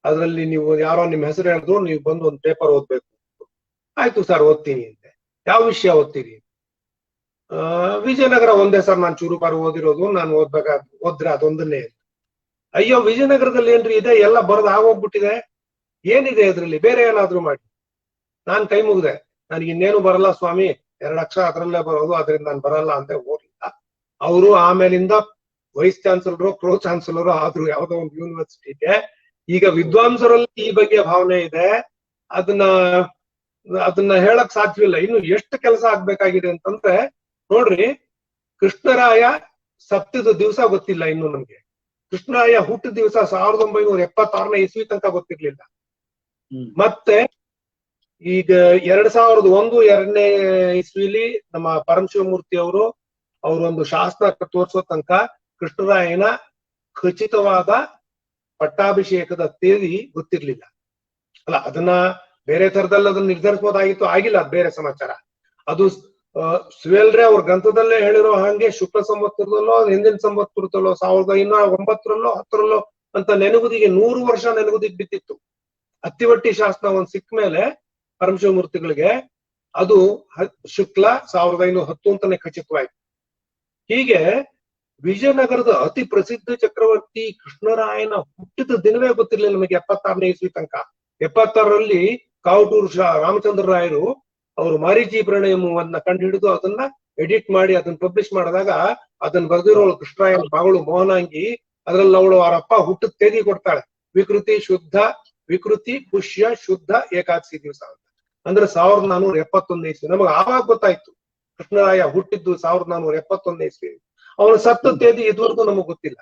ಅದ್ರಲ್ಲಿ ನೀವು ಯಾರೋ ನಿಮ್ ಹೆಸರು ಹೇಳಿದ್ರು, ನೀವು ಬಂದು ಒಂದು ಪೇಪರ್ ಓದ್ಬೇಕು. ಆಯ್ತು ಸರ್, ಓದ್ತೀನಿ ಅಂತೆ. ಯಾವ ವಿಷಯ ಓದ್ತೀರಿ? ವಿಜಯನಗರ ಒಂದೇ ಸರ್ ನಾನು ಚೂರುಪಾರು ಓದಿರೋದು, ನಾನು ಓದ್ರೆ ಅದೊಂದನ್ನೇ. ಅಯ್ಯೋ, ವಿಜಯನಗರದಲ್ಲಿ ಏನ್ರಿ ಇದೆ, ಎಲ್ಲ ಬರೋದು ಆಗೋಗ್ಬಿಟ್ಟಿದೆ, ಏನಿದೆ ಅದ್ರಲ್ಲಿ, ಬೇರೆ ಏನಾದ್ರು ಮಾಡಿ. ನಾನ್ ಕೈ ಮುಗ್ದೆ, ನನಗೆ ಇನ್ನೇನು ಬರಲ್ಲ ಸ್ವಾಮಿ, 2 ಅಕ್ಷರ ಅದ್ರಲ್ಲೇ ಬರೋದು, ಅದರಿಂದ ನಾನು ಬರಲ್ಲ ಅಂತ ಓದಿಲ್ಲ. ಅವರು ಆಮೇಲಿಂದ ವೈಸ್ ಚಾನ್ಸಲರ್, ಪ್ರೋ ಚಾನ್ಸಲರ್ ಆದ್ರು ಯಾವ್ದೋ ಒಂದು ಯೂನಿವರ್ಸಿಟಿಗೆ. ಈಗ ವಿದ್ವಾಂಸರಲ್ಲಿ ಈ ಬಗ್ಗೆ ಭಾವನೆ ಇದೆ. ಅದನ್ನ ಹೇಳಕ್ ಸಾಧ್ಯವಿಲ್ಲ. ಇನ್ನು ಎಷ್ಟು ಕೆಲಸ ಆಗ್ಬೇಕಾಗಿದೆ ಅಂತಂದ್ರೆ, ನೋಡ್ರಿ, ಕೃಷ್ಣರಾಯ ಸತ್ತಿದ ದಿವಸ ಗೊತ್ತಿಲ್ಲ ಇನ್ನು ನಮ್ಗೆ. ಕೃಷ್ಣರಾಯ ಹುಟ್ಟಿದ ದಿವಸ 1976ನೇ ಇಸ್ವಿ ತನಕ ಗೊತ್ತಿರ್ಲಿಲ್ಲ. ಮತ್ತೆ ಈಗ 2001-2ನೇ ಇಸ್ವಿಲಿ ನಮ್ಮ ಪರಮಶಿವಮೂರ್ತಿ ಅವರೊಂದು ಶಾಸ್ತ್ರ ತೋರಿಸೋ ತನಕ ಕೃಷ್ಣರಾಯನ ಖಚಿತವಾದ ಪಟ್ಟಾಭಿಷೇಕದ ತೇದಿ ಗೊತ್ತಿರ್ಲಿಲ್ಲ. ಅಲ್ಲ, ಅದನ್ನ ಬೇರೆ ತರದಲ್ಲಿ ಅದನ್ನ ನಿರ್ಧರಿಸಬಹುದಾಗಿತ್ತು, ಆಗಿಲ್ಲ, ಅದು ಬೇರೆ ಸಮಾಚಾರ. ಅದು ಸಿವೆಲ್ರೆ ಅವ್ರ ಗ್ರಂಥದಲ್ಲೇ ಹೇಳಿರೋ ಹಾಗೆ ಶುಕ್ಲ ಸಂವತ್ಸರದಲ್ಲೋ ಹಿಂದಿನ ಸಂವತ್ಸರದಲ್ಲೋ 1909ರಲ್ಲೋ 10ರಲ್ಲೋ ಅಂತ ನೆನಗುದಿಗೆ 100 ವರ್ಷ ನೆನಗುದಿಗೆ ಬಿದ್ದಿತ್ತು. ಅತ್ತಿವಟ್ಟಿ ಶಾಸನ ಒಂದ್ ಸಿಕ್ಕ ಮೇಲೆ ಪರಮಶಿವಮೂರ್ತಿಗಳಿಗೆ ಅದು ಶುಕ್ಲ 1910 ಅಂತಾನೆ ಖಚಿತವಾಯ್ತು. ಹೀಗೆ ವಿಜಯನಗರದ ಅತಿ ಪ್ರಸಿದ್ಧ ಚಕ್ರವರ್ತಿ ಕೃಷ್ಣರಾಯನ ಹುಟ್ಟಿದ ದಿನವೇ ಗೊತ್ತಿರ್ಲಿಲ್ಲ ನಮಗೆ 76ನೇ ಇಸ್ವಿ ತನಕ. 76ರಲ್ಲಿ ಕಾವಟೂರು ರಾಮಚಂದ್ರ ರಾಯರು ಅವರು ಮಾರೀಚಿ ಪ್ರಣಯಮವನ್ನ ಕಂಡು ಹಿಡಿದು ಅದನ್ನ ಎಡಿಟ್ ಮಾಡಿ ಅದನ್ನ ಪಬ್ಲಿಷ್ ಮಾಡಿದಾಗ ಅದನ್ನ ಬರೆದಿರೋಳು ಕೃಷ್ಣರಾಯನ ಮಗಳು ಮೋಹನಾಂಗಿ. ಅದ್ರಲ್ಲಿ ಅವಳು ಅವರಪ್ಪ ಹುಟ್ಟಿದ ತೇದಿ ಕೊಡ್ತಾಳೆ, ವಿಕೃತಿ ಪುಷ್ಯ ಶುದ್ಧ ಏಕಾದಶಿ ದಿವಸ ಅಂತ. ಅಂದ್ರೆ 1471ನೇ ಇಸ್ವಿ. ನಮಗೆ ಆವಾಗ ಗೊತ್ತಾಯ್ತು ಕೃಷ್ಣರಾಯ ಹುಟ್ಟಿದ್ದು 1471ನೇ ಇಸ್ವಿ. ಅವನು ಸತ್ತ ತೇದಿ ಇದುವರೆಗೂ ನಮಗ್ ಗೊತ್ತಿಲ್ಲ.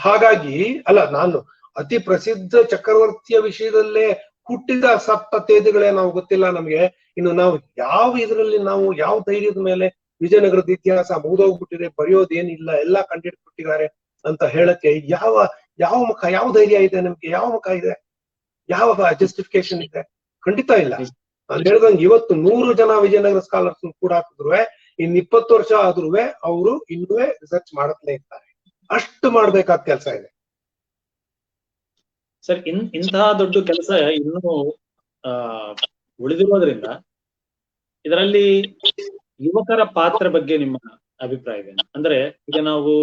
ಹಾಗಾಗಿ ಅಲ್ಲ, ನಾನು ಅತಿ ಪ್ರಸಿದ್ಧ ಚಕ್ರವರ್ತಿಯ ವಿಷಯದಲ್ಲೇ ಹುಟ್ಟಿದ ಸತ್ತ ತೇದಿಗಳೇ ನಾವು ಗೊತ್ತಿಲ್ಲ ನಮ್ಗೆ. ಇನ್ನು ನಾವು ಯಾವ ಧೈರ್ಯದ ಮೇಲೆ ವಿಜಯನಗರದ ಇತಿಹಾಸ ಮುಗಿದೋಗ್ಬಿಟ್ಟಿದೆ, ಬರೆಯೋದೇನಿಲ್ಲ, ಎಲ್ಲ ಕಂಡಿಡ್ಬಿಟ್ಟಿದ್ದಾರೆ ಅಂತ ಹೇಳಕ್ಕೆ ಯಾವ ಮುಖ, ಯಾವ ಧೈರ್ಯ ಇದೆ ನಿಮ್ಗೆ? ಯಾವ ಮುಖ ಇದೆ? ಯಾವ ಜಸ್ಟಿಫಿಕೇಶನ್ ಇದೆ? ಖಂಡಿತ ಇಲ್ಲ. ನಾನು ಹೇಳ್ದಂಗೆ ಇವತ್ತು 100 ಜನ ವಿಜಯನಗರ ಸ್ಕಾಲರ್ಸ್ ಕೂಡ ಹಾಕಿದ್ರು, ಇನ್ 20 ವರ್ಷ ಆದ್ರೂ ಅವರು ಇನ್ನೂ ರಿಸರ್ಚ್ ಮಾಡತ್ಲೇ ಇರ್ತಾರೆ. ಅಷ್ಟು ಮಾಡ್ಬೇಕಾದ ಕೆಲಸ ಇದೆ ಸರ್. ಇಂತಹ ದೊಡ್ಡ ಕೆಲಸ ಇನ್ನೂ ಉಳಿದಿರೋದ್ರಿಂದ ಇದರಲ್ಲಿ ಯುವಕರ ಪಾತ್ರ ಬಗ್ಗೆ ನಿಮ್ಮ ಅಭಿಪ್ರಾಯವೇನು? ಅಂದ್ರೆ ಈಗ ನಾವು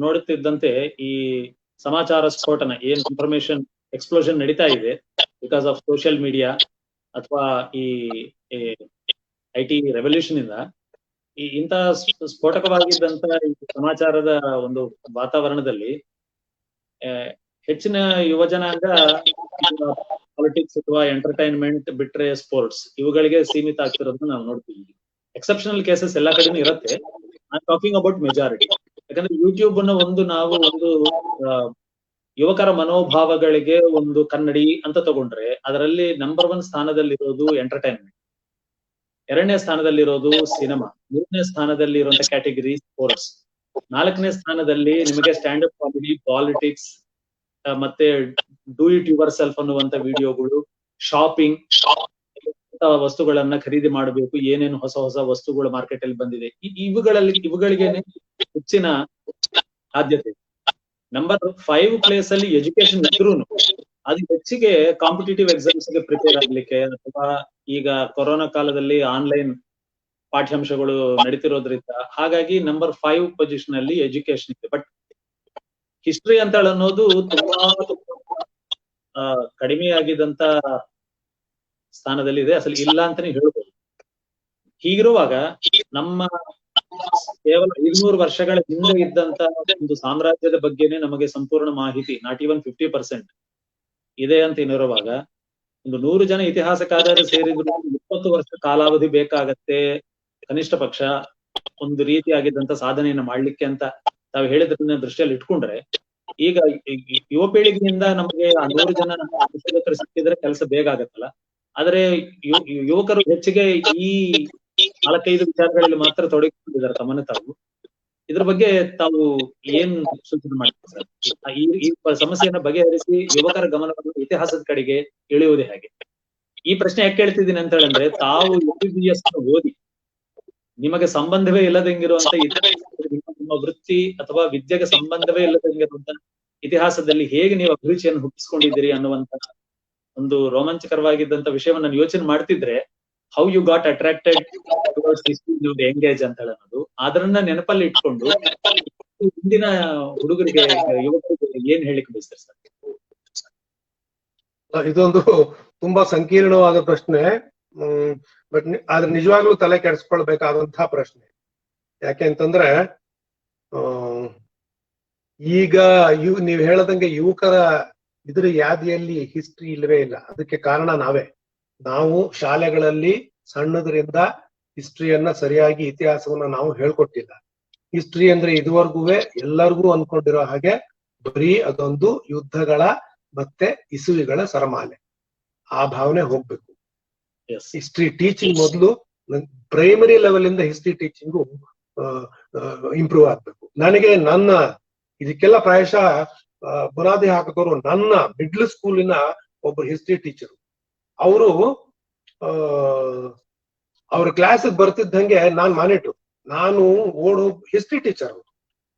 ನೋಡುತ್ತಿದ್ದಂತೆ ಈ ಸಮಾಚಾರ ಸ್ಫೋಟನ, ಏನ್ ಇನ್ಫಾರ್ಮೇಶನ್ ಎಕ್ಸ್ಪ್ಲೋಷನ್ ನಡೀತಾ ಇದೆ ಬಿಕಾಸ್ ಆಫ್ ಸೋಷಿಯಲ್ ಮೀಡಿಯಾ ಅಥವಾ ಈ IT ರೆವಲ್ಯೂಷನ್ ಇಂದ, ಈ ಇಂತಹ ಸ್ಫೋಟಕವಾಗಿದ್ದಂತ ಸಮಾಚಾರದ ಒಂದು ವಾತಾವರಣದಲ್ಲಿ ಹೆಚ್ಚಿನ ಯುವಜನಾಂಗ ಪಾಲಿಟಿಕ್ಸ್ ಅಥವಾ ಎಂಟರ್ಟೈನ್ಮೆಂಟ್ ಬಿಟ್ರೆ ಸ್ಪೋರ್ಟ್ಸ್ ಇವುಗಳಿಗೆ ಸೀಮಿತ ಆಗ್ತಿರೋದನ್ನ ನಾವು ನೋಡ್ತೀವಿ. ಎಕ್ಸೆಪ್ಷನಲ್ ಕೇಸಸ್ ಎಲ್ಲಾ ಕಡೆನೂ ಇರುತ್ತೆ. I talking about majority. ಯಾಕಂದ್ರೆ ಯೂಟ್ಯೂಬ್ ಅನ್ನು ಒಂದು ಯುವಕರ ಮನೋಭಾವಗಳಿಗೆ ಒಂದು ಕನ್ನಡಿ ಅಂತ ತಗೊಂಡ್ರೆ ಅದರಲ್ಲಿ ನಂಬರ್ 1 ಸ್ಥಾನದಲ್ಲಿರೋದು ಎಂಟರ್ಟೈನ್ಮೆಂಟ್, 2ನೇ ಸ್ಥಾನದಲ್ಲಿರೋದು ಸಿನಿಮಾ, 3ನೇ ಸ್ಥಾನದಲ್ಲಿ ಇರುವಂತ ಕ್ಯಾಟಗರಿ ಸ್ಪೋರ್ಟ್ಸ್, 4ನೇ ಸ್ಥಾನದಲ್ಲಿ ನಿಮಗೆ ಸ್ಟ್ಯಾಂಡ್ ಅಪ್ ಕಾಮಿಡಿ, ಪಾಲಿಟಿಕ್ಸ್, ಮತ್ತೆ ಡೂ ಇಟ್ ಯುವರ್ ಸೆಲ್ಫ್ ಅನ್ನುವಂತ ವಿಡಿಯೋಗಳು, ಶಾಪಿಂಗ್, ವಸ್ತುಗಳನ್ನ ಖರೀದಿ ಮಾಡಬೇಕು, ಏನೇನು ಹೊಸ ಹೊಸ ವಸ್ತುಗಳು ಮಾರ್ಕೆಟ್ ಅಲ್ಲಿ ಬಂದಿದೆ, ಇವುಗಳಿಗೇನೆ ಹೆಚ್ಚಿನ ಆದ್ಯತೆ. ನಂಬರ್ 5 ಪ್ಲೇಸ್ ಅಲ್ಲಿ ಎಜುಕೇಶನ್ ಇದ್ರೂ ಅದು ಹೆಚ್ಚಿಗೆ ಕಾಂಪಿಟೇಟಿವ್ ಎಕ್ಸಾಮ್ಸ್ ಗೆ ಪ್ರಿಪೇರ್ ಆಗ್ಲಿಕ್ಕೆ, ಅಥವಾ ಈಗ ಕೊರೋನಾ ಕಾಲದಲ್ಲಿ ಆನ್ಲೈನ್ ಪಾಠ್ಯಾಂಶಗಳು ನಡೀತಿರೋದ್ರಿಂದ ಹಾಗಾಗಿ ನಂಬರ್ 5 ಪೊಸಿಷನ್ ಅಲ್ಲಿ ಎಜುಕೇಶನ್ ಇದೆ. ಬಟ್ ಹಿಸ್ಟ್ರಿ ಅಂತ ಅನ್ನೋದು ತುಂಬಾ ಕಡಿಮೆ ಆಗಿದಂತ ಸ್ಥಾನದಲ್ಲಿ ಇದೆ, ಅಸಲು ಇಲ್ಲ ಅಂತಾನೆ ಹೇಳ್ಬೋದು. ಹೀಗಿರುವಾಗ ನಮ್ಮ ಕೇವಲ 500 ವರ್ಷಗಳ ಹಿಂದೆ ಇದ್ದಂತ ಒಂದು ಸಾಮ್ರಾಜ್ಯದ ಬಗ್ಗೆನೆ ನಮಗೆ ಸಂಪೂರ್ಣ ಮಾಹಿತಿ, ನಾಟ್ ಈವನ್ 50% ಇದೆ ಅಂತ ಏನಿರುವಾಗ, ಒಂದು 100 ಜನ ಇತಿಹಾಸಕಾರರು ಸೇರಿದ್ರು 20 ವರ್ಷ ಕಾಲಾವಧಿ ಬೇಕಾಗತ್ತೆ ಕನಿಷ್ಠ ಪಕ್ಷ ಒಂದು ರೀತಿಯಾಗಿದ್ದಂತ ಸಾಧನೆಯನ್ನ ಮಾಡ್ಲಿಕ್ಕೆ ಅಂತ ತಾವು ಹೇಳಿದ್ರನ್ನ ದೃಷ್ಟಿಯಲ್ಲಿ ಇಟ್ಕೊಂಡ್ರೆ, ಈಗ ಯುವ ಪೀಳಿಗೆಯಿಂದ ನಮಗೆ ಆ 100 ಜನ ಸಂಶೋಧಕರು ಸಿಕ್ಕಿದ್ರೆ ಕೆಲಸ ಬೇಗ ಆಗತ್ತಲ್ಲ. ಆದ್ರೆ ಯುವಕರು ಹೆಚ್ಚಿಗೆ ಈ 4-5 ವಿಚಾರಗಳಲ್ಲಿ ಮಾತ್ರ ತೊಡಗಿಕೊಂಡಿದ್ದಾರೆ ತಮ್ಮನ್ನ ತಾವು. ಇದ್ರ ಬಗ್ಗೆ ತಾವು ಏನ್ ಸೂಚನೆ ಮಾಡ್ತೀವಿ ಸರ್? ಈ ಸಮಸ್ಯೆಯನ್ನ ಬಗೆಹರಿಸಿ ಯುವಕರ ಗಮನವನ್ನು ಇತಿಹಾಸದ ಕಡೆಗೆ ಎಳೆಯುವುದೇ ಹೇಗೆ? ಈ ಪ್ರಶ್ನೆ ಯಾಕೆ ಕೇಳ್ತಿದ್ದೀನಿ ಅಂತ ಹೇಳಿದ್ರೆ, ತಾವು MBBS ಓದಿ ನಿಮಗೆ ಸಂಬಂಧವೇ ಇಲ್ಲದಂಗಿರುವಂತ ನಿಮ್ಮ ವೃತ್ತಿ ಅಥವಾ ವಿದ್ಯೆಗೆ ಸಂಬಂಧವೇ ಇಲ್ಲದಂಗಿರುವಂತ ಇತಿಹಾಸದಲ್ಲಿ ಹೇಗೆ ನೀವು ಅಭಿರುಚಿಯನ್ನು ಹುಟ್ಟಿಸ್ಕೊಂಡಿದ್ದೀರಿ ಅನ್ನುವಂತ ಒಂದು ರೋಮಾಂಚಕರವಾಗಿದ್ದಂತ ವಿಷಯವನ್ನ ನಾನು ಯೋಚನೆ ಮಾಡ್ತಿದ್ರೆ, how you got attracted towards history engage ಅಂತ ಹೇಳೋದು, ಅದನ್ನ ನೆನಪಲ್ಲಿ ಇಟ್ಕೊಂಡು ಹಿಂದಿನ ಹುಡುಗರಿಗೆ, ಯುವಕರಿಗೆ ಏನ್ ಹೇಳಿಕ್ ಬಯಸ್ತಾರೆ ಸರ್? ಇದೊಂದು ತುಂಬಾ ಸಂಕೀರ್ಣವಾದ ಪ್ರಶ್ನೆ. ಬಟ್ ಆದ್ರೆ ನಿಜವಾಗ್ಲೂ ತಲೆ ಕೆಡಿಸ್ಕೊಳ್ಬೇಕಾದಂತಹ ಪ್ರಶ್ನೆ. ಯಾಕೆ ಅಂತಂದ್ರೆ ಈಗ ನೀವು ಹೇಳದಂಗೆ ಯುವಕರ ಇದ್ರ ಯಾದಿಯಲ್ಲಿ ಹಿಸ್ಟ್ರಿ ಇಲ್ಲವೇ ಇಲ್ಲ. ಅದಕ್ಕೆ ಕಾರಣ ನಾವು ಶಾಲೆಗಳಲ್ಲಿ ಸಣ್ಣದ್ರಿಂದ ಹಿಸ್ಟ್ರಿಯನ್ನ ಸರಿಯಾಗಿ, ಇತಿಹಾಸವನ್ನ ನಾವು ಹೇಳ್ಕೊಟ್ಟಿಲ್ಲ. ಹಿಸ್ಟ್ರಿ ಅಂದ್ರೆ ಇದುವರೆಗೂ ಎಲ್ಲರಿಗೂ ಅನ್ಕೊಂಡಿರೋ ಹಾಗೆ ಬರೀ ಅದೊಂದು ಯುದ್ಧಗಳ ಮತ್ತೆ ಇಸುವಿಗಳ ಸರಮಾಲೆ. ಆ ಭಾವನೆ ಹೋಗ್ಬೇಕು. ಹಿಸ್ಟ್ರಿ ಟೀಚಿಂಗ್ ಮೊದಲು ಪ್ರೈಮರಿ ಲೆವೆಲ್ ಇಂದ ಹಿಸ್ಟ್ರಿ ಟೀಚಿಂಗು ಇಂಪ್ರೂವ್ ಆಗ್ಬೇಕು. ನನ್ನ ಇದಕ್ಕೆಲ್ಲ ಪ್ರಾಯಶಃ ಬುನಾದಿ ಹಾಕಿದವರು ನನ್ನ ಮಿಡ್ಲ್ ಸ್ಕೂಲಿನ ಒಬ್ಬರು ಹಿಸ್ಟ್ರಿ ಟೀಚರು. ಅವರು ಅವ್ರ ಕ್ಲಾಸಿಗೆ ಬರ್ತಿದ್ದಂಗೆ ನಾನು ಹಿಸ್ಟ್ರಿ ಟೀಚರ್.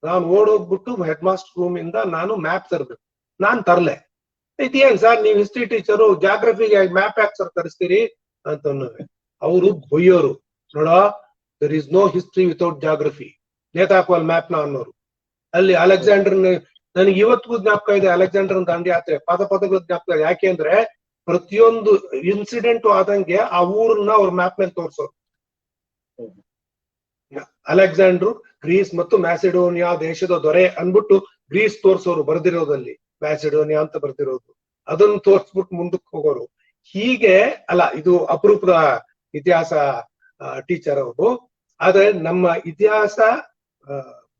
ನಾನು ಓಡೋಗ್ಬಿಟ್ಟು ಹೆಡ್ ಮಾಸ್ಟರ್ ರೂಮ್ ಇಂದ ನಾನು ಮ್ಯಾಪ್ ತರಬೇಕು. ನಾನ್ ತರ್ಲೆ. ಇದೇನ್ ಸರ್ ನೀವು ಹಿಸ್ಟ್ರಿ ಟೀಚರು, ಜಾಗ್ರಫಿಗೆ ಮ್ಯಾಪ್ ಯಾಕೆ ಸರ್ ತರಿಸ್ತೀರಿ ಅಂತ ಅವರು ಬೊಯ್ಯೋರು. ನೋಡ, there is no history without geography, ನೇತಾಕುವಲ್ ಮ್ಯಾಪ್ ನ ಅನ್ನೋರು. ಅಲ್ಲಿ ಅಲೆಕ್ಸಾಂಡರ್, ನನಗೆ ಇವತ್ತಿಗೂ ಜ್ಞಾಪಕ ಇದೆ ಅಲೆಕ್ಸಾಂಡರ್ ದಂಡಯಾತ್ರೆ, ಪದಗಳು ಜ್ಞಾಪಕ. ಯಾಕೆ ಅಂದ್ರೆ ಪ್ರತಿಯೊಂದು ಇನ್ಸಿಡೆಂಟ್ ಆದಂಗೆ ಆ ಊರನ್ನ ಅವ್ರ ಮ್ಯಾಪ್ ಮೇಲೆ ತೋರ್ಸೋರು. ಅಲೆಕ್ಸಾಂಡ್ರು ಗ್ರೀಸ್ ಮತ್ತು ಮ್ಯಾಸಿಡೋನಿಯಾ ದೇಶದ ದೊರೆ ಅನ್ಬಿಟ್ಟು ಗ್ರೀಸ್ ತೋರ್ಸೋರು, ಬರ್ದಿರೋದಲ್ಲಿ ಮ್ಯಾಸಿಡೋನಿಯಾ ಅಂತ ಬರ್ದಿರೋದು. ಅದನ್ನು ತೋರ್ಸ್ಬಿಟ್ಟು ಮುಂದಕ್ಕೆ ಹೋಗೋರು. ಹೀಗೆ ಅಲ್ಲ, ಇದು ಅಪರೂಪದ ಇತಿಹಾಸ ಟೀಚರ್ ಅವರು. ಆದ್ರೆ ನಮ್ಮ ಇತಿಹಾಸ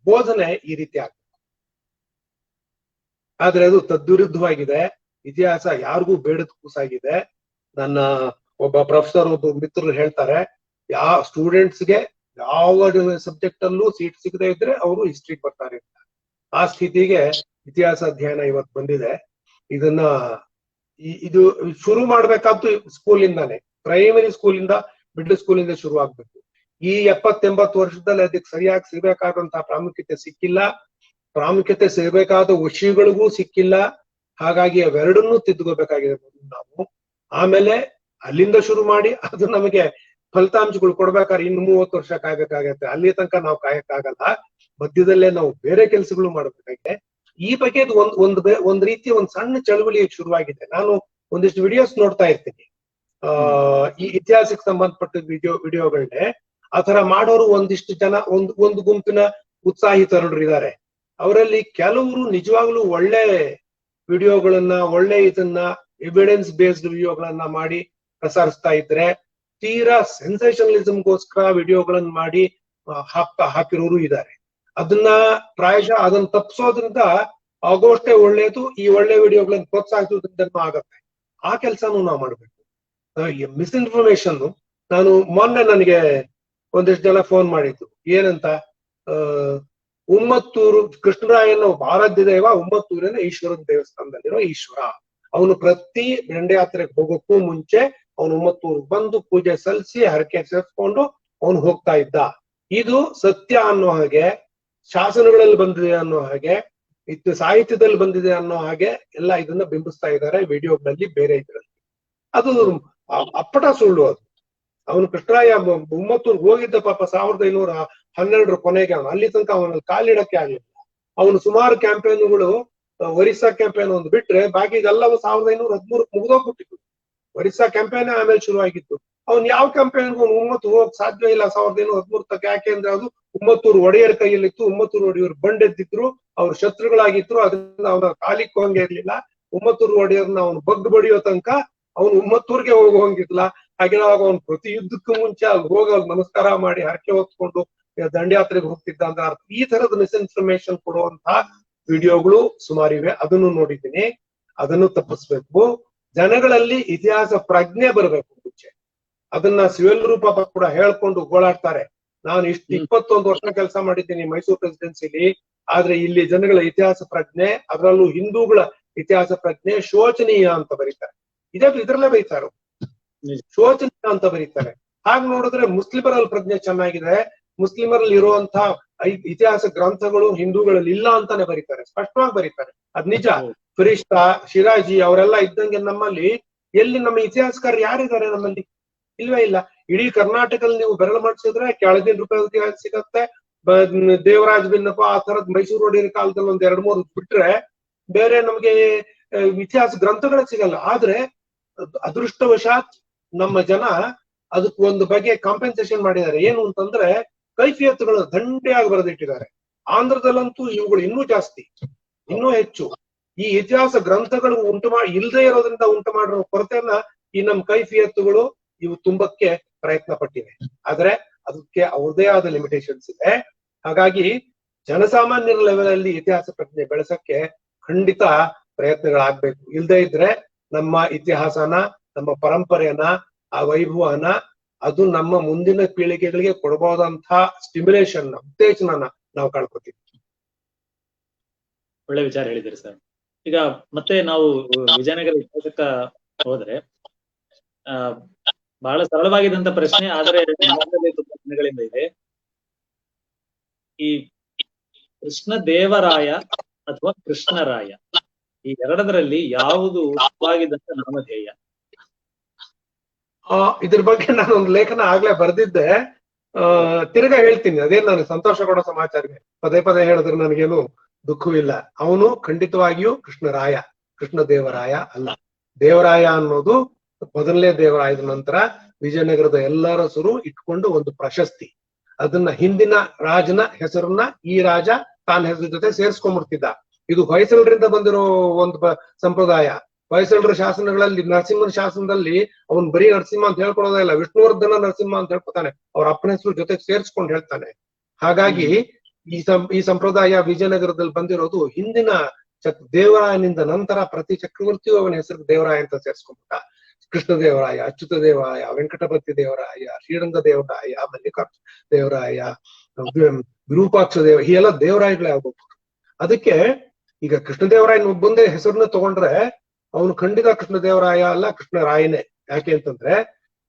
ಬೋಧನೆ ಈ ರೀತಿ ಆಗ್ತದೆ. ಆದ್ರೆ ಅದು ತದ್ವಿರುದ್ಧವಾಗಿದೆ. ಇತಿಹಾಸ ಯಾರಿಗೂ ಬೇಡದ ಕೂಸಾಗಿದೆ. ನನ್ನ ಒಬ್ಬ ಪ್ರೊಫೆಸರ್, ಒಬ್ಬ ಮಿತ್ರರು ಹೇಳ್ತಾರೆ, ಸ್ಟೂಡೆಂಟ್ಸ್ಗೆ ಯಾವ ಸಬ್ಜೆಕ್ಟ್ ಅಲ್ಲೂ ಸೀಟ್ ಸಿಗದೆ ಇದ್ರೆ ಅವರು ಹಿಸ್ಟ್ರಿಗೆ ಬರ್ತಾರೆ ಅಂತ. ಆ ಸ್ಥಿತಿಗೆ ಇತಿಹಾಸ ಅಧ್ಯಯನ ಇವತ್ತು ಬಂದಿದೆ. ಇದನ್ನ ಇದು ಶುರು ಮಾಡ್ಬೇಕಾದ್ದು ಸ್ಕೂಲಿಂದಾನೆ, ಪ್ರೈಮರಿ ಸ್ಕೂಲಿಂದ ಮಿಡ್ಲ್ ಸ್ಕೂಲಿಂದ ಶುರು ಆಗ್ಬೇಕು. ಈ 70-80 ವರ್ಷದಲ್ಲಿ ಅದಕ್ಕೆ ಸರಿಯಾಗಿ ಸಿಗ್ಬೇಕಾದಂತಹ ಪ್ರಾಮುಖ್ಯತೆ ಸಿಕ್ಕಿಲ್ಲ. ಪ್ರಾಮುಖ್ಯತೆ ಸಿಗಬೇಕಾದ ವಿಷಯಗಳಿಗೂ ಸಿಕ್ಕಿಲ್ಲ. ಹಾಗಾಗಿ ಅವೆರಡನ್ನೂ ತಿದ್ದುಕೋಬೇಕಾಗಿದೆ ನಾವು. ಆಮೇಲೆ ಅಲ್ಲಿಂದ ಶುರು ಮಾಡಿ ಅದು ನಮಗೆ ಫಲಿತಾಂಶಗಳು ಕೊಡ್ಬೇಕಾದ್ರೆ ಇನ್ನು 30 ವರ್ಷ ಕಾಯ್ಬೇಕಾಗತ್ತೆ. ಅಲ್ಲಿ ತನಕ ನಾವು ಕಾಯಕ್ಕಾಗಲ್ಲ. ಮಧ್ಯದಲ್ಲೇ ನಾವು ಬೇರೆ ಕೆಲಸಗಳು ಮಾಡ್ಬೇಕಾಗಿದೆ. ಈ ಬಗ್ಗೆ ಒಂದ್ ರೀತಿಯ ಒಂದ್ ಸಣ್ಣ ಚಳವಳಿ ಶುರುವಾಗಿದೆ. ನಾನು ಒಂದಿಷ್ಟು ವಿಡಿಯೋಸ್ ನೋಡ್ತಾ ಇರ್ತೀನಿ, ಈ ಇತಿಹಾಸಕ್ಕೆ ಸಂಬಂಧಪಟ್ಟ ವಿಡಿಯೋಗಳನ್ನೇ. ಆ ತರ ಮಾಡೋರು ಒಂದಿಷ್ಟು ಜನ, ಒಂದು ಗುಂಪಿನ ಉತ್ಸಾಹಿ ತರುಣರು ಇದ್ದಾರೆ. ಅವರಲ್ಲಿ ಕೆಲವರು ನಿಜವಾಗ್ಲೂ ಒಳ್ಳೆ ವಿಡಿಯೋಗಳನ್ನ, ಒಳ್ಳೆ ಎವಿಡೆನ್ಸ್ ಬೇಸ್ಡ್ ವಿಡಿಯೋಗಳನ್ನ ಮಾಡಿ ಪ್ರಸಾರಿಸ್ತಾ ಇದ್ರೆ, ತೀರಾ ಸೆನ್ಸೇಷನಲಿಸಮ್ಗೋಸ್ಕರ ವಿಡಿಯೋಗಳನ್ನ ಮಾಡಿ ಹಾಕಿರೋರು ಇದ್ದಾರೆ. ಅದನ್ನ ಪ್ರಾಯಶಃ ಅದನ್ನ ತಪ್ಪಿಸೋದ್ರಿಂದ ಆಗೋಷ್ಟೇ ಒಳ್ಳೇದು. ಈ ಒಳ್ಳೆ ವಿಡಿಯೋಗಳನ್ನ ಪ್ರೋತ್ಸಾಹಿಸೋದ್ರಿಂದ ಆಗತ್ತೆ. ಆ ಕೆಲಸನೂ ನಾವು ಮಾಡ್ಬೇಕು. ಮಿಸ್ಇನ್ಫಾರ್ಮೇಶನ್, ನಾನು ಮೊನ್ನೆ ನನಗೆ ಒಂದಿಷ್ಟು ಜನ ಫೋನ್ ಮಾಡಿದ್ರು. ಏನಂತ, ಉಮ್ಮತ್ತೂರು ಕೃಷ್ಣರಾಯನ ಆರಾಧ್ಯ ದೈವ ಉಮ್ಮತ್ತೂರಿನ ಈಶ್ವರನ ದೇವಸ್ಥಾನದಲ್ಲಿರೋ ಈಶ್ವರ. ಅವನು ಪ್ರತಿ ದಂಡಯಾತ್ರೆಗೆ ಹೋಗೋಕ್ಕೂ ಮುಂಚೆ ಅವನು ಉಮ್ಮತ್ತೂರು ಬಂದು ಪೂಜೆ ಸಲ್ಲಿಸಿ ಹರಕೆ ಸೇರಿಸ್ಕೊಂಡು ಅವನು ಹೋಗ್ತಾ ಇದ್ದ. ಇದು ಸತ್ಯ ಅನ್ನೋ ಹಾಗೆ, ಶಾಸನಗಳಲ್ಲಿ ಬಂದಿದೆ ಅನ್ನೋ ಹಾಗೆ, ಸಾಹಿತ್ಯದಲ್ಲಿ ಬಂದಿದೆ ಅನ್ನೋ ಹಾಗೆ ಎಲ್ಲ ಇದನ್ನ ಬಿಂಬಿಸ್ತಾ ಇದ್ದಾರೆ ವಿಡಿಯೋಗಳಲ್ಲಿ, ಬೇರೆ ಇದರಲ್ಲಿ. ಅದು ಅಪ್ಪಟ ಸುಳ್ಳು. ಅದು ಅವನು ಕೃಷ್ಣರಾಯ ಉಮ್ಮತ್ತೂರ್ಗೆ ಹೋಗಿದ್ದ ಪಾಪ 1512 ಕೊನೆಗೆ. ಅವನು ಅಲ್ಲಿ ತನಕ ಅವನಲ್ಲಿ ಕಾಲಿಡಕ್ಕೆ ಆಗ್ಲಿಲ್ಲ. ಅವನು ಸುಮಾರು ಕ್ಯಾಂಪೇನ್ಗಳು, ಒರಿಸ್ಸಾ ಕ್ಯಾಂಪೇನ್ ಒಂದು ಬಿಟ್ರೆ ಬಾಕಿ ಇದೆಲ್ಲವೂ 1513 ಮುಗಿದೋಗ್ಬಿಟ್ಟಿತ್ತು. ಒರಿಸ್ಸಾ ಕ್ಯಾಂಪೇನ್ ಆಮೇಲೆ ಶುರು ಆಗಿತ್ತು. ಅವ್ನು ಯಾವ ಕ್ಯಾಂಪೇನ್ಗೂ ಉಮ್ಮತ್ತೂರು ಹೋಗಕ್ ಸಾಧ್ಯ ಇಲ್ಲ 1513 ತಕ್ಕ. ಯಾಕೆಂದ್ರೆ ಅದು ಉಮ್ಮತ್ತೂರು ಒಡೆಯರ್ ಕೈಯಲ್ಲಿತ್ತು. ಉಮ್ಮತ್ತೂರು ಒಡೆಯರು ಬಂಡೆದ್ದಿದ್ರು, ಅವ್ರ ಶತ್ರುಗಳಾಗಿದ್ರು. ಅದರಿಂದ ಅವನ ಕಾಲಿಕ್ ಹೋಗಂಗೆ ಇರ್ಲಿಲ್ಲ. ಉಮ್ಮತ್ತೂರು ಒಡೆಯರ್ನ ಅವನು ಬಡಿಯೋ ತನಕ ಅವನು ಉಮ್ಮತ್ತೂರ್ಗೆ ಹೋಗೋಂಗಿರ್ಲಿಲ್ಲ. ಹಾಗೆ ಅವನು ಪ್ರತಿ ಯುದ್ಧಕ್ಕೂ ಮುಂಚೆ ಅಲ್ಲಿ ಹೋಗಿ ಅವ್ರು ನಮಸ್ಕಾರ ಮಾಡಿ ಹರಕೆ ಹೊತ್ಕೊಂಡು ದಂಡಯಾತ್ರೆಗೆ ಹೋಗ್ತಿದ್ದ ಅಂತ ಅರ್ಥ. ಈ ತರದ ಮಿಸ್ಇನ್ಫಾರ್ಮೇಶನ್ ಕೊಡುವಂತಹ ವಿಡಿಯೋಗಳು ಸುಮಾರಿವೆ. ಅದನ್ನು ನೋಡಿದ್ದೀನಿ. ಅದನ್ನು ತಪ್ಪಿಸ್ಬೇಕು. ಜನಗಳಲ್ಲಿ ಇತಿಹಾಸ ಪ್ರಜ್ಞೆ ಬರಬೇಕು ಮುಂಚೆ. ಅದನ್ನ ಸಿವೆಲ್ರು ಪಾಪ ಕೂಡ ಹೇಳ್ಕೊಂಡು ಗೋಳಾಡ್ತಾರೆ. ನಾನು 21 ವರ್ಷ ಕೆಲಸ ಮಾಡಿದ್ದೀನಿ ಮೈಸೂರು ಪ್ರೆಸಿಡೆನ್ಸಿಲಿ. ಆದ್ರೆ ಇಲ್ಲಿ ಜನಗಳ ಇತಿಹಾಸ ಪ್ರಜ್ಞೆ, ಅದರಲ್ಲೂ ಹಿಂದೂಗಳ ಇತಿಹಾಸ ಪ್ರಜ್ಞೆ ಶೋಚನೀಯ ಅಂತ ಬರೀತಾರೆ. ಇದರಲ್ಲೇ ಬರೀತಾರೆ, ಶೋಚನೀಯ ಅಂತ ಬರೀತಾರೆ. ಹಾಗೆ ನೋಡಿದ್ರೆ ಮುಸ್ಲಿಮರಲ್ಲಿ ಪ್ರಜ್ಞೆ ಚೆನ್ನಾಗಿದೆ. ಮುಸ್ಲಿಮರಲ್ಲಿ ಇರುವಂತಹ ಇತಿಹಾಸ ಗ್ರಂಥಗಳು ಹಿಂದೂಗಳಲ್ಲಿ ಇಲ್ಲ ಅಂತಾನೆ ಬರೀತಾರೆ, ಸ್ಪಷ್ಟವಾಗಿ ಬರೀತಾರೆ. ಅದ್ ನಿಜ. ಫರಿಷ್ತಾ, ಶಿರಾಜಿ ಅವರೆಲ್ಲ ಇದ್ದಂಗೆ ನಮ್ಮಲ್ಲಿ ಎಲ್ಲಿ ನಮ್ಮ ಇತಿಹಾಸಕಾರರು ಯಾರಿದ್ದಾರೆ? ನಮ್ಮಲ್ಲಿ ಇಲ್ವೇ ಇಲ್ಲ. ಇಡೀ ಕರ್ನಾಟಕದಲ್ಲಿ ನೀವು ಬೆರಳು ಮಾಡಿಸಿದ್ರೆ ಕೆಳದಿನ ರೂಪಾಯಿ ಇತಿಹಾಸ ಸಿಗತ್ತೆ. ದೇವರಾಜ ಬಿನ್ನಪ್ಪ ಆ ತರದ್ ಮೈಸೂರು ಒಡೆಯರ ಕಾಲದಲ್ಲಿ 2-3 ಬಿಟ್ರೆ ಬೇರೆ ನಮ್ಗೆ ಇತಿಹಾಸ ಗ್ರಂಥಗಳೇ ಸಿಗಲ್ಲ. ಆದ್ರೆ ಅದೃಷ್ಟವಶಾತ್ ನಮ್ಮ ಜನ ಅದಕ್ಕೆ ಒಂದು ಬಗೆ ಕಾಂಪೆನ್ಸೇಷನ್ ಮಾಡಿದ್ದಾರೆ. ಏನು ಅಂತಂದ್ರೆ ಕೈಫಿಯತ್ಗಳು ದಂಡೆಯಾಗಿ ಬರೆದಿಟ್ಟಿದ್ದಾರೆ. ಆಂಧ್ರದಲ್ಲಂತೂ ಇವುಗಳು ಇನ್ನೂ ಜಾಸ್ತಿ, ಇನ್ನೂ ಹೆಚ್ಚು. ಈ ಇತಿಹಾಸ ಗ್ರಂಥಗಳು ಇಲ್ಲದೆ ಇರೋದ್ರಿಂದ ಉಂಟು ಮಾಡಿರೋ ಕೊರತೆಯನ್ನ ಈ ನಮ್ಮ ಕೈಫಿಯತ್ತುಗಳು ಇವು ತುಂಬಕ್ಕೆ ಪ್ರಯತ್ನ ಪಟ್ಟಿವೆ. ಆದ್ರೆ ಅದಕ್ಕೆ ಅವ್ರದೇ ಆದ ಲಿಮಿಟೇಷನ್ಸ್ ಇದೆ. ಹಾಗಾಗಿ ಜನಸಾಮಾನ್ಯರ ಲೆವೆಲ್ ಅಲ್ಲಿ ಇತಿಹಾಸ ಪ್ರಜ್ಞೆ ಬೆಳೆಸಕ್ಕೆ ಖಂಡಿತ ಪ್ರಯತ್ನಗಳಾಗ್ಬೇಕು. ಇಲ್ಲದೆ ಇದ್ರೆ ನಮ್ಮ ಇತಿಹಾಸನ, ನಮ್ಮ ಪರಂಪರೆಯನ್ನ, ಆ ವೈಭವನ, ಅದು ನಮ್ಮ ಮುಂದಿನ ಪೀಳಿಗೆಗಳಿಗೆ ಕೊಡಬಹುದಂತಹ ಸ್ಟಿಮ್ಯುಲೇಷನ್, ಉತ್ತೇಜನ ನಾವು ಕಳ್ಕೊತೀವಿ. ಒಳ್ಳೆ ವಿಚಾರ ಹೇಳಿದಿರಿ ಸರ್. ಈಗ ಮತ್ತೆ ನಾವು ವಿಜಯನಗರ ಇತಿಹಾಸಕ್ಕ ಹೋದ್ರೆ ಬಹಳ ಸರಳವಾಗಿದ್ದಂತ ಪ್ರಶ್ನೆ, ಆದರೆ ತುಂಬಾ ದಿನಗಳಿಂದ ಇದೆ. ಈ ಕೃಷ್ಣ ದೇವರಾಯ ಅಥವಾ ಕೃಷ್ಣರಾಯ, ಈ ಎರಡರಲ್ಲಿ ಯಾವುದು ಉತ್ತಮವಾಗಿದ್ದಂತ ನಾಮಧೇಯ? ಇದ್ರ ಬಗ್ಗೆ ನಾನು ಒಂದು ಲೇಖನ ಆಗ್ಲೇ ಬರ್ದಿದ್ದೆ. ತಿರ್ಗಾ ಹೇಳ್ತೀನಿ. ಅದೇನು ನನಗೆ ಸಂತೋಷ ಕೊಡೋ ಸಮಾಚಾರವೇ. ಪದೇ ಪದೇ ಹೇಳಿದ್ರೆ ನನಗೇನು ದುಃಖವಿಲ್ಲ. ಅವನು ಖಂಡಿತವಾಗಿಯೂ ಕೃಷ್ಣರಾಯ, ಕೃಷ್ಣ ದೇವರಾಯ ಅಲ್ಲ. ದೇವರಾಯ ಅನ್ನೋದು ಮೊದಲನೇ ದೇವರಾಯದ ನಂತರ ವಿಜಯನಗರದ ಎಲ್ಲರಸರು ಇಟ್ಕೊಂಡು ಒಂದು ಪ್ರಶಸ್ತಿ. ಅದನ್ನ ಹಿಂದಿನ ರಾಜನ ಹೆಸರನ್ನ ಈ ರಾಜ ತಾನ ಹೆಸರ ಜೊತೆ ಸೇರ್ಸ್ಕೊಂಡ್ಬಿಡ್ತಿದ್ದ. ಇದು ಹೊಯ್ಸಳರಿಂದ ಬಂದಿರೋ ಒಂದು ಸಂಪ್ರದಾಯ. ಹೊಯ್ಸಳರ ಶಾಸನಗಳಲ್ಲಿ, ನರಸಿಂಹನ ಶಾಸನದಲ್ಲಿ ಅವನ್ ಬರೀ ನರಸಿಂಹ ಅಂತ ಹೇಳ್ಕೊಳೋದೇ ಇಲ್ಲ, ವಿಷ್ಣುವರ್ಧನ ನರಸಿಂಹ ಅಂತ ಹೇಳ್ಕೊತಾನೆ. ಅವ್ರ ಅಪ್ಪನ ಹೆಸರು ಜೊತೆಗೆ ಸೇರ್ಸ್ಕೊಂಡು ಹೇಳ್ತಾನೆ. ಹಾಗಾಗಿ ಈ ಸಂಪ್ರದಾಯ ವಿಜಯನಗರದಲ್ಲಿ ಬಂದಿರೋದು ಹಿಂದಿನ ದೇವರಾಯನಿಂದ ನಂತರ ಪ್ರತಿ ಚಕ್ರವರ್ತಿಯು ಅವನ ಹೆಸರು ದೇವರಾಯ ಅಂತ ಸೇರ್ಸ್ಕೊಂಡ್ಬಿಟ್ಟ. ಕೃಷ್ಣ ದೇವರಾಯ, ಅಚ್ಯುತ ದೇವರಾಯ, ವೆಂಕಟಪತಿ ದೇವರಾಯ, ಶ್ರೀರಂಗ ದೇವರಾಯ, ಮಲ್ಲಿಕಾರ್ಜುನ ದೇವರಾಯ, ವಿರೂಪಾಕ್ಷ ದೇವ, ಈ ಎಲ್ಲ ದೇವರಾಯಗಳೇ ಆಗ್ಬೇಕು. ಅದಕ್ಕೆ ಈಗ ಕೃಷ್ಣದೇವರಾಯನ ಒಬ್ಬಂದೇ ಹೆಸರನ್ನ ತಗೊಂಡ್ರೆ ಅವನು ಖಂಡಿತ ಕೃಷ್ಣದೇವರಾಯ ಅಲ್ಲ, ಕೃಷ್ಣರಾಯನೇ. ಯಾಕೆ ಅಂತಂದ್ರೆ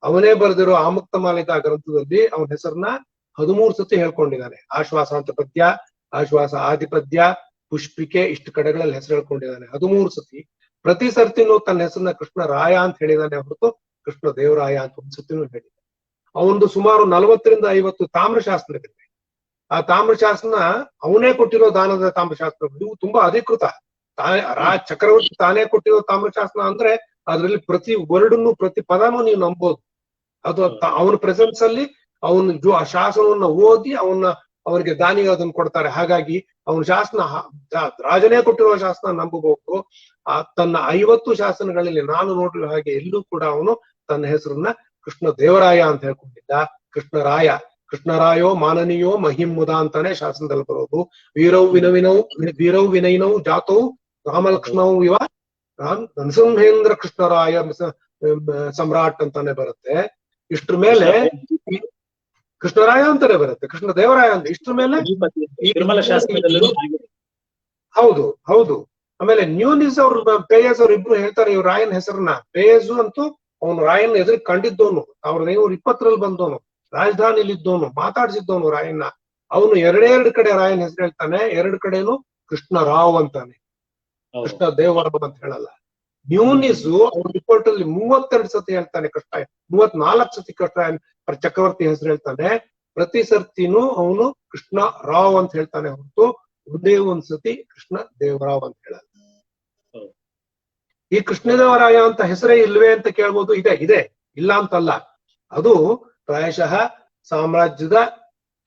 ಅವನೇ ಬರೆದಿರೋ ಆಮುಕ್ತ ಮಾಲಿಕಾ ಗ್ರಂಥದಲ್ಲಿ ಅವನ ಹೆಸರನ್ನ 13 ಸತಿ ಹೇಳ್ಕೊಂಡಿದ್ದಾನೆ. ಆಶ್ವಾಸ ಅಂತ ಪದ್ಯ, ಆಶ್ವಾಸ ಆದಿಪದ್ಯ, ಪುಷ್ಪಿಕೆ, ಇಷ್ಟು ಕಡೆಗಳಲ್ಲಿ ಹೆಸರು ಹೇಳ್ಕೊಂಡಿದ್ದಾನೆ 13 ಸತಿ. ಪ್ರತಿ ಸರ್ತಿನೂ ತನ್ನ ಹೆಸರನ್ನ ಕೃಷ್ಣರಾಯ ಅಂತ ಹೇಳಿದಾನೆ ಹೊರತು ಕೃಷ್ಣ ದೇವರಾಯ ಅಂತ ಒಂದ್ ಸತಿನೂ ಹೇಳಿದ್ದಾನೆ. ಅವನದು ಸುಮಾರು 40 ರಿಂದ 50 ತಾಮ್ರಶಾಸ್ತ್ರಗಳಿವೆ. ಆ ತಾಮ್ರಶಾಸ್ತ್ರನ ಅವನೇ ಕೊಟ್ಟಿರೋ ದಾನದ ತಾಮ್ರಶಾಸ್ತ್ರಗಳು ಇವು ತುಂಬಾ ಅಧಿಕೃತ. ಚಕ್ರವರ್ತಿ ತಾನೇ ಕೊಟ್ಟಿರೋ ತಾಮ್ರಶಾಸ್ತ್ರ ಅಂದ್ರೆ ಅದ್ರಲ್ಲಿ ಪ್ರತಿ ವರ್ಡನ್ನು ಪ್ರತಿ ಪದನೂ ನೀವು ನಂಬೋದು. ಅದು ಅವನ ಪ್ರೆಸೆನ್ಸ್ ಅಲ್ಲಿ ಅವನು ಆ ಶಾಸನವನ್ನ ಓದಿ ಅವನಿಗೆ ದಾನಿಗೆ ಅದನ್ನ ಕೊಡ್ತಾರೆ. ಹಾಗಾಗಿ ಅವನ ಶಾಸನ ರಾಜನೇ ಕೊಟ್ಟಿರುವ ಶಾಸನ ನಂಬಬಹುದು. ತನ್ನ 50 ಶಾಸನಗಳಲ್ಲಿ ನಾನು ನೋಡಿರೋ ಹಾಗೆ ಎಲ್ಲೂ ಕೂಡ ಅವನು ತನ್ನ ಹೆಸರನ್ನ ಕೃಷ್ಣ ದೇವರಾಯ ಅಂತ ಹೇಳ್ಕೊಂಡಿದ್ದ. ಕೃಷ್ಣರಾಯೋ ಮಾನನೀಯೋ ಮಹಿಮುದ ಅಂತಾನೆ ಶಾಸನದಲ್ಲಿ ಬರೋದು. ವೀರೌ ವಿನೈನೌ ಜಾತೌ ರಾಮಲಕ್ಷ್ಮಣವು ಇವ ನರಸಿಂಹೇಂದ್ರ ಕೃಷ್ಣರಾಯ ಸಮ್ರಾಟ್ ಅಂತಾನೆ ಬರುತ್ತೆ. ಇಷ್ಟ್ರ ಮೇಲೆ ಕೃಷ್ಣರಾಯ ಅಂತಾನೆ ಬರುತ್ತೆ, ಕೃಷ್ಣ ದೇವರಾಯ ಅಂತ. ಇಷ್ಟ್ರ ಮೇಲೆ ಹೌದು. ಆಮೇಲೆ ನ್ಯೂನಿಸ್ ಅವ್ರ ಪೇಯಸ್ ಅವ್ರ ಇಬ್ರು ಹೇಳ್ತಾರೆ ಇವ್ರ ರಾಯನ್ ಹೆಸರನ್ನ. ಪೇಯಸ್ ಅಂತೂ ಅವನು ರಾಯನ್ ಎದುರು ಕಂಡಿದ್ದವನು, 1920 ಬಂದವನು, ರಾಜಧಾನಿಲಿ ಇದ್ದವನು, ಮಾತಾಡ್ಸಿದ್ದವನು ರಾಯನ್ನ. ಅವನು ಎರಡೆರಡು ಕಡೆ ರಾಯನ್ ಹೆಸರು ಹೇಳ್ತಾನೆ, 2 ಕಡೆನು ಕೃಷ್ಣರಾವ್ ಅಂತಾನೆ, ಕೃಷ್ಣ ದೇವರಾವ್ ಅಂತ ಹೇಳಲ್ಲ. ನ್ಯೂನಿಸ್ ಅವ್ರ ರಿಪೋರ್ಟ್ ಅಲ್ಲಿ 32 ಸತಿ ಹೇಳ್ತಾನೆ ಕೃಷ್ಣ, 34 ಸತಿ ಕೃಷ್ಣ ಚಕ್ರವರ್ತಿ ಹೆಸರು ಹೇಳ್ತಾನೆ. ಪ್ರತಿ ಸರ್ತಿನೂ ಅವನು ಕೃಷ್ಣ ರಾವ್ ಅಂತ ಹೇಳ್ತಾನೆ ಹೊರತು ಒಂದೇ ಒಂದ್ ಸತಿ ಕೃಷ್ಣ ದೇವರಾವ್ ಅಂತ ಹೇಳಲ್ಲ. ಈ ಕೃಷ್ಣದೇವರಾಯ ಅಂತ ಹೆಸರೇ ಇಲ್ವೇ ಅಂತ ಕೇಳ್ಬೋದು. ಇದೆ, ಇಲ್ಲ ಅಂತಲ್ಲ. ಅದು ಪ್ರಾಯಶಃ ಸಾಮ್ರಾಜ್ಯದ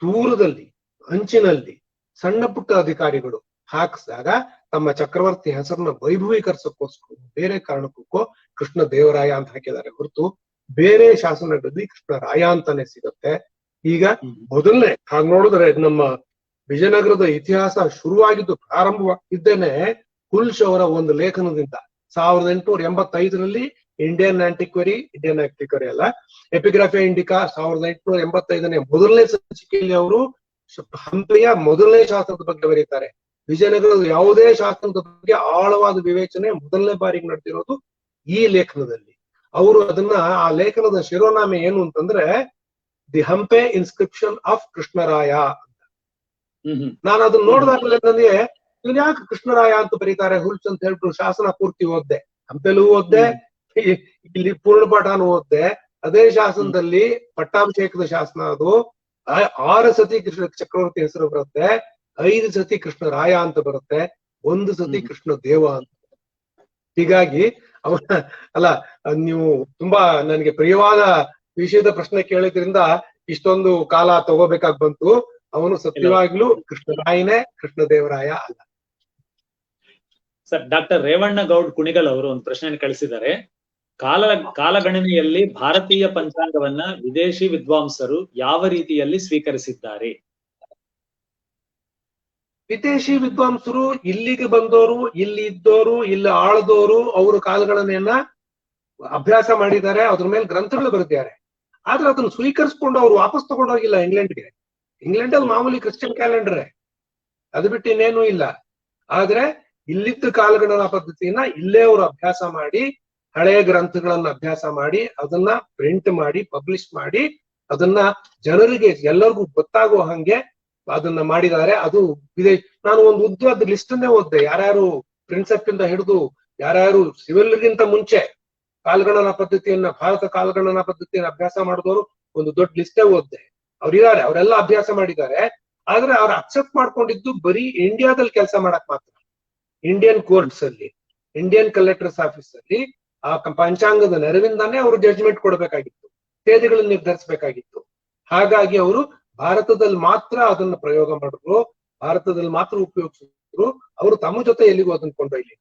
ದೂರದಲ್ಲಿ ಅಂಚಿನಲ್ಲಿ ಸಣ್ಣ ಪುಟ್ಟ ಅಧಿಕಾರಿಗಳು ಹಾಕಿಸಿದಾಗ ತಮ್ಮ ಚಕ್ರವರ್ತಿ ಹೆಸರನ್ನ ವೈಭವೀಕರಿಸಕ್ಕೋಸ್ಕರ ಬೇರೆ ಕಾರಣಕ್ಕೂ ಕೃಷ್ಣ ದೇವರಾಯ ಅಂತ ಹಾಕಿದ್ದಾರೆ ಹೊರತು ಬೇರೆ ಶಾಸನಗಳಲ್ಲಿ ಕೃಷ್ಣರಾಯ ಅಂತಾನೆ ಸಿಗುತ್ತೆ. ಈಗ ಮೊದಲನೇ ಹಾಗೆ ನೋಡಿದ್ರೆ ನಮ್ಮ ವಿಜಯನಗರದ ಇತಿಹಾಸ ಶುರುವಾಗಿದ್ದು ಪ್ರಾರಂಭವಾಗಿದ್ದೇನೆ ಹುಲ್ಶ್ ಅವರ ಒಂದು ಲೇಖನದಿಂದ 1885 ಇಂಡಿಯನ್ ಆಂಟಿಕ್ವರಿ ಅಲ್ಲ, ಎಪಿಗ್ರಾಫಿಯಾ ಇಂಡಿಕಾ 1885 ಮೊದಲನೇ ಸಂಚಿಕೆಯಲ್ಲಿ ಅವರು ಹಂಪೆಯ ಮೊದಲನೇ ಶಾಸನದ ಬಗ್ಗೆ ಬರೀತಾರೆ. ವಿಜಯನಗರದ ಯಾವುದೇ ಶಾಸನದ ಬಗ್ಗೆ ಆಳವಾದ ವಿವೇಚನೆ ಮೊದಲನೇ ಬಾರಿಗೆ ನಡೆದಿರೋದು ಈ ಲೇಖನದಲ್ಲಿ. ಅವರು ಅದನ್ನ ಆ ಲೇಖನದ ಶಿರೋನಾಮೆ ಏನು ಅಂತಂದ್ರೆ the Hampi inscription of Krishnaraya ಅಂತ. ನಾನು ಅದನ್ನ ನೋಡಿದಾಗಲೇ ನನಗೆ ಇವ್ರು ಯಾಕೆ ಕೃಷ್ಣರಾಯ ಅಂತ ಬರೀತಾರೆ ಹುಲ್ಸ್ ಅಂತ ಹೇಳ್ಬಿಟ್ಟು ಶಾಸನ ಪೂರ್ತಿ ಓದ್ದೆ, ಹಂಪೆಲೂ ಓದ್ದೆ, ಇಲ್ಲಿ ಪೂರ್ಣಪಾಠನು ಓದ್ದೆ. ಅದೇ ಶಾಸನದಲ್ಲಿ ಪಟ್ಟಾಭಿಷೇಕದ ಶಾಸನ ಅದು 6 ಸತಿ ಕೃಷ್ಣ ಚಕ್ರವರ್ತಿ ಹೆಸರು ಬರುತ್ತೆ, 5 ಸತಿ ಕೃಷ್ಣರಾಯ ಅಂತ ಬರುತ್ತೆ, 1 ಸತಿ ಕೃಷ್ಣ ದೇವ ಅಂತ. ಹೀಗಾಗಿ ಅಲ್ಲ, ನೀವು ತುಂಬಾ ನನಗೆ ಪ್ರಿಯವಾದ ವಿಷಯದ ಪ್ರಶ್ನೆ ಕೇಳಿದ್ರಿಂದ ಇಷ್ಟೊಂದು ಕಾಲ ತಗೋಬೇಕಾಗಿ ಬಂತು. ಅವನು ಸತ್ಯವಾಗ್ಲೂ ಕೃಷ್ಣರಾಯನೇ, ಕೃಷ್ಣ ದೇವರಾಯ ಅಲ್ಲ. ಸರ್, ಡಾಕ್ಟರ್ ರೇವಣ್ಣ ಗೌಡ್ ಕುಣಿಗಲ್ ಅವರು ಒಂದು ಪ್ರಶ್ನೆ ಕಳಿಸಿದ್ದಾರೆ. ಕಾಲಗಣನೆಯಲ್ಲಿ ಭಾರತೀಯ ಪಂಚಾಂಗವನ್ನ ವಿದೇಶಿ ವಿದ್ವಾಂಸರು ಯಾವ ರೀತಿಯಲ್ಲಿ ಸ್ವೀಕರಿಸಿದ್ದಾರೆ? ವಿದೇಶಿ ವಿದ್ವಾಂಸರು ಇಲ್ಲಿಗೆ ಬಂದವರು, ಇಲ್ಲಿ ಇದ್ದವರು, ಇಲ್ಲಿ ಆಳದವರು, ಅವರು ಕಾಲಗಣನೆಯನ್ನ ಅಭ್ಯಾಸ ಮಾಡಿದ್ದಾರೆ, ಅದ್ರ ಮೇಲೆ ಗ್ರಂಥಗಳು ಬರೆದಿದ್ದಾರೆ. ಆದ್ರೆ ಅದನ್ನು ಸ್ವೀಕರಿಸ್ಕೊಂಡು ಅವ್ರು ವಾಪಸ್ ತಗೊಂಡೋಗಿಲ್ಲ ಇಂಗ್ಲೆಂಡ್ಗೆ. ಇಂಗ್ಲೆಂಡಲ್ಲಿ ಮಾಮೂಲಿ ಕ್ರಿಶ್ಚಿಯನ್ ಕ್ಯಾಲೆಂಡರೇ, ಅದು ಬಿಟ್ಟು ಇನ್ನೇನು ಇಲ್ಲ. ಆದ್ರೆ ಇಲ್ಲಿದ್ದ ಕಾಲಗಣನಾ ಪದ್ಧತಿಯನ್ನ ಇಲ್ಲೇ ಅವರು ಅಭ್ಯಾಸ ಮಾಡಿ, ಹಳೆಯ ಗ್ರಂಥಗಳನ್ನ ಅಭ್ಯಾಸ ಮಾಡಿ, ಅದನ್ನ ಪ್ರಿಂಟ್ ಮಾಡಿ, ಪಬ್ಲಿಷ್ ಮಾಡಿ, ಅದನ್ನ ಜನರಿಗೆ ಎಲ್ಲರಿಗೂ ಗೊತ್ತಾಗೋ ಹಂಗೆ ಅದನ್ನ ಮಾಡಿದ್ದಾರೆ. ಅದು ನಾನು ಒಂದು ಉದ್ದವಾದ ಲಿಸ್ಟ್ ಅನ್ನೇ ಓದ್ದೆ, ಯಾರ್ಯಾರು ಪ್ರಿನ್ಸೆಪ್ ಇಂದ ಹಿಡಿದು ಯಾರ್ಯಾರು ಸಿವಿಲ್ಗಿಂತ ಮುಂಚೆ ಕಾಲಗಣನಾ ಪದ್ಧತಿಯನ್ನ, ಭಾರತ ಕಾಲಗಣನಾ ಪದ್ಧತಿಯನ್ನ ಅಭ್ಯಾಸ ಮಾಡಿದವರು ಒಂದು ದೊಡ್ಡ ಲಿಸ್ಟೇ ಓದ್ದೆ. ಅವ್ರಿದ್ದಾರೆ, ಅವರೆಲ್ಲ ಅಭ್ಯಾಸ ಮಾಡಿದ್ದಾರೆ. ಆದ್ರೆ ಅವ್ರು ಅಕ್ಸೆಪ್ಟ್ ಮಾಡ್ಕೊಂಡಿದ್ದು ಬರೀ ಇಂಡಿಯಾದಲ್ಲಿ ಕೆಲಸ ಮಾಡಕ್ ಮಾತ್ರ. ಇಂಡಿಯನ್ ಕೋರ್ಟ್ಸ್ ಅಲ್ಲಿ, ಇಂಡಿಯನ್ ಕಲೆಕ್ಟರ್ಸ್ ಆಫೀಸ್ ಅಲ್ಲಿ ಆ ಪಂಚಾಂಗದ ನೆರವಿಂದಾನೇ ಅವರು ಜಡ್ಜ್ಮೆಂಟ್ ಕೊಡ್ಬೇಕಾಗಿತ್ತು, ತೇದಿಗಳನ್ನ ನಿರ್ಧರಿಸಬೇಕಾಗಿತ್ತು. ಹಾಗಾಗಿ ಅವರು ಭಾರತದಲ್ಲಿ ಮಾತ್ರ ಅದನ್ನ ಪ್ರಯೋಗ ಮಾಡಿದ್ರು, ಭಾರತದಲ್ಲಿ ಮಾತ್ರ ಉಪಯೋಗಿಸಿದ್ರು. ಅವರು ತಮ್ಮ ಜೊತೆ ಎಲ್ಲಿಗೂ ಅದನ್ನ ಕೊಂಡೊಯ್ಲಿ.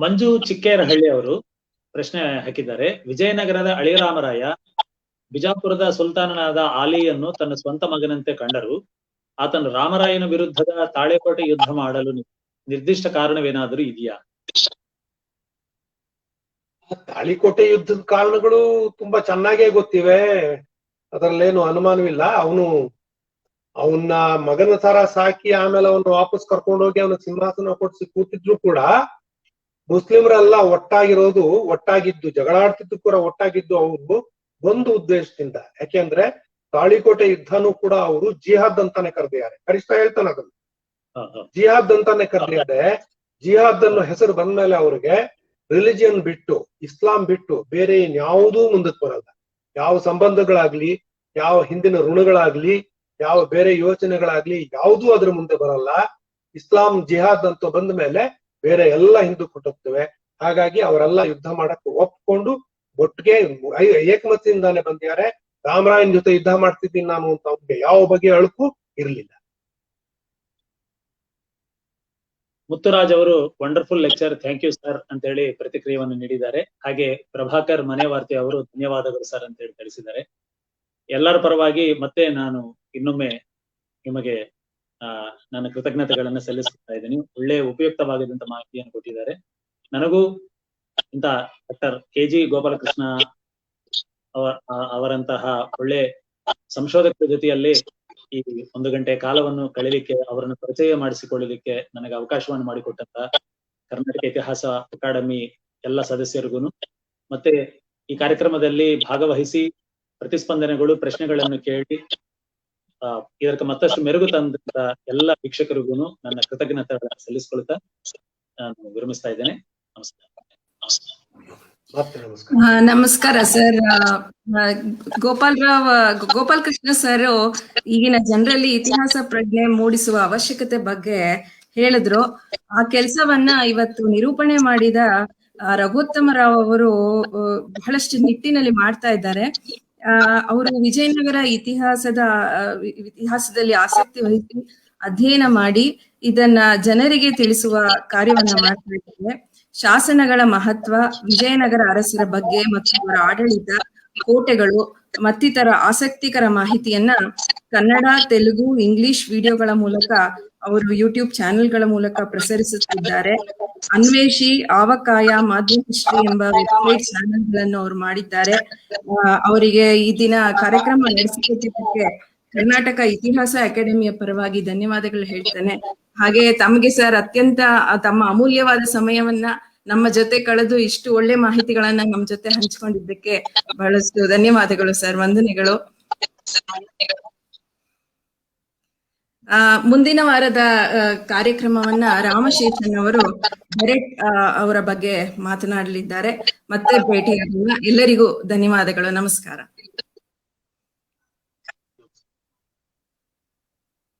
ಮಂಜು ಚಿಕ್ಕೇರಹಳ್ಳಿ ಅವರು ಪ್ರಶ್ನೆ ಹಾಕಿದ್ದಾರೆ. ವಿಜಯನಗರದ ಅಳಿರಾಮರಾಯ ಬಿಜಾಪುರದ ಸುಲ್ತಾನನಾದ ಆಲಿಯನ್ನು ತನ್ನ ಸ್ವಂತ ಮಗನಂತೆ ಕಂಡರು. ಆತನು ರಾಮರಾಯನ ವಿರುದ್ಧದ ತಾಳೆಕೋಟೆ ಯುದ್ಧ ಮಾಡಲು ನಿರ್ದಿಷ್ಟ ಕಾರಣವೇನಾದರೂ ಇದೆಯಾ? ತಾಳಿಕೋಟೆ ಯುದ್ಧದ ಕಾರಣಗಳು ತುಂಬಾ ಚೆನ್ನಾಗೇ ಗೊತ್ತಿವೆ, ಅದರಲ್ಲೇನು ಅನುಮಾನವಿಲ್ಲ. ಅವನು ಅವನ್ನ ಮಗನ ತರ ಸಾಕಿ ಆಮೇಲೆ ಅವನ್ನ ವಾಪಸ್ ಕರ್ಕೊಂಡೋಗಿ ಅವನ ಸಿಂಹಾಸನ ಕೊಡ್ಸಿ ಕೂತಿದ್ರು ಕೂಡ ಮುಸ್ಲಿಮರೆಲ್ಲ ಒಟ್ಟಾಗಿದ್ದು ಜಗಳಾಡ್ತಿದ್ದು ಕೂಡ ಒಟ್ಟಾಗಿದ್ದು ಅವರು ಒಂದು ಉದ್ದೇಶದಿಂದ. ಯಾಕೆಂದ್ರೆ ತಾಳಿಕೋಟೆ ಯುದ್ಧನೂ ಕೂಡ ಅವರು ಜಿಹಾದ್ ಅಂತಾನೆ ಕರೆದಿದ್ದಾರೆ. ಕನಿಷ್ಠ ಹೇಳ್ತಾನೆ ಅದನ್ನು ಜಿಹಾದ್ ಅಂತಾನೆ ಕರೆದಿದ್ದಾರೆ. ಜಿಹಾದ್ ಅನ್ನೋ ಹೆಸರು ಬಂದ್ಮೇಲೆ ಅವ್ರಿಗೆ ರಿಲಿಜಿಯನ್ ಬಿಟ್ಟು, ಇಸ್ಲಾಂ ಬಿಟ್ಟು ಬೇರೆ ಇನ್ಯಾವುದೂ ಮುಂದಕ್ಕೆ ಬರಲ್ಲ. ಯಾವ ಸಂಬಂಧಗಳಾಗ್ಲಿ, ಯಾವ ಹಿಂದಿನ ಋಣಗಳಾಗ್ಲಿ, ಯಾವ ಬೇರೆ ಯೋಚನೆಗಳಾಗ್ಲಿ ಯಾವುದೂ ಅದ್ರ ಮುಂದೆ ಬರಲ್ಲ. ಇಸ್ಲಾಂ ಜಿಹಾದ್ ಅಂತ ಬಂದ ಮೇಲೆ ಬೇರೆ ಎಲ್ಲ ಹಿಂದಕ್ಕೆ ಹೊಟ್ಟೋಗ್ತವೆ. ಹಾಗಾಗಿ ಅವರೆಲ್ಲ ಯುದ್ಧ ಮಾಡಕ್ಕೆ ಒಪ್ಕೊಂಡು ಒಟ್ಟಿಗೆ ಏಕಮತದಿಂದಾನೆ ಬಂದಿದ್ದಾರೆ. ರಾಮರಾಯನ್ ಜೊತೆ ಯುದ್ಧ ಮಾಡ್ತಿದ್ದೀನಿ ನಾನು ಅಂತ ಅವ್ರಿಗೆ ಯಾವ ಬಗೆಯ ಅಳುಕು ಇರಲಿಲ್ಲ. ಮುತ್ತುರಾಜ್ ಅವರು wonderful lecture, thank you sir ಅಂತ ಹೇಳಿ ಪ್ರತಿಕ್ರಿಯೆಯನ್ನು ನೀಡಿದ್ದಾರೆ. ಹಾಗೆ ಪ್ರಭಾಕರ್ ಮನೆವಾರ್ತೆ ಅವರು ಧನ್ಯವಾದಗಳು ಸರ್ ಅಂತ ಹೇಳಿ ತಿಳಿಸಿದ್ದಾರೆ. ಎಲ್ಲರ ಪರವಾಗಿ ಮತ್ತೆ ನಾನು ಇನ್ನೊಮ್ಮೆ ನಿಮಗೆ ನನ್ನ ಕೃತಜ್ಞತೆಗಳನ್ನ ಸಲ್ಲಿಸ್ತಾ ಇದ್ದೀನಿ. ಒಳ್ಳೆ ಉಪಯುಕ್ತವಾಗಿದ್ದಂತ ಮಾಹಿತಿಯನ್ನು ಕೊಟ್ಟಿದ್ದಾರೆ. ನನಗೂ ಇಂತ ಡಾಕ್ಟರ್ KG ಗೋಪಾಲಕೃಷ್ಣ ಅವರಂತಹ ಒಳ್ಳೆ ಸಂಶೋಧಕರ ಜೊತೆಯಲ್ಲಿ ಈ 1 ಗಂಟೆ ಕಾಲವನ್ನು ಕಳೀಲಿಕ್ಕೆ, ಅವರನ್ನು ಪರಿಚಯ ಮಾಡಿಸಿಕೊಳ್ಳಲಿಕ್ಕೆ ನನಗೆ ಅವಕಾಶವನ್ನು ಮಾಡಿಕೊಟ್ಟಂತ ಕರ್ನಾಟಕ ಇತಿಹಾಸ ಅಕಾಡೆಮಿ ಎಲ್ಲ ಸದಸ್ಯರಿಗೂ, ಮತ್ತೆ ಈ ಕಾರ್ಯಕ್ರಮದಲ್ಲಿ ಭಾಗವಹಿಸಿ ಪ್ರತಿಸ್ಪಂದನೆಗಳು, ಪ್ರಶ್ನೆಗಳನ್ನು ಕೇಳಿ ಇದಕ್ಕೆ ಮತ್ತಷ್ಟು ಮೆರುಗು ತಂದಂತ ಎಲ್ಲ ವೀಕ್ಷಕರಿಗೂ ನನ್ನ ಕೃತಜ್ಞತೆಗಳನ್ನು ಸಲ್ಲಿಸಿಕೊಳ್ತಾ ನಾನು ವಿರಮಿಸ್ತಾ ಇದ್ದೇನೆ. ನಮಸ್ಕಾರ. ನಮಸ್ಕಾರ ಸರ್. ಗೋಪಾಲ್ ಕೃಷ್ಣ ಸರ್ ಈಗಿನ ಜನರಲ್ಲಿ ಇತಿಹಾಸ ಪ್ರಜ್ಞೆ ಮೂಡಿಸುವ ಅವಶ್ಯಕತೆ ಬಗ್ಗೆ ಹೇಳಿದ್ರು. ಆ ಕೆಲಸವನ್ನ ಇವತ್ತು ನಿರೂಪಣೆ ಮಾಡಿದ ರಘುತ್ತಮ ರಾವ್ ಅವರು ಬಹಳಷ್ಟು ನಿಟ್ಟಿನಲ್ಲಿ ಮಾಡ್ತಾ ಇದ್ದಾರೆ. ಅವರು ವಿಜಯನಗರ ಇತಿಹಾಸದಲ್ಲಿ ಆಸಕ್ತಿ ವಹಿಸಿ ಅಧ್ಯಯನ ಮಾಡಿ ಇದನ್ನ ಜನರಿಗೆ ತಿಳಿಸುವ ಕಾರ್ಯವನ್ನ ಮಾಡ್ತಾ ಇದ್ದಾರೆ. ಶಾಸನಗಳ ಮಹತ್ವ, ವಿಜಯನಗರ ಅರಸರ ಬಗ್ಗೆ ಮತ್ತು ಅವರ ಆಡಳಿತ, ಕೋಟೆಗಳು ಮತ್ತಿತರ ಆಸಕ್ತಿಕರ ಮಾಹಿತಿಯನ್ನ ಕನ್ನಡ, ತೆಲುಗು, ಇಂಗ್ಲಿಷ್ ವಿಡಿಯೋಗಳ ಮೂಲಕ ಅವರು ಯೂಟ್ಯೂಬ್ ಚಾನೆಲ್ಗಳ ಮೂಲಕ ಪ್ರಸರಿಸುತ್ತಿದ್ದಾರೆ. ಅನ್ವೇಷಿ, ಆವಕಾಯ, ಮಾಧ್ಯಮ ಹಿಸ್ಟ್ರಿ ಎಂಬ ವೆಬ್ಸೈಟ್ ಚಾನೆಲ್ಗಳನ್ನು ಅವರು ಮಾಡಿದ್ದಾರೆ. ಅವರಿಗೆ ಈ ದಿನ ಕಾರ್ಯಕ್ರಮ ನಡೆಸಿಕೊಟ್ಟಿದ್ದಕ್ಕೆ ಕರ್ನಾಟಕ ಇತಿಹಾಸ ಅಕಾಡೆಮಿಯ ಪರವಾಗಿ ಧನ್ಯವಾದಗಳು ಹೇಳ್ತೇನೆ. ಹಾಗೆ ತಮಗೆ ಸರ್ ಅತ್ಯಂತ ತಮ್ಮ ಅಮೂಲ್ಯವಾದ ಸಮಯವನ್ನ ನಮ್ಮ ಜೊತೆ ಕಳೆದು ಇಷ್ಟು ಒಳ್ಳೆ ಮಾಹಿತಿಗಳನ್ನ ನಮ್ಮ ಜೊತೆ ಹಂಚಿಕೊಂಡಿದ್ದಕ್ಕೆ ಬಹಳಷ್ಟು ಧನ್ಯವಾದಗಳು ಸರ್. ವಂದನೆಗಳು. ಮುಂದಿನ ವಾರದ ಕಾರ್ಯಕ್ರಮವನ್ನ ರಾಮಶೇಷನ್ ಅವರು ಅವರ ಬಗ್ಗೆ ಮಾತನಾಡಲಿದ್ದಾರೆ. ಮತ್ತೆ ಭೇಟಿಯಾಗೋಣ. ಎಲ್ಲರಿಗೂ ಧನ್ಯವಾದಗಳು. ನಮಸ್ಕಾರ.